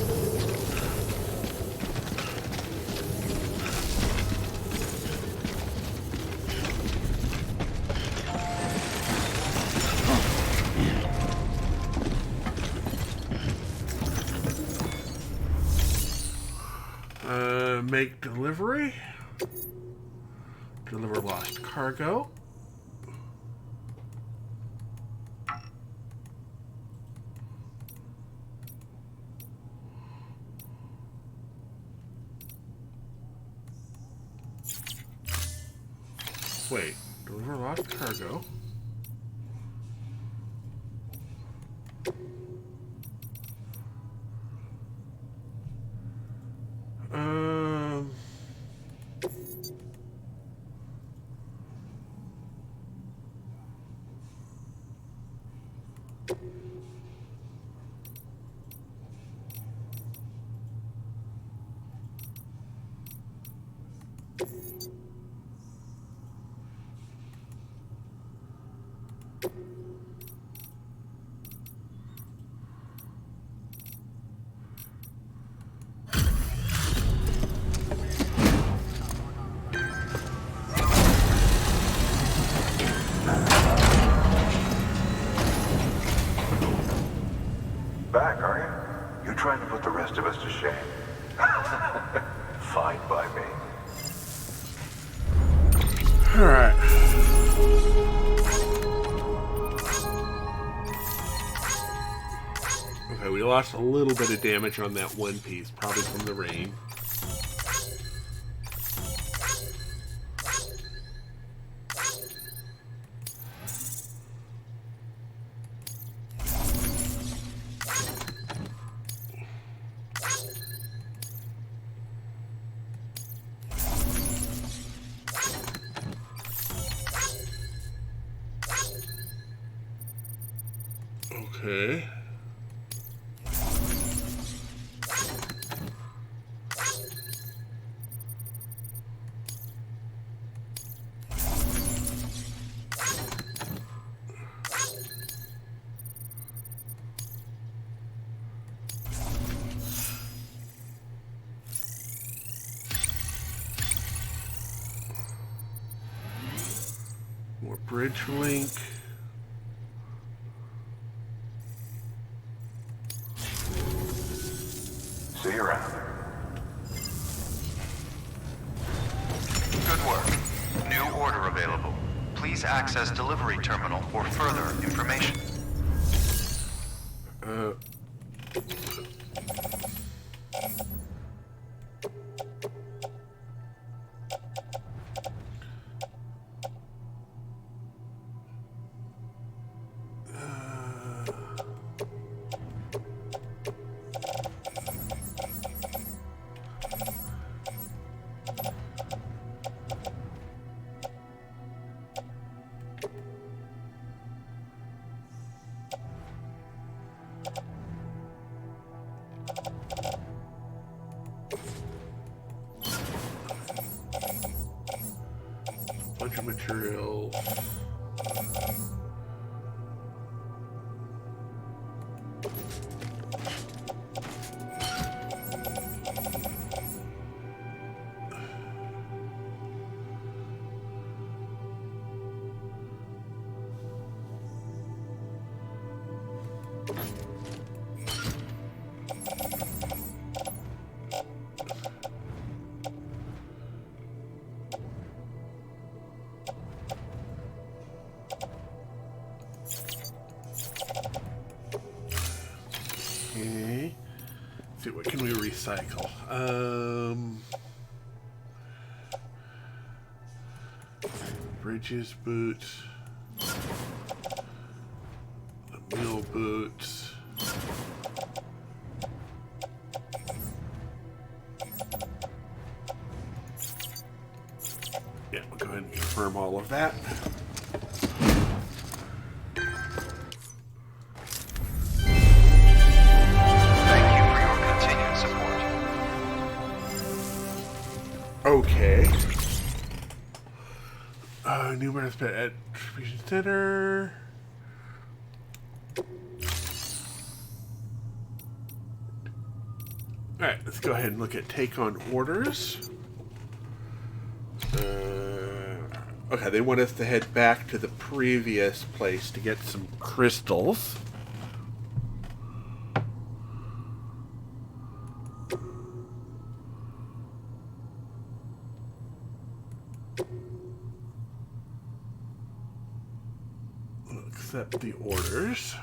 Make delivery. Deliver lost cargo. Wait, deliver lost cargo. Back, are you? You trying to put the rest of us to shame? Fine by me. Alright. Okay, we lost a little bit of damage on that one piece, probably from the rain. Okay. More bridge link. See you around. Good work. New order available. Please access delivery terminal for further information. Bunch of materials. Okay. Let's see, what can we recycle? Bridges, boots. The mill boots. Yeah, we'll go ahead and confirm all of that. Okay. Numerous at distribution center. Alright, let's go ahead and look at take on orders. Okay, they want us to head back to the previous place to get some crystals. We'll accept the orders.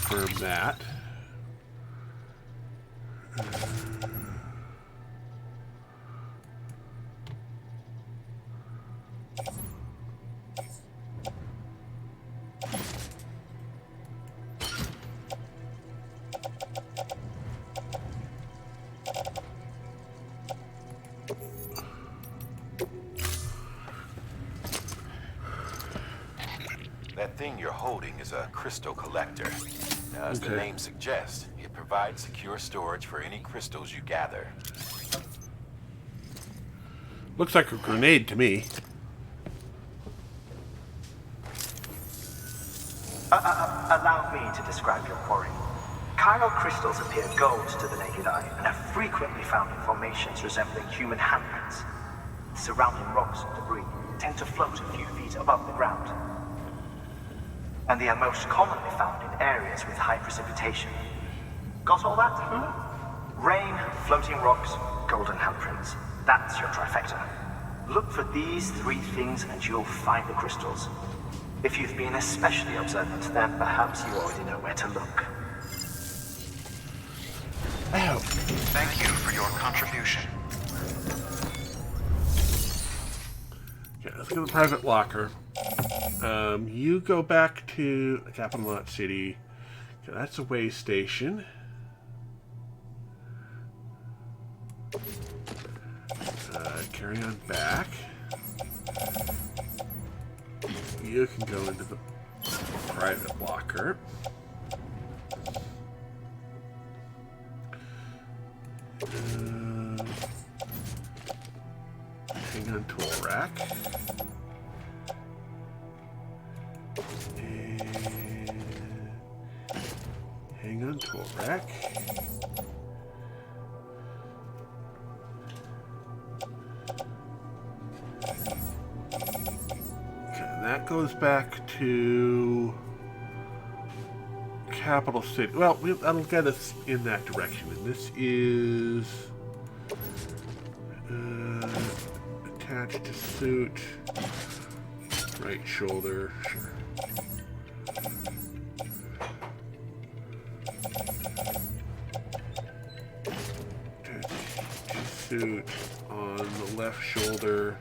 Confirm that. That thing you're holding is a crystal collector. Now, as the name suggests, it provides secure storage for any crystals you gather. Looks like a grenade to me. Allow me to describe your quarry. Chiral crystals appear gold to the naked eye and are frequently found in formations resembling human handprints. Surrounding rocks and debris tend to float a few feet above the ground. And they are most commonly found in areas with high precipitation. Got all that? Rain, floating rocks, golden handprints. That's your trifecta. Look for these three things and you'll find the crystals. If you've been especially observant, then perhaps you already know where to look. Ow. Thank you for your contribution. Okay, let's go to the private locker. You go back to Capital Knot City. Okay, that's a way station. Carry on back. You can go into the private locker. Hang on tool rack. Hang on tool rack. Okay, that goes back to Capital City. Well, that'll get us in that direction. And this is attached to suit, right shoulder. Sure. Suit on the left shoulder.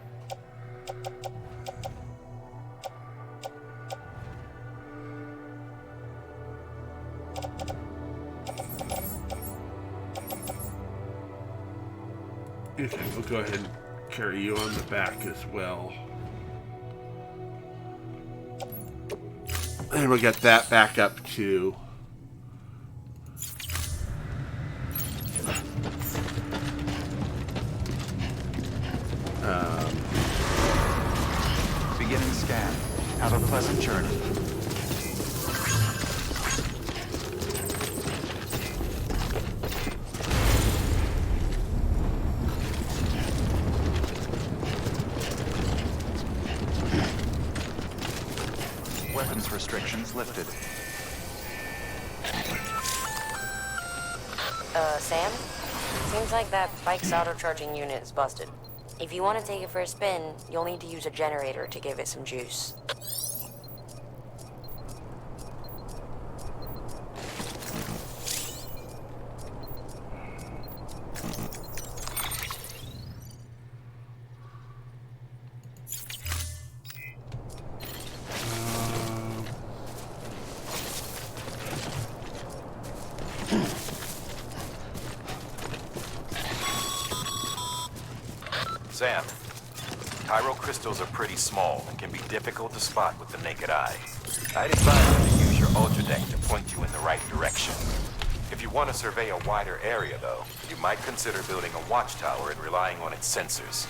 Okay, we'll go ahead and carry you on the back as well. And we'll get that back up to beginning scan. Have a pleasant journey. Weapons restrictions lifted. Sam? Seems like that bike's auto-charging unit is busted. If you want to take it for a spin, you'll need to use a generator to give it some juice. Sam, chiral crystals are pretty small and can be difficult to spot with the naked eye. I'd advise you to use your ultradeck to point you in the right direction. If you want to survey a wider area, though, you might consider building a watchtower and relying on its sensors.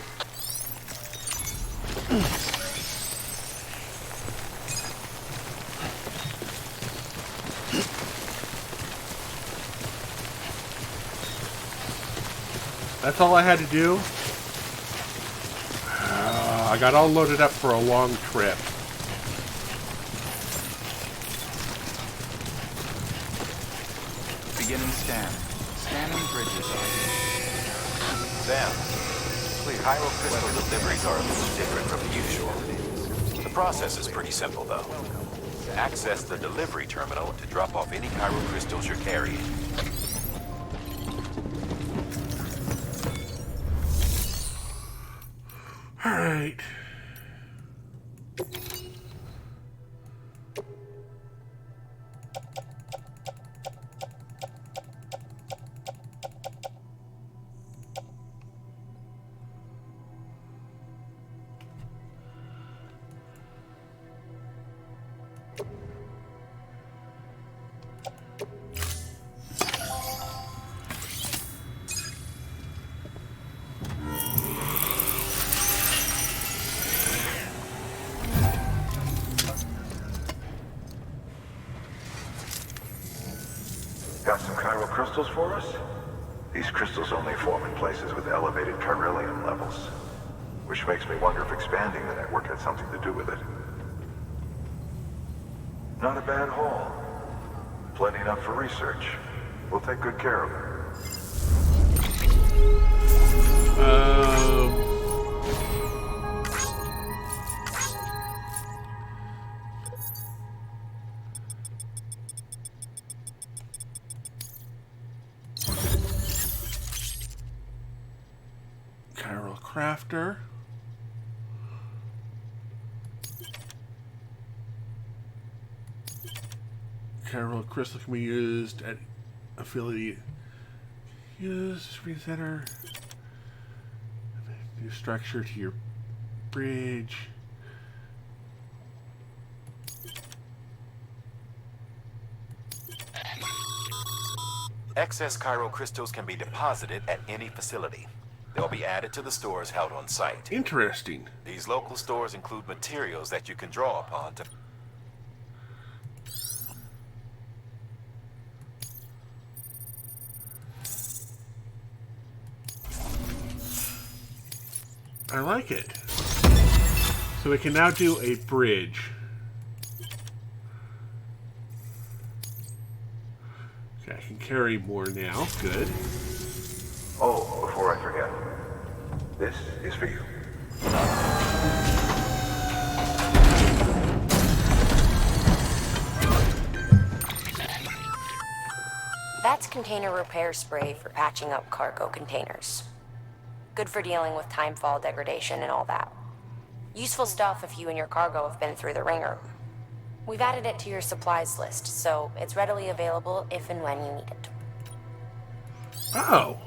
That's all I had to do. I got all loaded up for a long trip. Beginning scan. Scanning bridges. Sam, chiral crystal deliveries are a little different from the usual. The process is pretty simple, though. Access the delivery terminal to drop off any chiral crystals you're carrying. All right. Got some chiral crystals for us? These crystals only form in places with elevated chiralium levels, which makes me wonder if expanding the network had something to do with it. Not a bad haul. Plenty enough for research. We'll take good care of it. Chiral crafter. Chiral crystal can be used at affiliate. Use recenter. New structure to your bridge. Excess chiral crystals can be deposited at any facility. They'll be added to the stores held on site. Interesting. These local stores include materials that you can draw upon to... I like it. So we can now do a bridge. Okay, I can carry more now. Good. Oh, before I forget, this is for you. That's container repair spray for patching up cargo containers. Good for dealing with timefall degradation and all that. Useful stuff if you and your cargo have been through the ringer. We've added it to your supplies list, so it's readily available if and when you need it. Oh.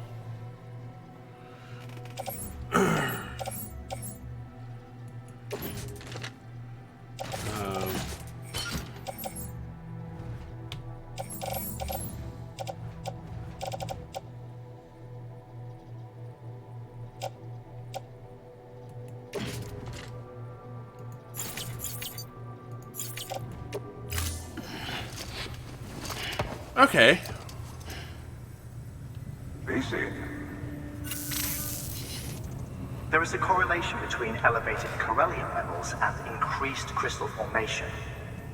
Okay. BC. There is a correlation between elevated chiralium levels and increased crystal formation.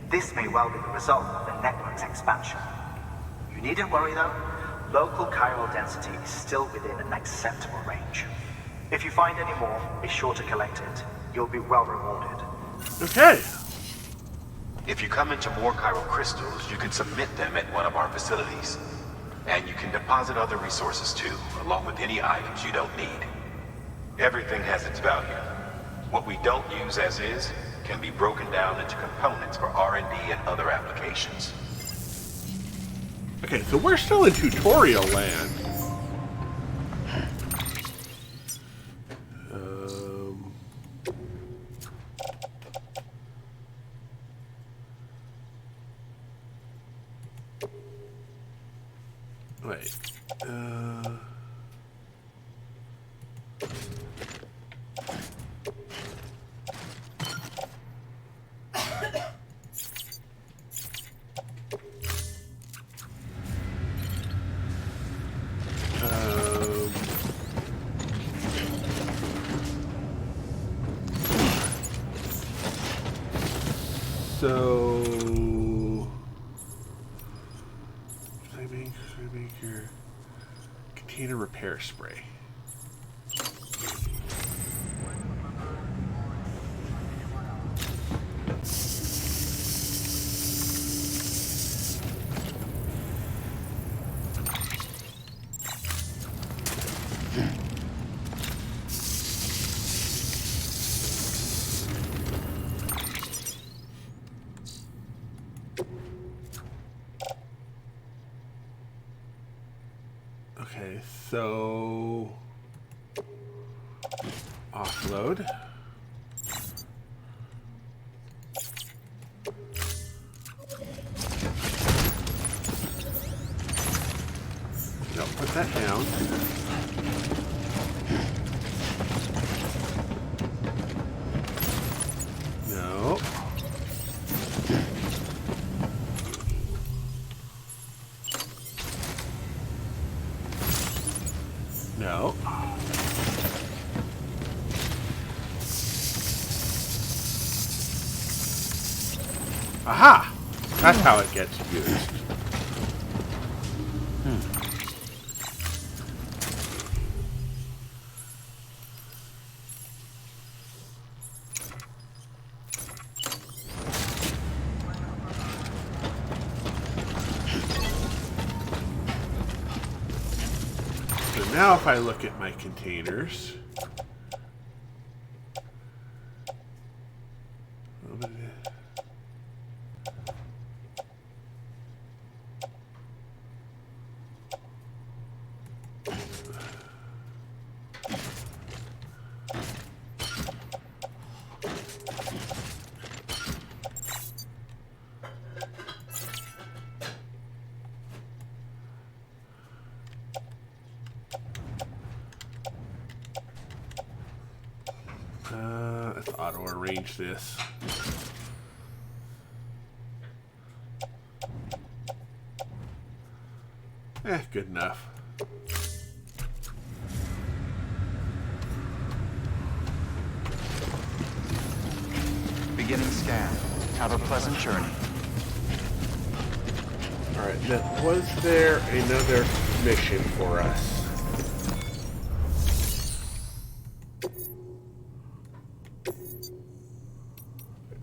This may well be the result of the network's expansion. You needn't worry though. local chiral density is still within an acceptable range. If you find any more, be sure to collect it. You'll be well rewarded. Okay. If you come into more chiral crystals, you can submit them at one of our facilities. And you can deposit other resources too, along with any items you don't need. Everything has its value. What we don't use as is can be broken down into components for R&D and other applications. Okay, so we're still in tutorial land. Wait. So make your container repair spray. Okay, so offload. No, put that down. No. No. Aha! That's how it gets used. So now if I look at my containers, let's auto arrange this. Good enough. Beginning scan. Have a pleasant journey. Alright, now was there another mission for us?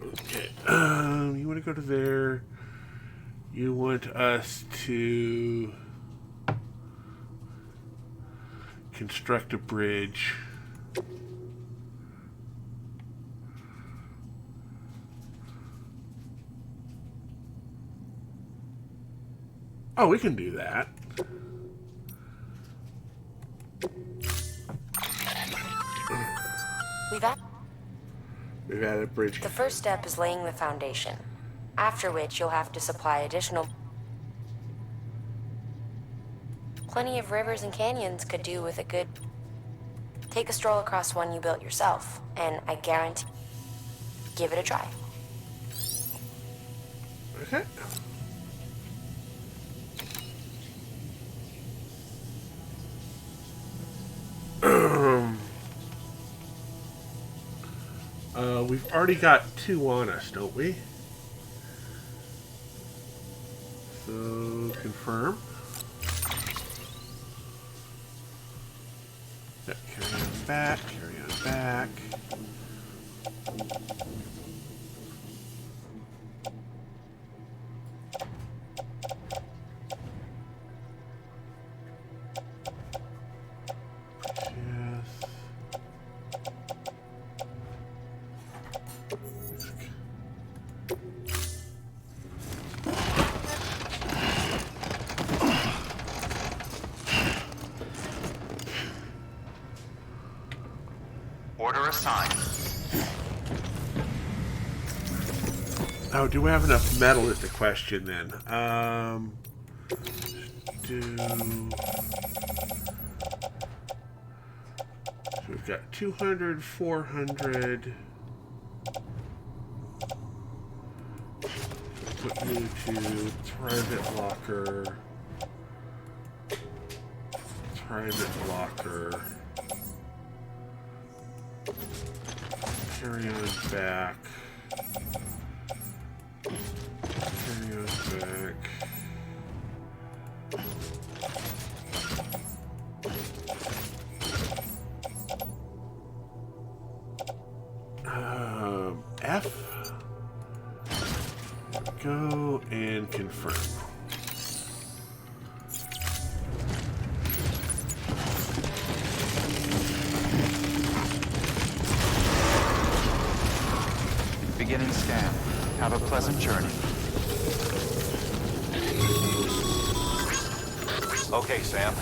Okay, you want to go to there. You want us to construct a bridge. Oh, we can do that. We've added a bridge. The first step is laying the foundation, after which you'll have to supply additional... Plenty of rivers and canyons could do with a good... Take a stroll across one you built yourself, and I guarantee... Give it a try. Okay. We've already got 2 on us, don't we? So, confirm. back, carry on back. Order assigned. Oh, do we have enough metal is the question then. So we've got 200, 400. Put you to private locker. Private locker. Carry on back. Carry on back. F. Go and confirm. Beginning scan. Have a pleasant journey. Okay, Sam.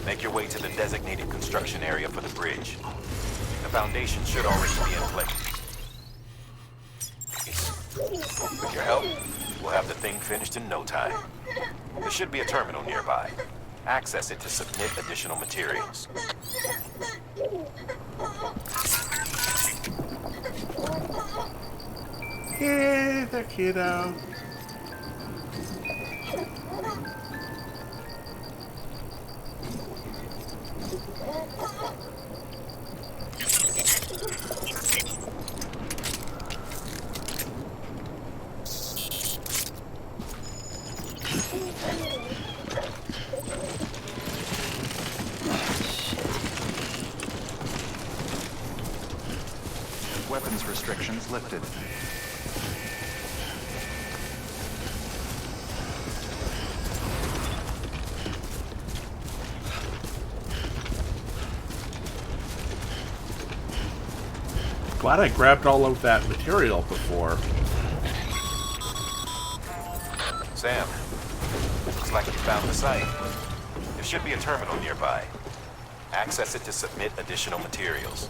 Make your way to the designated construction area for the bridge. The foundation should already be in place. With your help, we'll have the thing finished in no time. There should be a terminal nearby. Access it to submit additional materials. Hey, there, kiddo. Weapons restrictions lifted. Glad I grabbed all of that material before. Sam, looks like you found the site. There should be a terminal nearby. Access it to submit additional materials.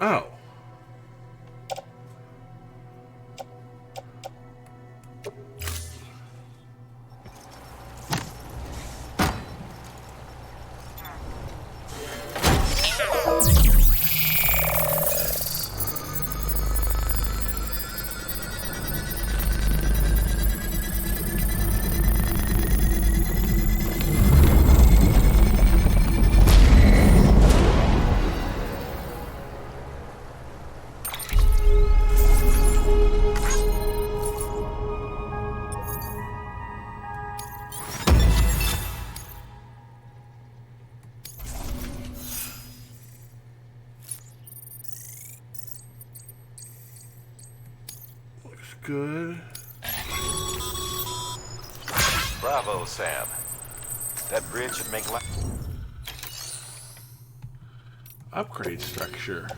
Oh. Good. Bravo, Sam. That bridge should make life. Upgrade structure.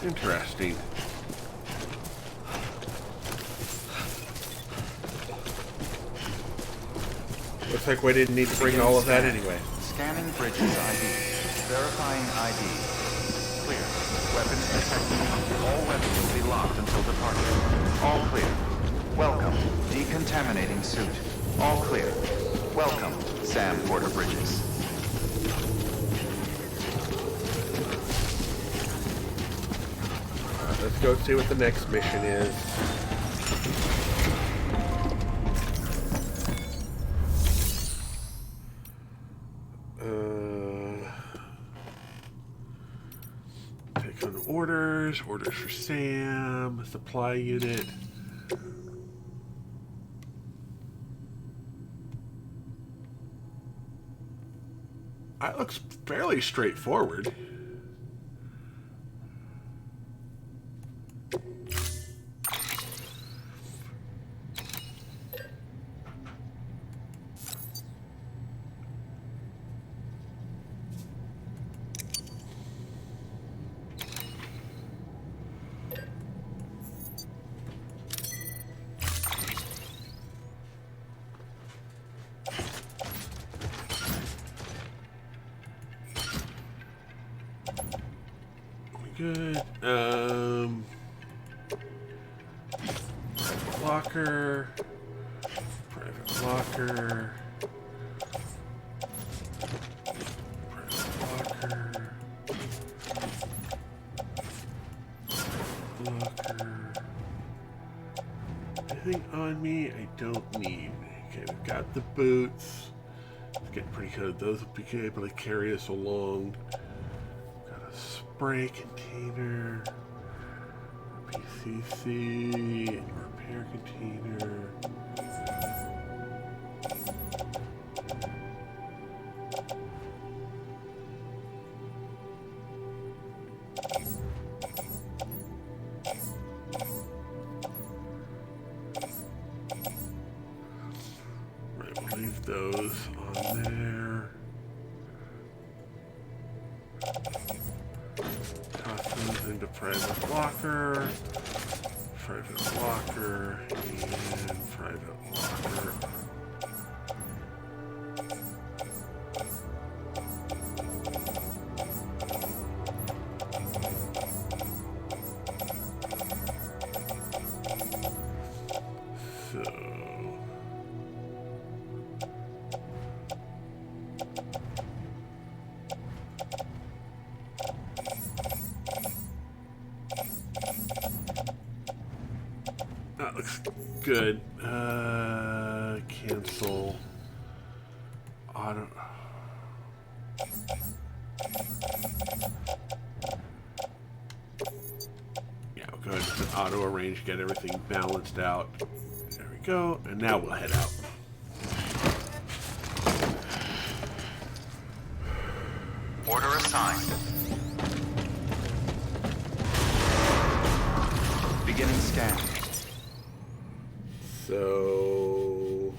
Interesting. Looks like we didn't need to bring all of that anyway. Scanning bridges ID. Verifying ID. Clear. Weapons detected. All weapons will be locked until departure. All clear. Welcome. Decontaminating suit. All clear. Welcome, Sam Porter Bridges. Let's go see what the next mission is. Take on orders. Orders for Sam. Supply unit. That looks fairly straightforward. Good. Private locker. Private locker. Private locker. Locker. Anything on me I don't need. Okay, we've got the boots. It's getting pretty good. Those will be able to carry us along. Spray container, PCC, repair container. Right, we'll leave those on there. Into private locker, and private locker. That looks good. Cancel. Auto. Yeah, we'll go ahead and put auto arrange, get everything balanced out. There we go. And now we'll head out. Order assigned. Beginning scan. So...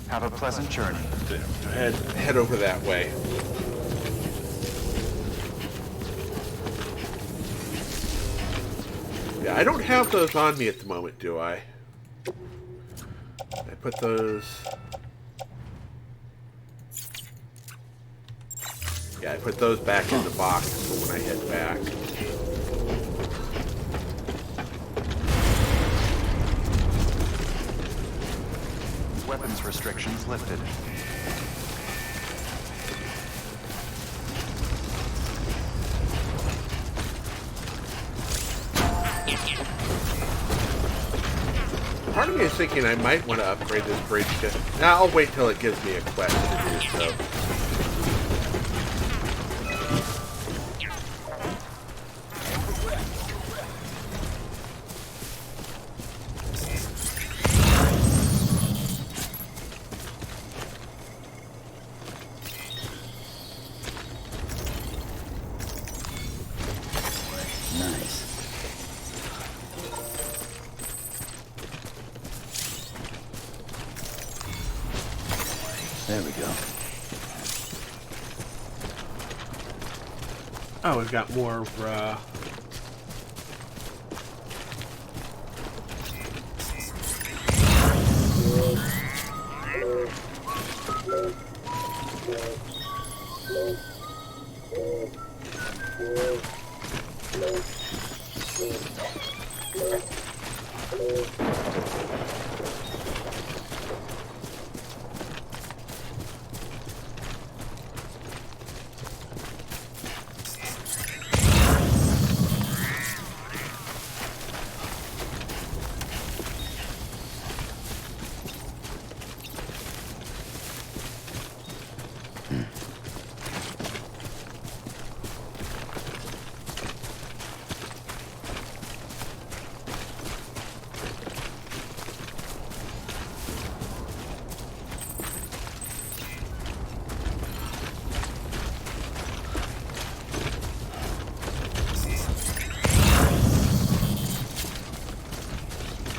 Have a pleasant journey. Head over that way. Yeah, I don't have those on me at the moment, do I? I put those... Yeah, I put those back in the box for when I head back. Weapons restrictions lifted. Part of me is thinking I might want to upgrade this bridge to... Nah, I'll wait till it gives me a quest to do so. There we go. Oh, we've got more,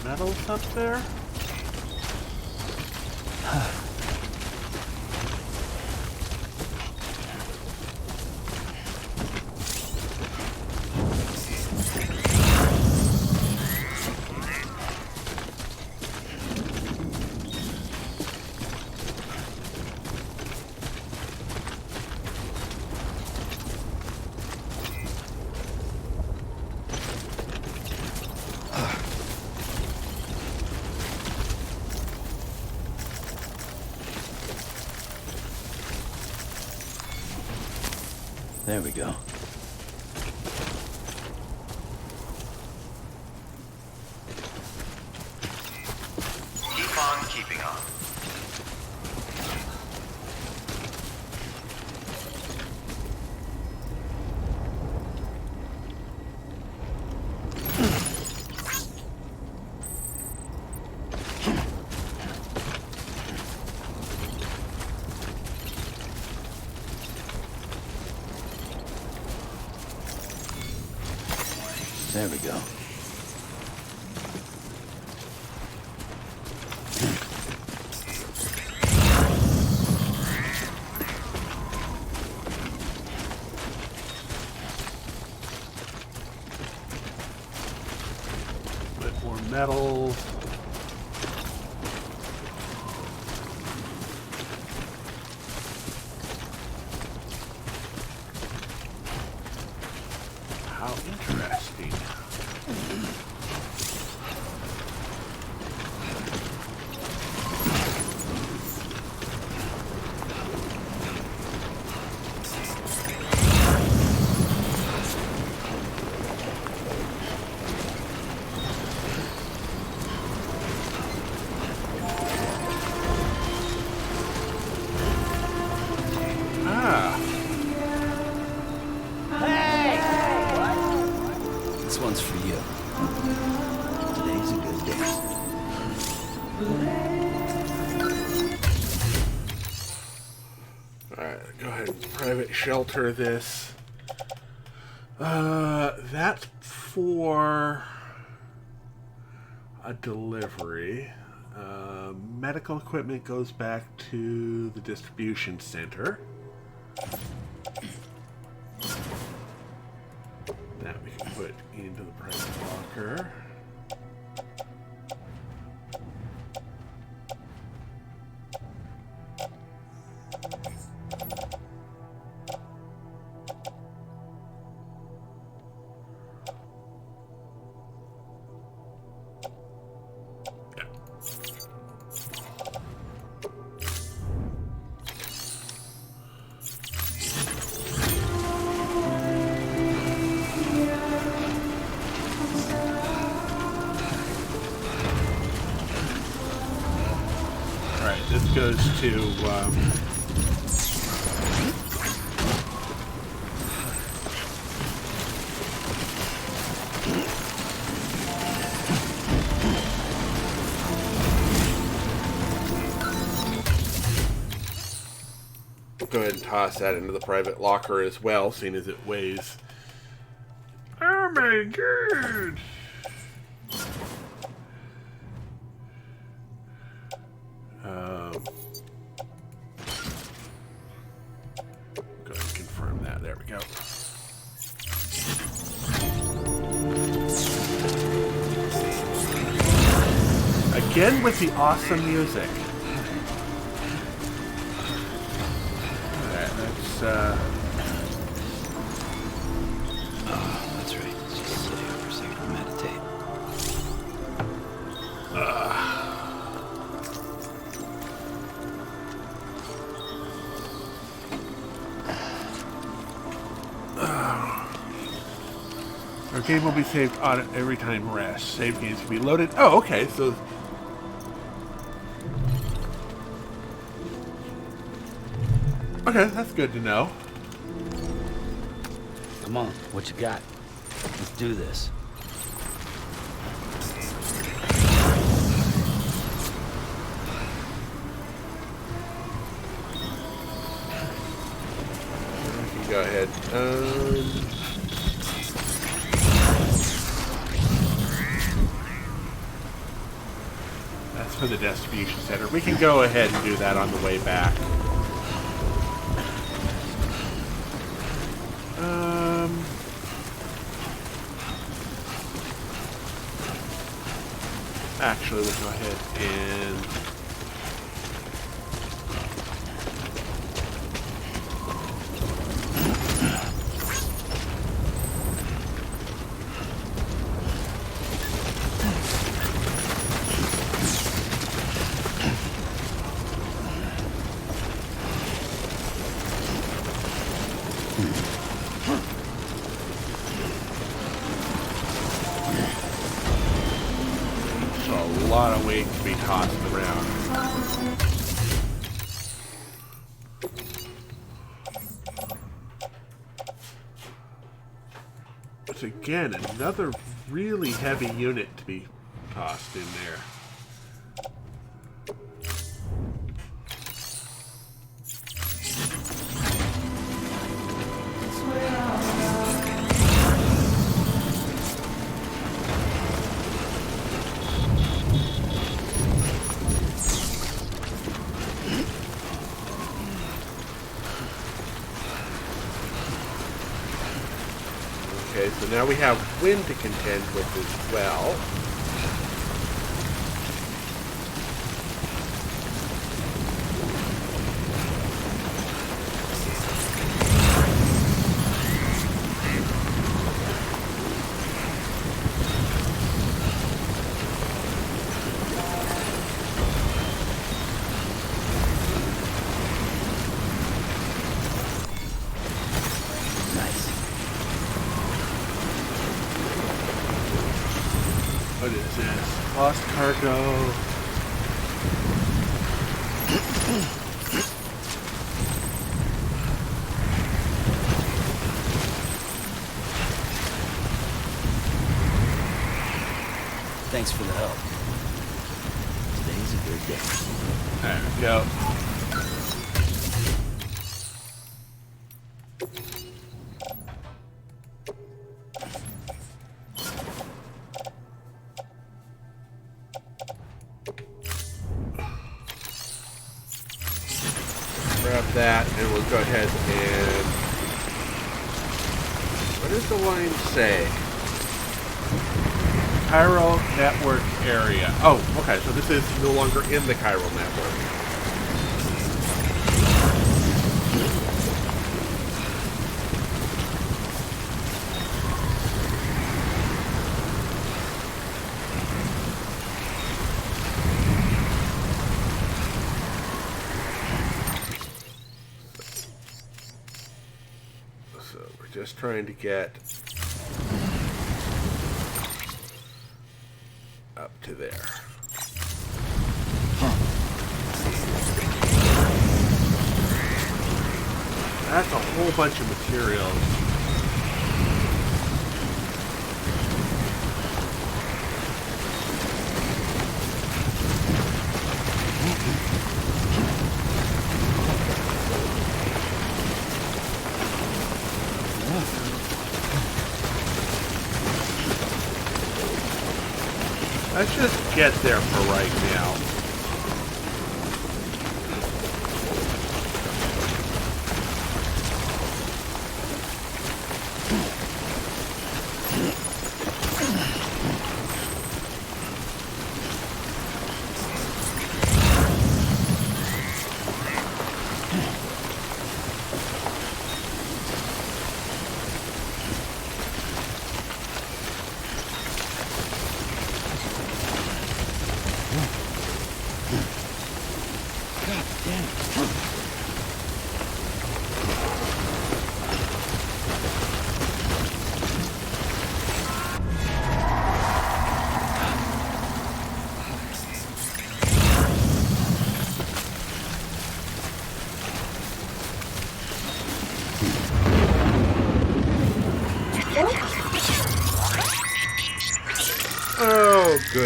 metals up there. There we go. Keep on keeping on. There we go. Bit more metals. How interesting. This one's for you. Today's a good day. Alright, go ahead and private shelter this. That's for a delivery. Medical equipment goes back to the distribution center. That we can put into the private locker. This goes to, we'll go ahead and toss that into the private locker as well, seeing as it weighs. Oh my god! we go. Again with the awesome music. Alright, let's Oh, that's right. Let's just sit here for a second and meditate. Our game will be saved on every time rest. Save games can be loaded. Oh, okay, so... Okay, that's good to know. Come on, what you got? Let's do this. I can go ahead. That's for the distribution center. We can go ahead and do that on the way back. Actually, we'll go ahead and... a lot of weight to be tossed around. It's again another really heavy unit to be tossed in there. Okay, so now we have wind to contend with as well. What is this? Lost cargo. Thanks for the help. Today's a good day. There we go. Grab that, and we'll go ahead and... What does the line say? Chiral network area. Oh, okay, so this is no longer in the chiral network. So we're just trying to get up to there. That's a whole bunch of material. Let's just get there for right now.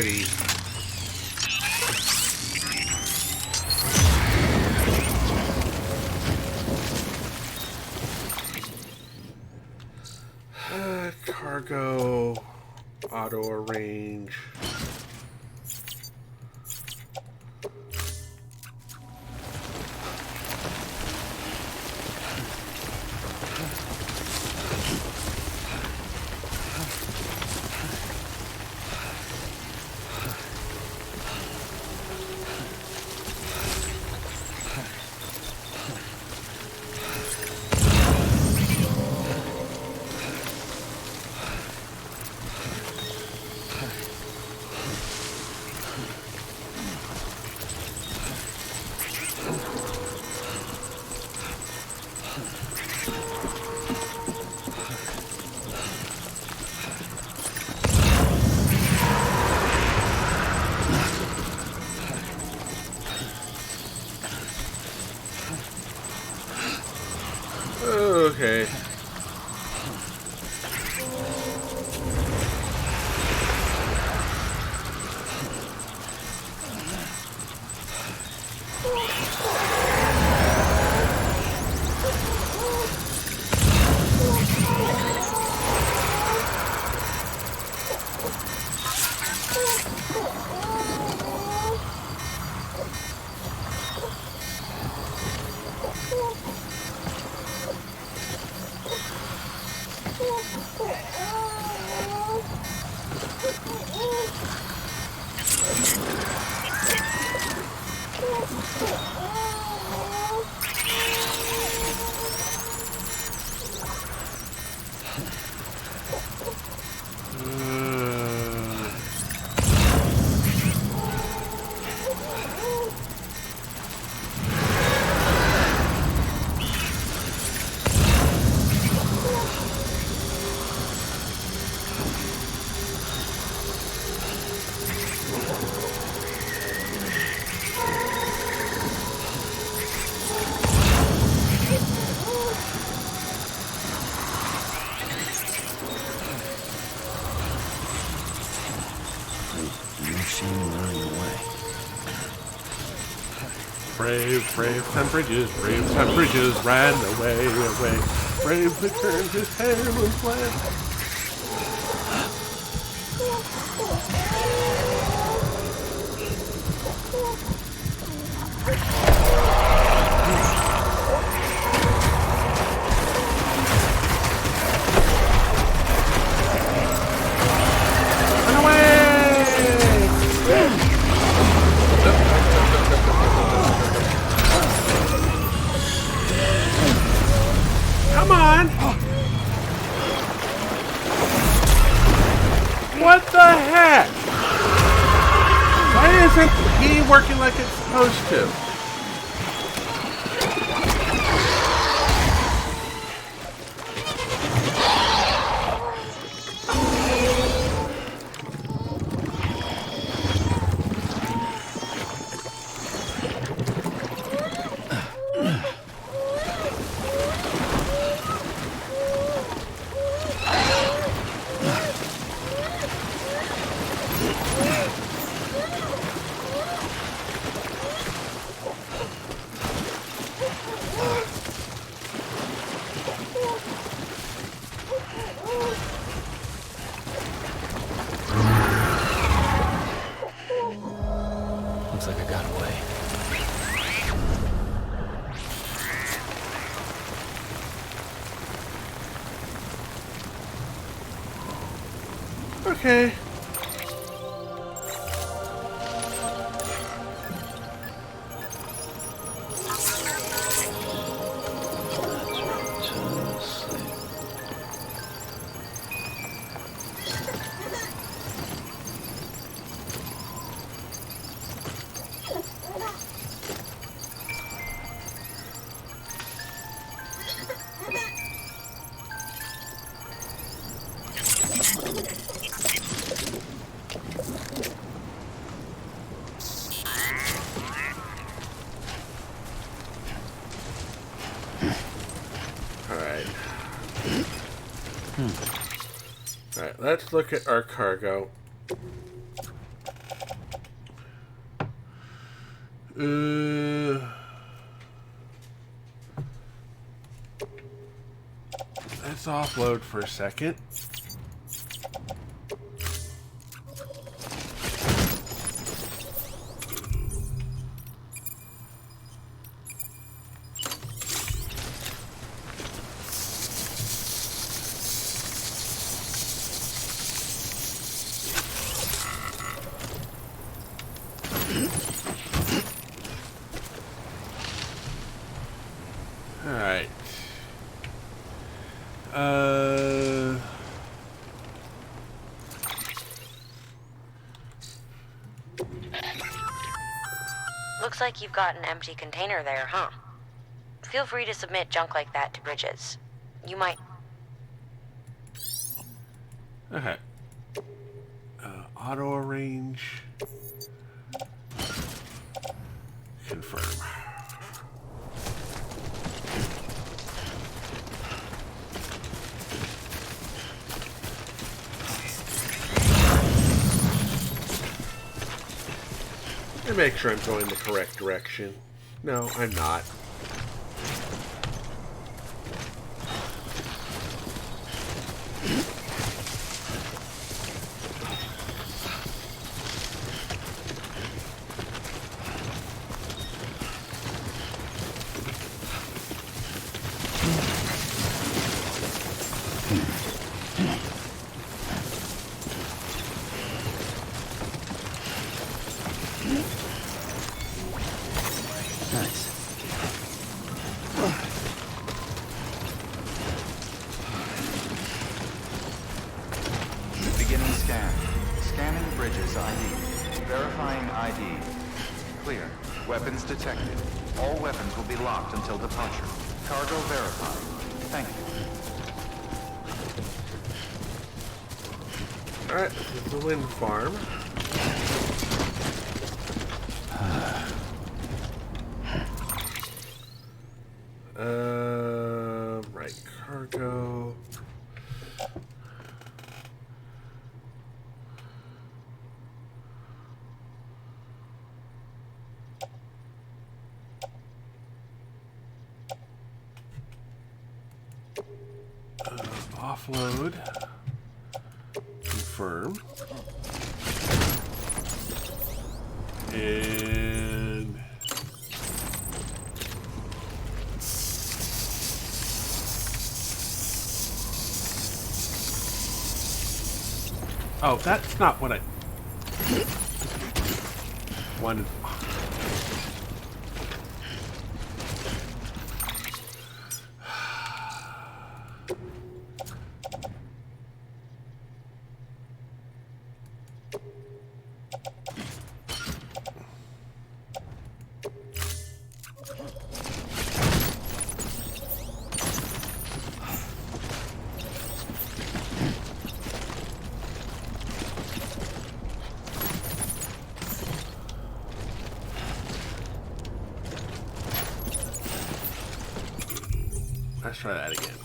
goody. Cargo, auto arrange. Okay. Brave some bridges ran away. Brave returned his heaven's land. Come on! What the heck? Why isn't he working like it's supposed to? Looks like I got away. Okay. Alright, let's look at our cargo. Let's offload for a second. Alright. Looks like you've got an empty container there, huh? Feel free to submit junk like that to Bridges. You might... Okay. Auto arrange. Confirm. And make sure I'm going the correct direction. No, I'm not. Beginning scan. Scanning Bridges ID. Verifying ID. Clear. Weapons detected. All weapons will be locked until departure. Cargo verified. Thank you. Alright, this is the wind farm. Right, cargo. Offload. Confirm. And oh, that's not what I wanted. Let's try that again.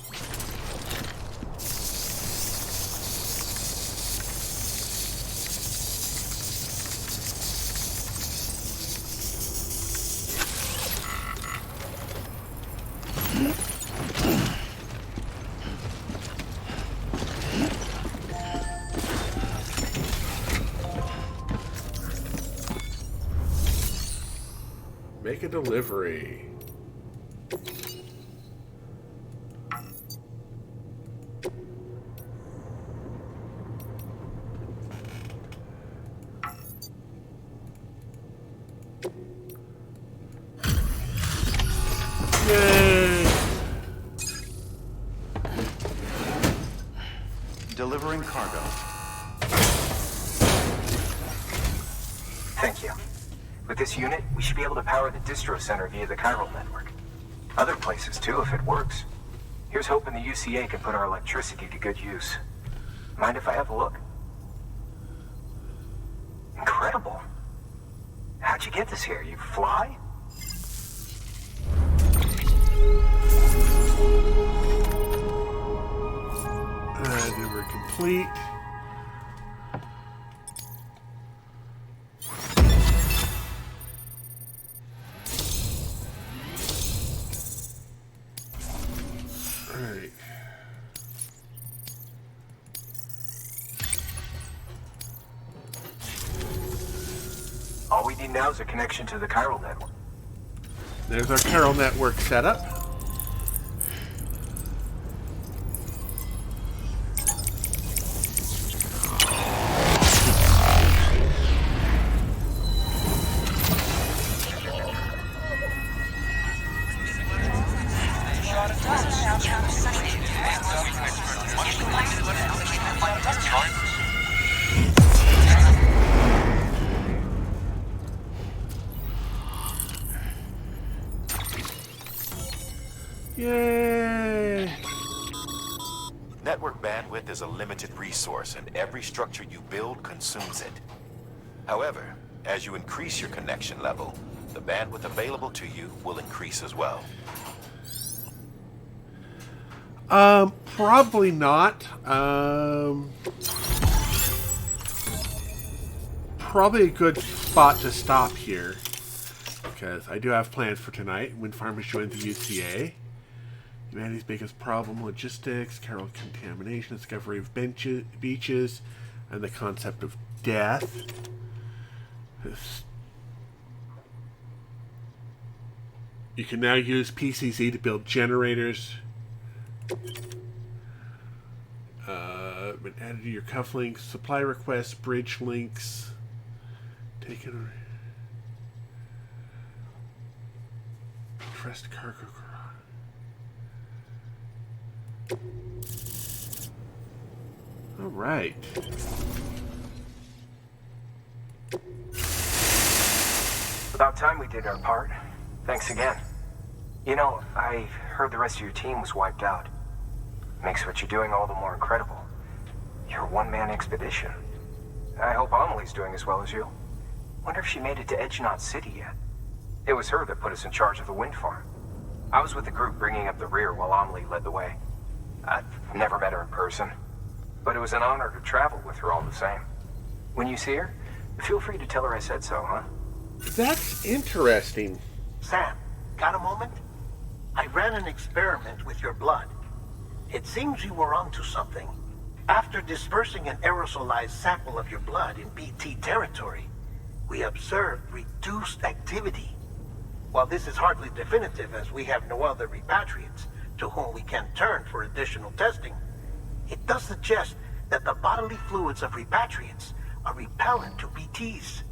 Make a delivery. Delivering cargo. Thank you. With this unit, we should be able to power the distro center via the chiral network. Other places too, if it works. Here's hoping the UCA can put our electricity to good use. Mind if I have a look? Incredible. How'd you get this here? You fly? Maneuver complete. we need now is a connection to the chiral network. There's our chiral network setup. Yay! Network bandwidth is a limited resource, and every structure you build consumes it. However, as you increase your connection level, the bandwidth available to you will increase as well. Probably not. Probably a good spot to stop here, because I do have plans for tonight. When farmers join the UCA. Humanity's biggest problem: logistics, chiral contamination, discovery of beaches, and the concept of death. You can now use PCZ to build generators. Been added to your cufflinks, supply requests, bridge links. Taken. Trust cargo. All right. About time we did our part. Thanks again. You know, I heard the rest of your team was wiped out. Makes what you're doing all the more incredible. You're a one-man expedition. I hope Amelie's doing as well as you. Wonder if she made it to Edgenot City yet. It was her that put us in charge of the wind farm. I was with the group bringing up the rear while Amelie led the way. I've never met her in person, but it was an honor to travel with her all the same. When you see her, feel free to tell her I said so, huh? That's interesting. Sam, got a moment? I ran an experiment with your blood. It seems you were onto something. After dispersing an aerosolized sample of your blood in BT territory, we observed reduced activity. While this is hardly definitive, as we have no other repatriates to whom we can turn for additional testing, it does suggest that the bodily fluids of repatriates are repellent to BTs.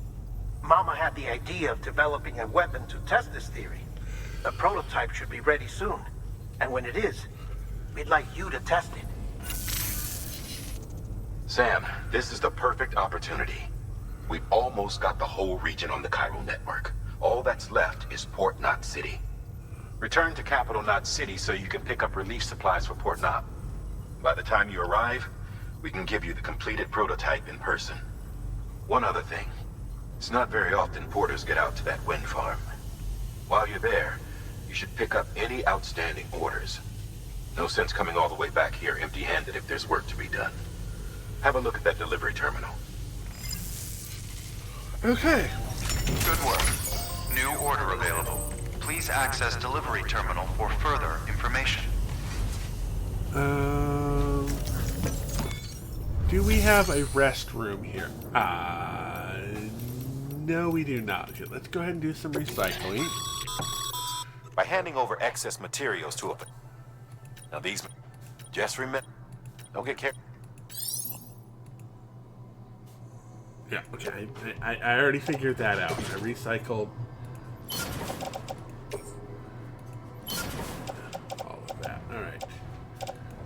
Mama had the idea of developing a weapon to test this theory. The prototype should be ready soon, and when it is, we'd like you to test it. Sam, this is the perfect opportunity. We've almost got the whole region on the chiral network. All that's left is Port Knot City. Return to Capital Knot City so you can pick up relief supplies for Port Knot. By the time you arrive, we can give you the completed prototype in person. One other thing. It's not very often porters get out to that wind farm. While you're there, you should pick up any outstanding orders. No sense coming all the way back here empty-handed if there's work to be done. Have a look at that delivery terminal. Okay. Good work. New order available. Please access delivery terminal for further information. Do we have a restroom here? No, we do not. Okay, let's go ahead and do some recycling. By handing over excess materials to a... Now these... Just remember... Don't get carried... Yeah, okay. I already figured that out. I recycled all of that. Alright.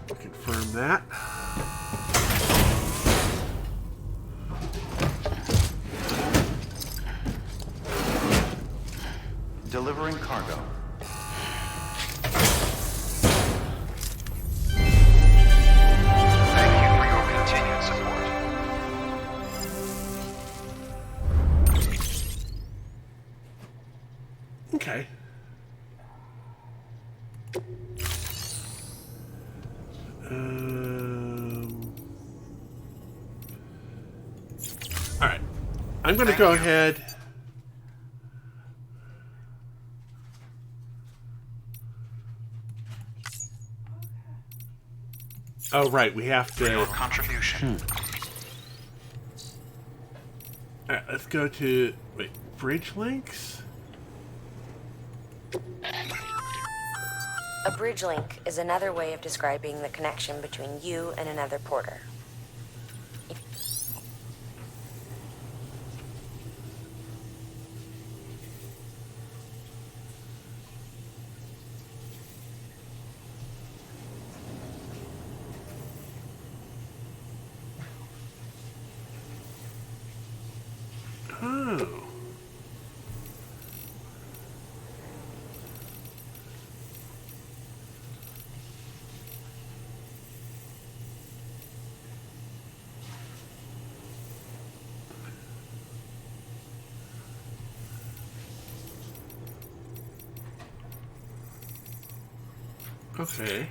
We'll confirm that. Delivering cargo. Thank you for your continued support. Okay. Alright. I'm going to go ahead. Oh, right. We have to. For your contribution. Alright, let's go to. Wait. bridge links? A bridge link is another way of describing the connection between you and another porter. Oh. Okay.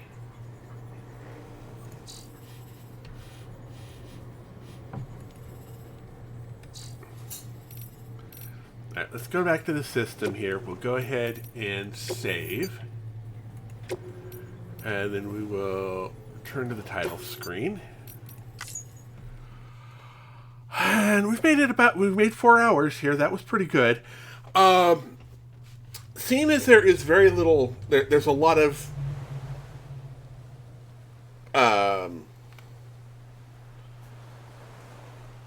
Alright, let's go back to the system here. We'll go ahead and save. And then we will turn to the title screen. And we've made 4 hours here. That was pretty good. Seeing as there is very little, there's a lot of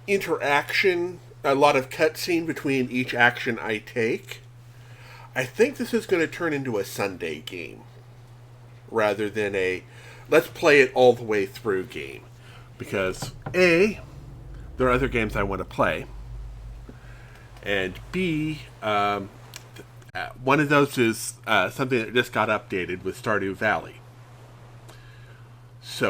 interaction, a lot of cutscene between each action I take. I think this is going to turn into a Sunday game rather than a let's play it all the way through game, because A, there are other games I want to play, and B, one of those is something that just got updated with Stardew Valley.